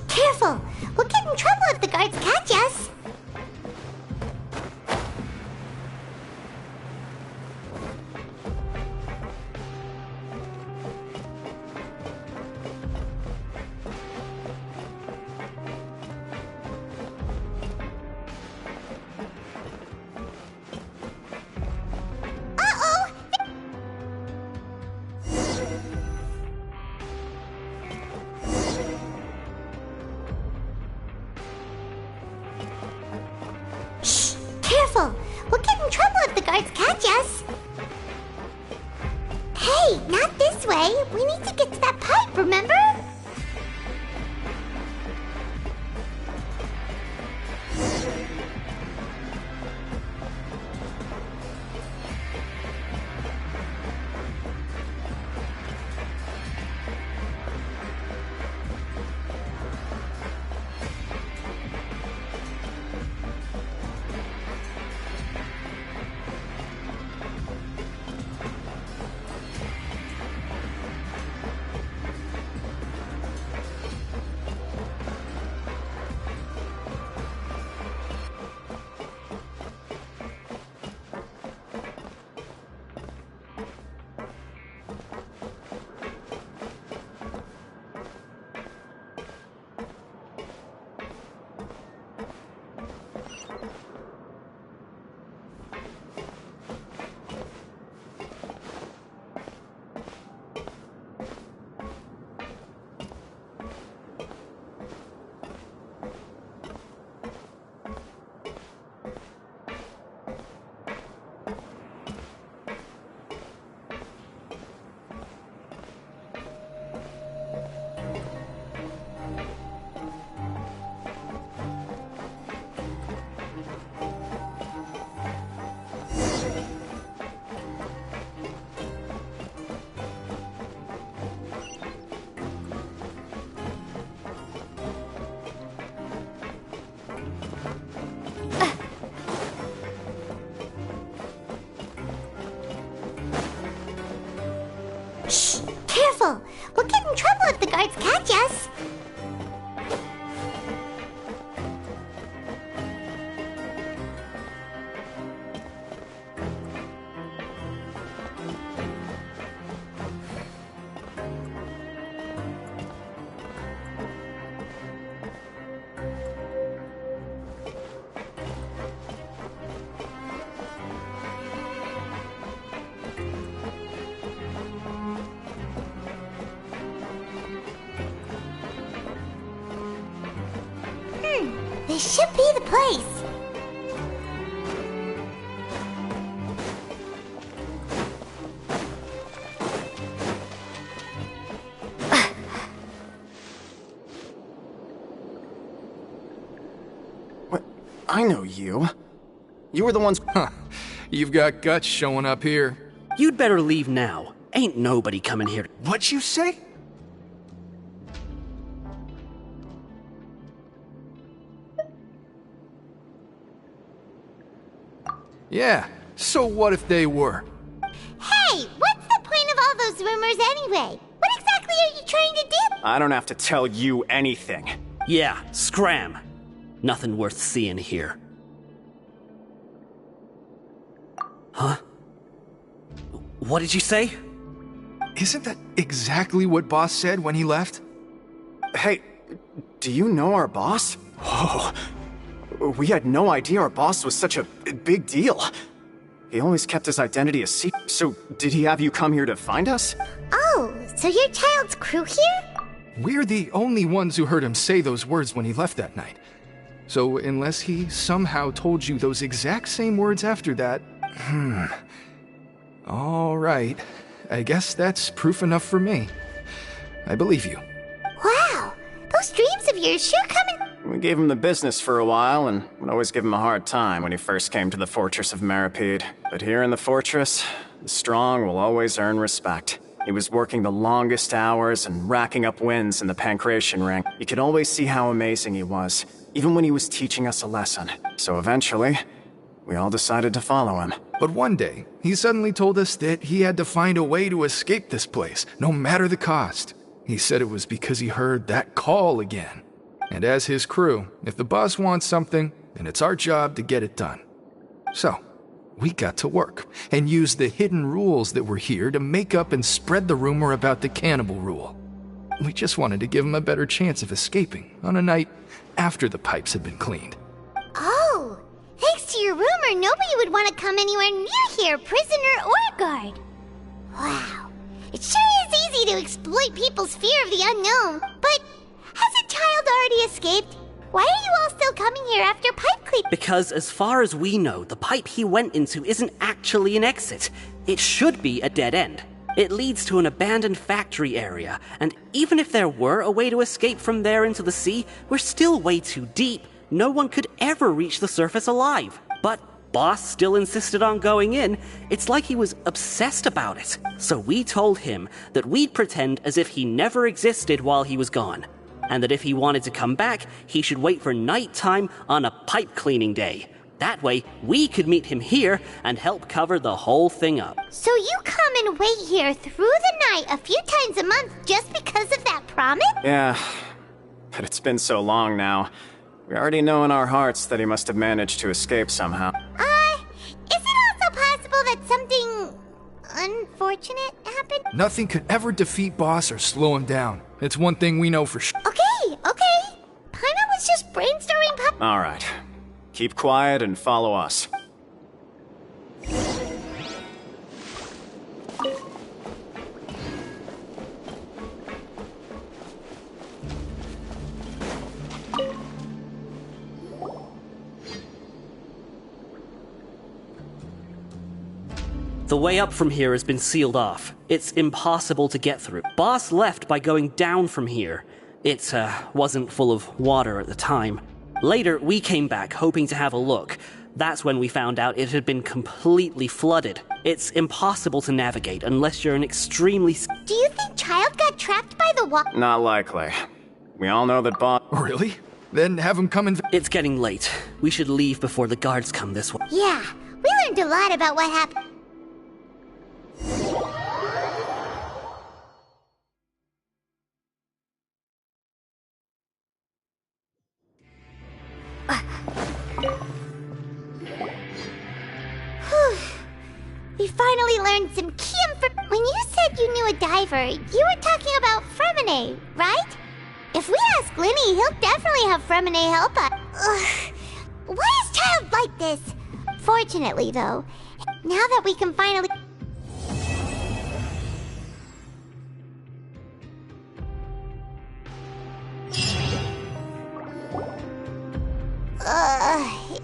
Careful! We'll get in trouble if the guards catch us! Careful! We'll get in trouble if the guards catch us! Hey, not this way! We need to get to that pipe, remember? We'll get in trouble if the guards catch us. This should be the place. What? I know you. You were the ones. Huh. You've got guts showing up here. You'd better leave now. Ain't nobody coming here. What'd you say? Yeah, so what if they were? Hey, what's the point of all those rumors anyway? What exactly are you trying to do? I don't have to tell you anything. Yeah, scram. Nothing worth seeing here. Huh? What did you say? Isn't that exactly what Boss said when he left? Hey, do you know our boss? Oh, we had no idea our boss was such a big deal. He always kept his identity a secret. So, did he have you come here to find us? Oh, so your child's crew here? We're the only ones who heard him say those words when he left that night. So, unless he somehow told you those exact same words after that... All right. I guess that's proof enough for me. I believe you. Wow, those dreams of yours sure come in... We gave him the business for a while, and would always give him a hard time when he first came to the Fortress of Meripede. But here in the fortress, the strong will always earn respect. He was working the longest hours and racking up wins in the Pancration ring. You could always see how amazing he was, even when he was teaching us a lesson. So eventually, we all decided to follow him. But one day, he suddenly told us that he had to find a way to escape this place, no matter the cost. He said it was because he heard that call again. And as his crew, if the boss wants something, then it's our job to get it done. So, we got to work, and used the hidden rules that were here to make up and spread the rumor about the cannibal rule. We just wanted to give him a better chance of escaping on a night after the pipes had been cleaned. Oh, thanks to your rumor, nobody would want to come anywhere near here, prisoner or guard. Wow, it sure is easy to exploit people's fear of the unknown, but... has a child already escaped? Why are you all still coming here after pipe cleaning? Because as far as we know, the pipe he went into isn't actually an exit. It should be a dead end. It leads to an abandoned factory area, and even if there were a way to escape from there into the sea, we're still way too deep. No one could ever reach the surface alive. But Boss still insisted on going in. It's like he was obsessed about it. So we told him that we'd pretend as if he never existed while he was gone. And that if he wanted to come back, he should wait for nighttime on a pipe cleaning day. That way, we could meet him here and help cover the whole thing up. So you come and wait here through the night a few times a month just because of that promise? Yeah, but it's been so long now. We already know in our hearts that he must have managed to escape somehow. Is it also possible that something unfortunate happened? Nothing could ever defeat Boss or slow him down. It's one thing we know for sure. Okay. Paimon was just brainstorming Alright. Keep quiet and follow us. The way up from here has been sealed off. It's impossible to get through. Boss left by going down from here. It wasn't full of water at the time. Later, we came back hoping to have a look. That's when we found out it had been completely flooded. It's impossible to navigate unless you're an extremely... Do you think Child got trapped by the water? Not likely. We all know that Boss... Really? Then have him come and... It's getting late. We should leave before the guards come this way. Yeah, we learned a lot about what happened. We finally learned some key info. When you said you knew a diver, you were talking about Fremine, right? If we ask Linny, he'll definitely have Fremine help us. Ugh. Why is Child like this? Fortunately, though, now that we can finally...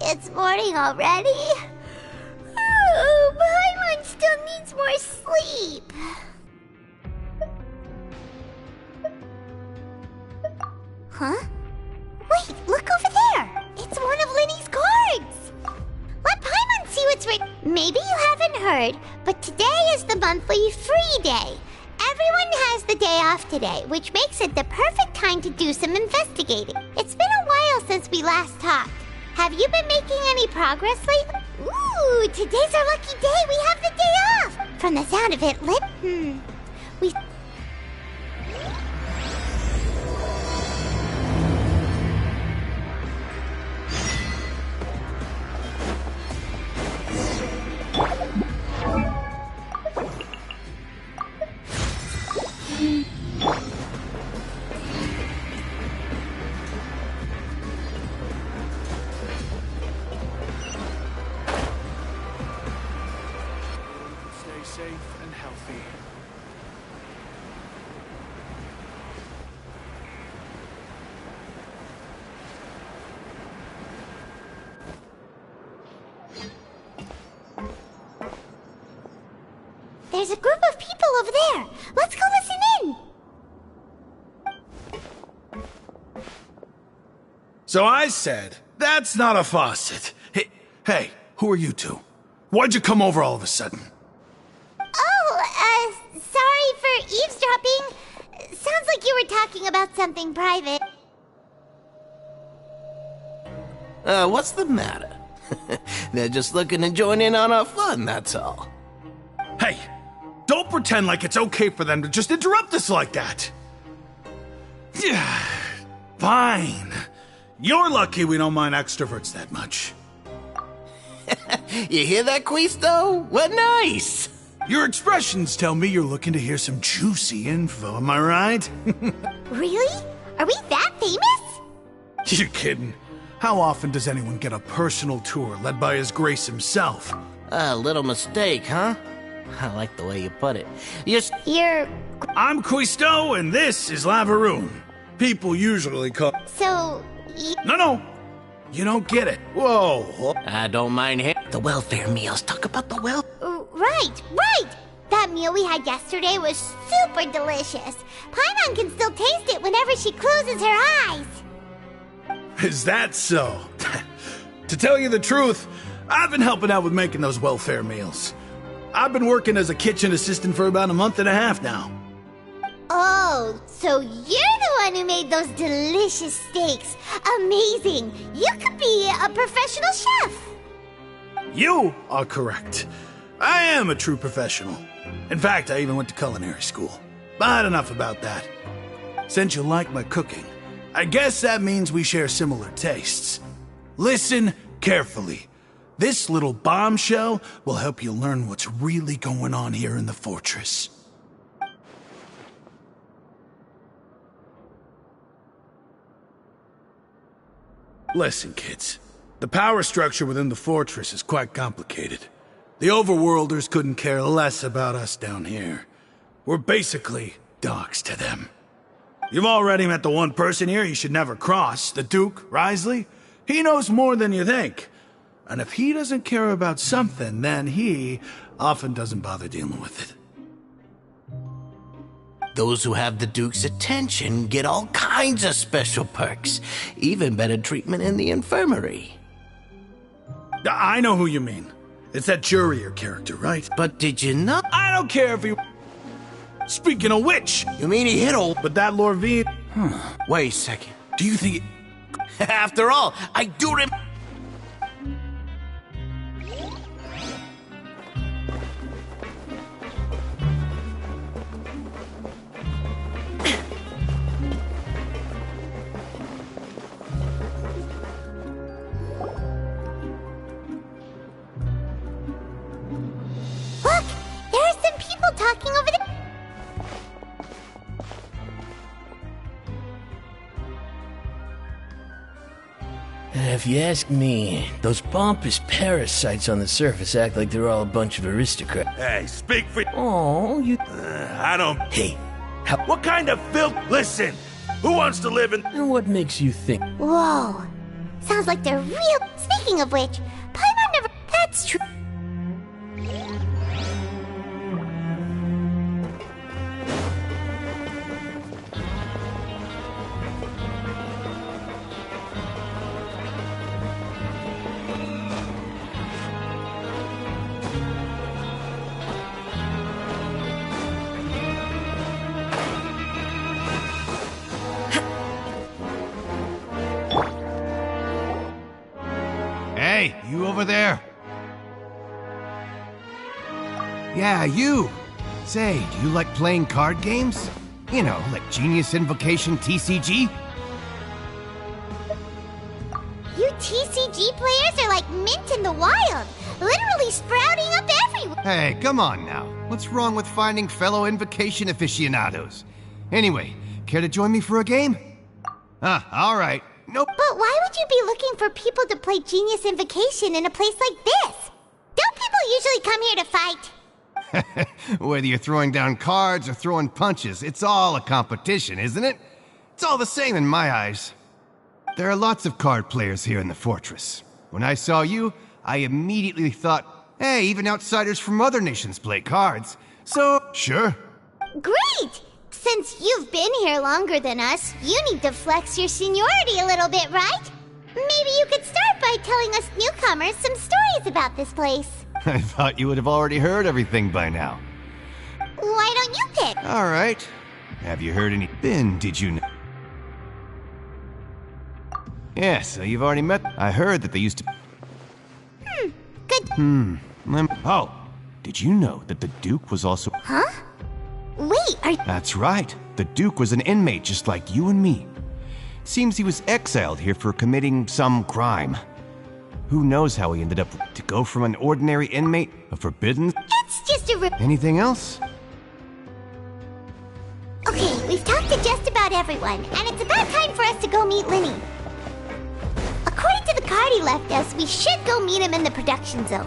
It's morning already? Oh, Paimon still needs more sleep. Huh? Wait, look over there! It's one of Linny's cards! Let Paimon see what's written. Maybe you haven't heard, but today is the monthly free day. Everyone has the day off today, which makes it the perfect time to do some investigating. It's been a while since we last talked. Have you been making any progress lately? Ooh, today's our lucky day. We have the day off. From the sound of it, we... Safe and healthy. There's a group of people over there. Let's go listen in. So I said, that's not a faucet. Hey, who are you two? Why'd you come over all of a sudden? Sorry for eavesdropping. Sounds like you were talking about something private. What's the matter? They're just looking to join in on our fun, that's all. Hey, don't pretend like it's okay for them to just interrupt us like that. Fine. You're lucky we don't mind extroverts that much. You hear that, Quisto? What nice! Your expressions tell me you're looking to hear some juicy info, am I right? Really? Are we that famous? You're kidding. How often does anyone get a personal tour led by His Grace himself? A little mistake, huh? I like the way you put it. You're... I'm Quisto, and this is Lavaroon. People usually call... So... No. You don't get it. Whoa. I don't mind him. The welfare meals. Talk about the welfare. Right. That meal we had yesterday was super delicious. Paimon can still taste it whenever she closes her eyes. Is that so? To tell you the truth, I've been helping out with making those welfare meals. I've been working as a kitchen assistant for about a month and a half now. Oh, so you're the one who made those delicious steaks. Amazing. You could be a professional chef. You are correct. I am a true professional. In fact, I even went to culinary school. But enough about that. Since you like my cooking, I guess that means we share similar tastes. Listen carefully. This little bombshell will help you learn what's really going on here in the fortress. Listen, kids. The power structure within the fortress is quite complicated. The Overworlders couldn't care less about us down here. We're basically dogs to them. You've already met the one person here you should never cross, the Duke, Risley. He knows more than you think. And if he doesn't care about something, then he often doesn't bother dealing with it. Those who have the Duke's attention get all kinds of special perks, even better treatment in the infirmary. I know who you mean. It's that Jurier character, right? But did you not? I don't care if he... Speaking of which... You mean he hit old... But that Lorvine... Wait a second. Do you think... After all, I do rem... if you ask me, those pompous parasites on the surface act like they're all a bunch of aristocrats. Hey, speak for... Oh, you... I don't... Hey, what kind of filth... Listen, who wants to live in... And what makes you think... Whoa. Sounds like they're real... Speaking of which, Paimon never... That's true. Hey, you over there? Yeah, you! Say, do you like playing card games? You know, like Genius Invocation TCG? You TCG players are like mint in the wild, literally sprouting up everywhere. Hey, come on now. What's wrong with finding fellow Invocation aficionados? Anyway, care to join me for a game? Alright. Nope. But why would you be looking for people to play Genius Invocation in a place like this? Don't people usually come here to fight? Whether you're throwing down cards or throwing punches, it's all a competition, isn't it? It's all the same in my eyes. There are lots of card players here in the fortress. When I saw you, I immediately thought, hey, even outsiders from other nations play cards. So, sure. Great! Since you've been here longer than us, you need to flex your seniority a little bit, right? Maybe you could start by telling us newcomers some stories about this place. I thought you would have already heard everything by now. Why don't you pick? All right. Have you heard any... Ben, did you know? Yeah, so you've already met... I heard that they used to... Good... Oh, did you know that the Duke was also... Huh? Wait, are... That's right. The Duke was an inmate just like you and me. Seems he was exiled here for committing some crime. Who knows how he ended up to go from an ordinary inmate, a forbidden... It's just a... Anything else? Okay, we've talked to just about everyone, and it's about time for us to go meet Linny. According to the card he left us, we should go meet him in the production zone.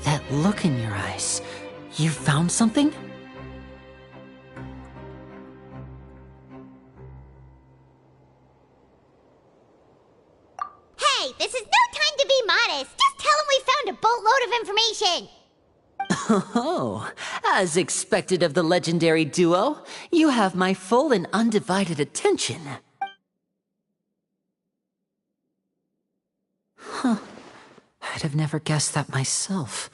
That look in your eyes. You found something? Hey, this is no time to be modest. Just tell him we found a boatload of information. Oh, as expected of the legendary duo, you have my full and undivided attention. Huh. I'd have never guessed that myself.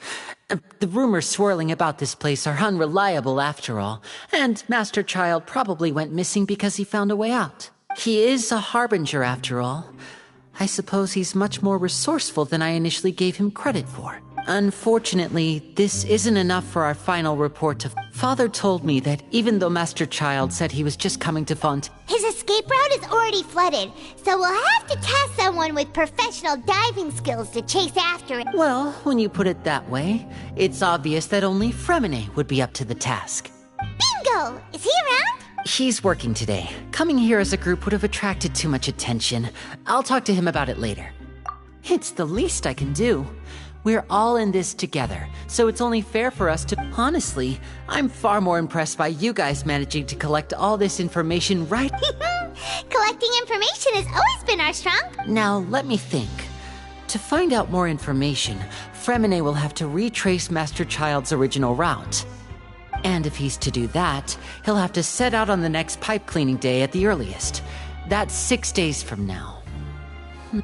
The rumors swirling about this place are unreliable after all, and Master Child probably went missing because he found a way out. He is a harbinger after all. I suppose he's much more resourceful than I initially gave him credit for. Unfortunately, this isn't enough for our final report to... Father told me that even though Master Child said he was just coming to Font... His escape route is already flooded, so we'll have to task someone with professional diving skills to chase after it. Well, when you put it that way, it's obvious that only Fremine would be up to the task. Bingo! Is he around? He's working today. Coming here as a group would have attracted too much attention. I'll talk to him about it later. It's the least I can do. We're all in this together, so it's only fair for us to... Honestly, I'm far more impressed by you guys managing to collect all this information right... Collecting information has always been our strong... Now, let me think. To find out more information, Fremine will have to retrace Master Child's original route. And if he's to do that, he'll have to set out on the next pipe cleaning day at the earliest. That's 6 days from now.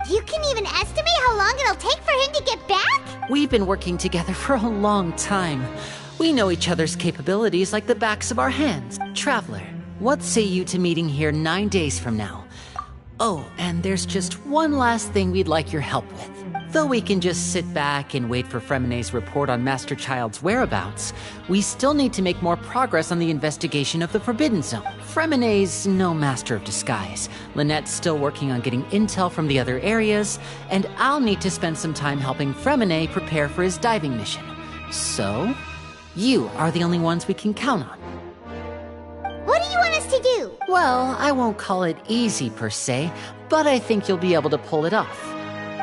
You can even estimate how long it'll take for him to get back? We've been working together for a long time. We know each other's capabilities like the backs of our hands. Traveler, what say you to meeting here 9 days from now? Oh, and there's just one last thing we'd like your help with. Though we can just sit back and wait for Fremine's report on Master Child's whereabouts, we still need to make more progress on the investigation of the Forbidden Zone. Fremine's no master of disguise. Lynette's still working on getting intel from the other areas, and I'll need to spend some time helping Fremine prepare for his diving mission. So, you are the only ones we can count on. What do you want us to do? Well, I won't call it easy per se, but I think you'll be able to pull it off.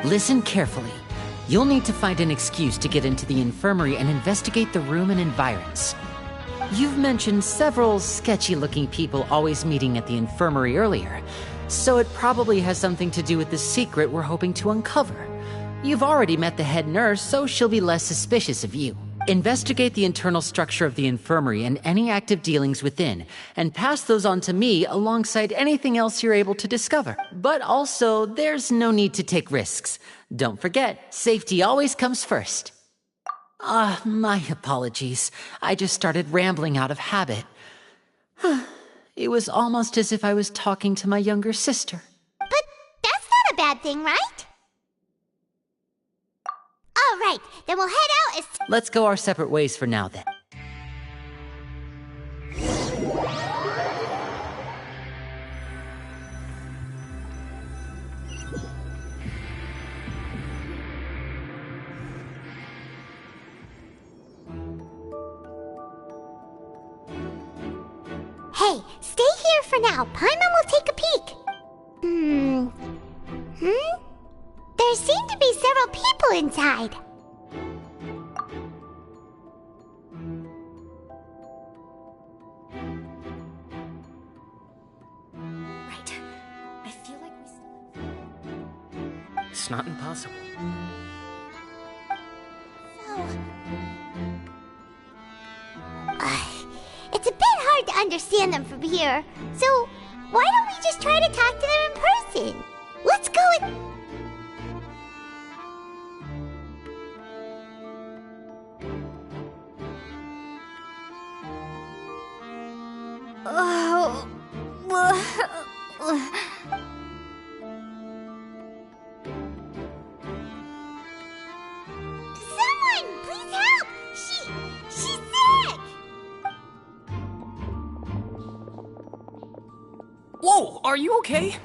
Listen carefully. You'll need to find an excuse to get into the infirmary and investigate the room and environs. You've mentioned several sketchy-looking people always meeting at the infirmary earlier, so it probably has something to do with the secret we're hoping to uncover. You've already met the head nurse, so she'll be less suspicious of you. Investigate the internal structure of the infirmary and any active dealings within, and pass those on to me alongside anything else you're able to discover. But also, there's no need to take risks. Don't forget, safety always comes first. My apologies. I just started rambling out of habit. It was almost as if I was talking to my younger sister. But that's not a bad thing, right? All right, then we'll head out as... Let's go our separate ways for now, then. Hey, stay here for now. Paimon will take a peek. There seem to be several people inside. Right. I feel like we still... It's not impossible. It's a bit hard to understand them from here. So, why don't we just try to talk to them in person? Let's go with... Someone, please help! She's sick! Whoa, are you okay?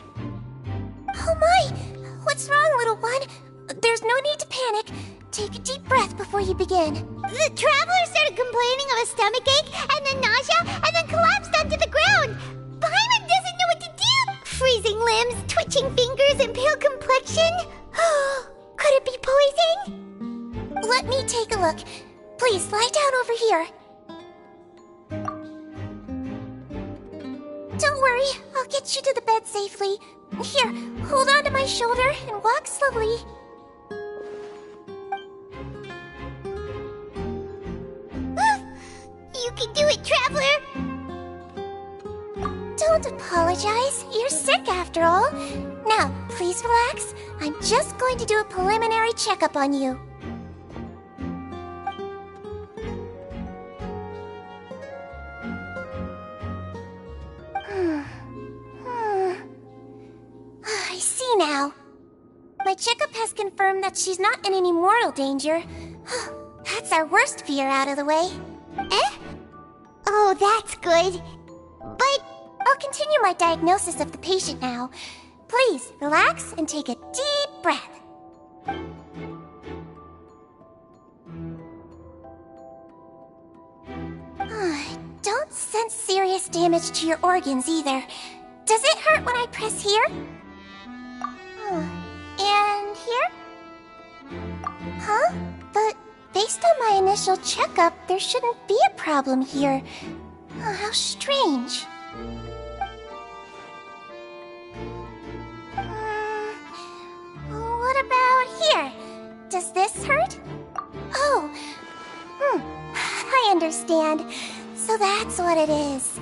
Oh my! What's wrong, little one? There's no need to panic. Take a deep breath before you begin. The traveler started complaining of a stomachache, and then nausea, and then collapsed onto the ground. Paimon doesn't know what to do. Freezing limbs, twitching fingers, and pale complexion. Could it be poison? Let me take a look. Please, lie down over here. Don't worry, I'll get you to the bed safely. Here, hold on to my shoulder and walk slowly. You can do it, Traveler! Don't apologize. You're sick after all. Now, please relax. I'm just going to do a preliminary checkup on you. I see now. My checkup has confirmed that she's not in any mortal danger. That's our worst fear out of the way. Eh? Oh, that's good. But I'll continue my diagnosis of the patient now. Please, relax and take a deep breath. Don't sense serious damage to your organs either. Does it hurt when I press here? And here? Huh? But based on my initial checkup, there shouldn't be a problem here. How strange. What about here? Does this hurt? Oh, I understand. So that's what it is.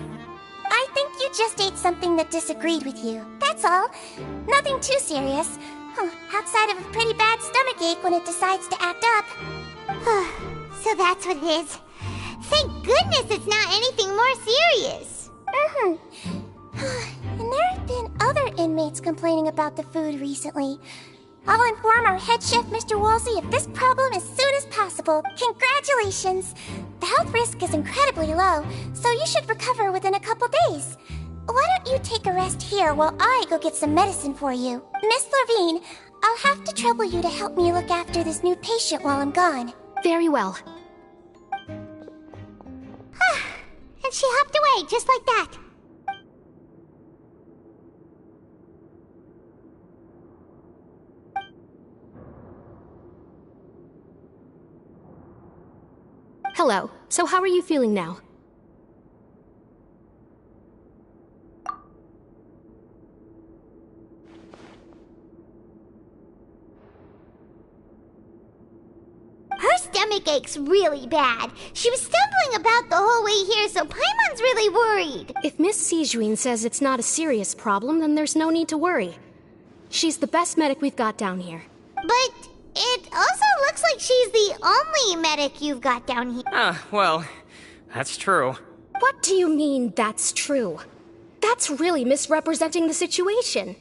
I think you just ate something that disagreed with you. That's all. Nothing too serious. Outside of a pretty bad stomachache when it decides to act up. So that's what it is. Thank goodness it's not anything more serious. And there have been other inmates complaining about the food recently. I'll inform our head chef, Mr. Woolsey, of this problem as soon as possible. Congratulations! The health risk is incredibly low, so you should recover within a couple days. Why don't you take a rest here while I go get some medicine for you? Miss Levine, I'll have to trouble you to help me look after this new patient while I'm gone. Very well. And she hopped away just like that. Hello. So how are you feeling now? Her stomach aches really bad. She was stumbling about the whole way here, so Paimon's really worried. If Miss Sijuin says it's not a serious problem, then there's no need to worry. She's the best medic we've got down here. But it also looks like she's the only medic you've got down here. Well, that's true. What do you mean, that's true? That's really misrepresenting the situation.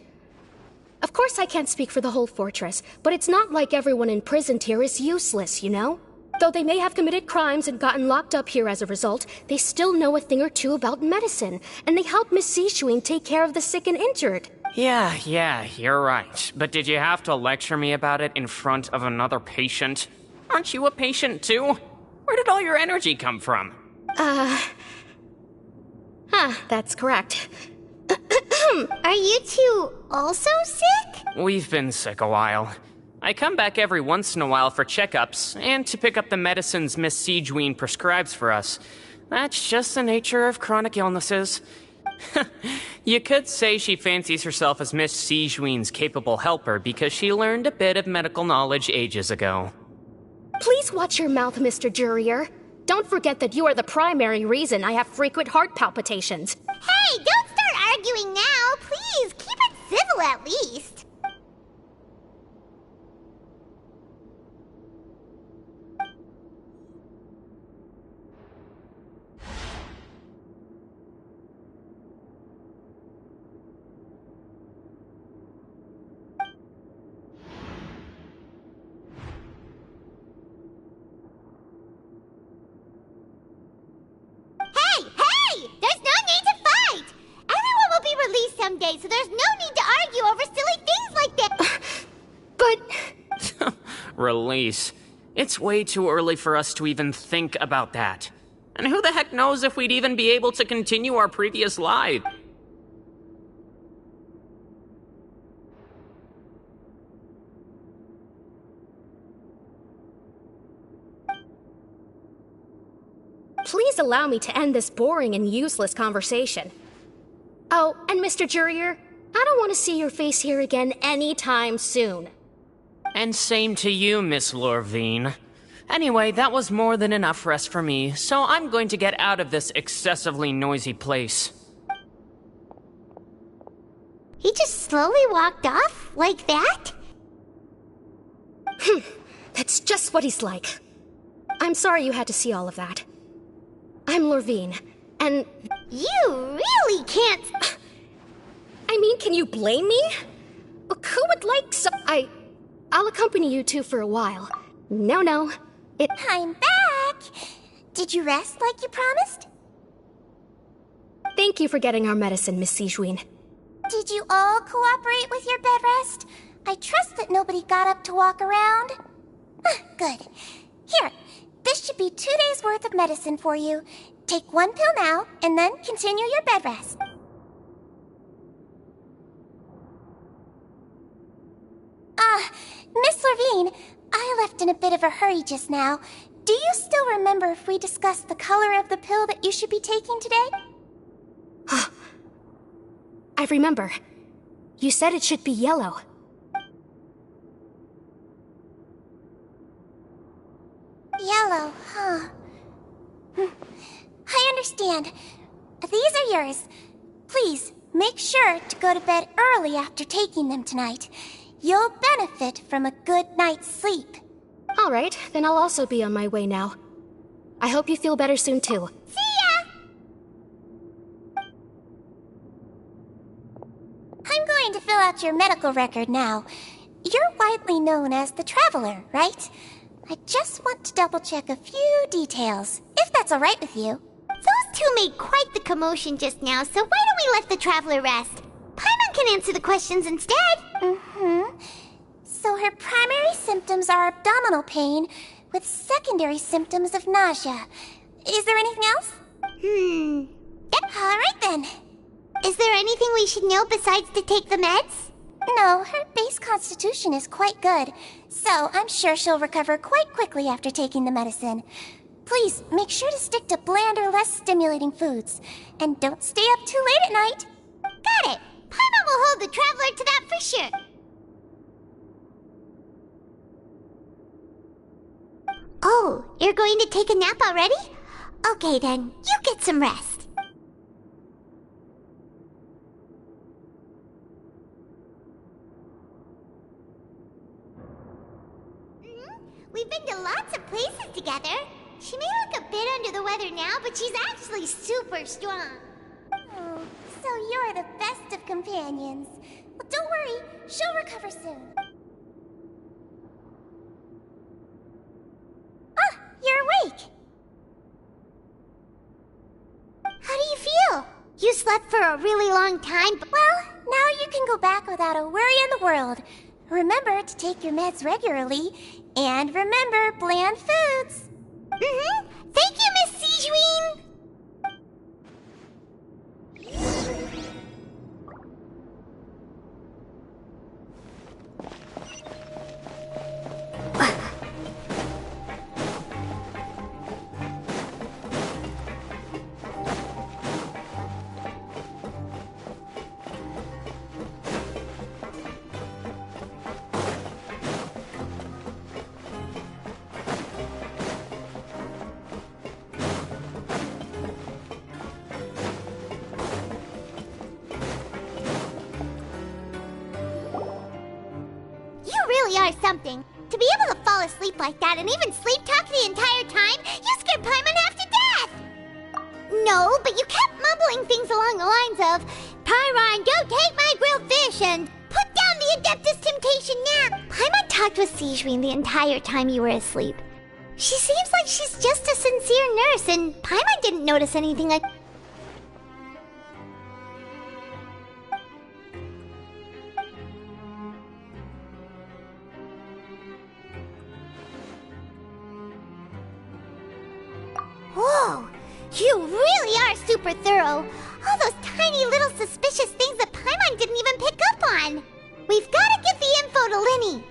Of course I can't speak for the whole fortress, but it's not like everyone imprisoned here is useless, you know? Though they may have committed crimes and gotten locked up here as a result, they still know a thing or two about medicine, and they help Miss Sishuin take care of the sick and injured. Yeah, you're right. But did you have to lecture me about it in front of another patient? Aren't you a patient too? Where did all your energy come from? That's correct. Are you two also sick? We've been sick a while. I come back every once in a while for checkups, and to pick up the medicines Miss Sijuin prescribes for us. That's just the nature of chronic illnesses. You could say she fancies herself as Miss Sijuin's capable helper because she learned a bit of medical knowledge ages ago. Please watch your mouth, Mr. Jurier. Don't forget that you are the primary reason I have frequent heart palpitations. Hey, don't start arguing now. Please, keep it civil at least. Someday, so there's no need to argue over silly things like that. But... Release. It's way too early for us to even think about that. And who the heck knows if we'd even be able to continue our previous life? least allow me to end this boring and useless conversation. Oh, and Mr. Jurier, I don't want to see your face here again anytime soon. And same to you, Miss Lorvine. Anyway, that was more than enough rest for me, so I'm going to get out of this excessively noisy place. He just slowly walked off like that? That's just what he's like. I'm sorry you had to see all of that. I'm Lorvine, and... You really can't... I mean, can you blame me? Who would like so... I'll accompany you two for a while. No, I'm back! Did you rest like you promised? Thank you for getting our medicine, Miss Sigewinne. Did you all cooperate with your bed rest? I trust that nobody got up to walk around. Good. Here, this should be 2 days' worth of medicine for you. Take 1 pill now, and then continue your bed rest. Miss Lorvine, I left in a bit of a hurry just now. Do you still remember if we discussed the color of the pill that you should be taking today? I remember. You said it should be yellow. Yellow, huh? I understand. These are yours. Please, make sure to go to bed early after taking them tonight. You'll benefit from a good night's sleep. All right, then I'll also be on my way now. I hope you feel better soon, too. See ya! I'm going to fill out your medical record now. You're widely known as the Traveler, right? I just want to double-check a few details, if that's all right with you. Those two made quite the commotion just now, so why don't we let the Traveler rest? Paimon can answer the questions instead. So her primary symptoms are abdominal pain, with secondary symptoms of nausea. Is there anything else? Yep, all right then. Is there anything we should know besides to take the meds? No, her base constitution is quite good, so I'm sure she'll recover quite quickly after taking the medicine. Please, make sure to stick to bland or less stimulating foods, and don't stay up too late at night. Got it! Paimon will hold the Traveler to that for sure. Oh, you're going to take a nap already? Okay then, you get some rest. We've been to lots of places together. She may look a bit under the weather now, but she's actually super strong. Oh, so you're the best of companions. Well, don't worry, she'll recover soon. You're awake. How do you feel? You slept for a really long time, but... Well, now you can go back without a worry in the world. Remember to take your meds regularly, and remember bland foods. Thank you, Miss Sigewinne. Are something. To be able to fall asleep like that and even sleep talk the entire time, you scared Paimon half to death! No, but you kept mumbling things along the lines of, Pyron, don't take my grilled fish, and put down the Adeptus Temptation nap. Paimon talked with Sigewinne the entire time you were asleep. She seems like she's just a sincere nurse, and Paimon didn't notice anything like... Whoa! You really are super thorough! All those tiny little suspicious things that Paimon didn't even pick up on! We've gotta give the info to Linny!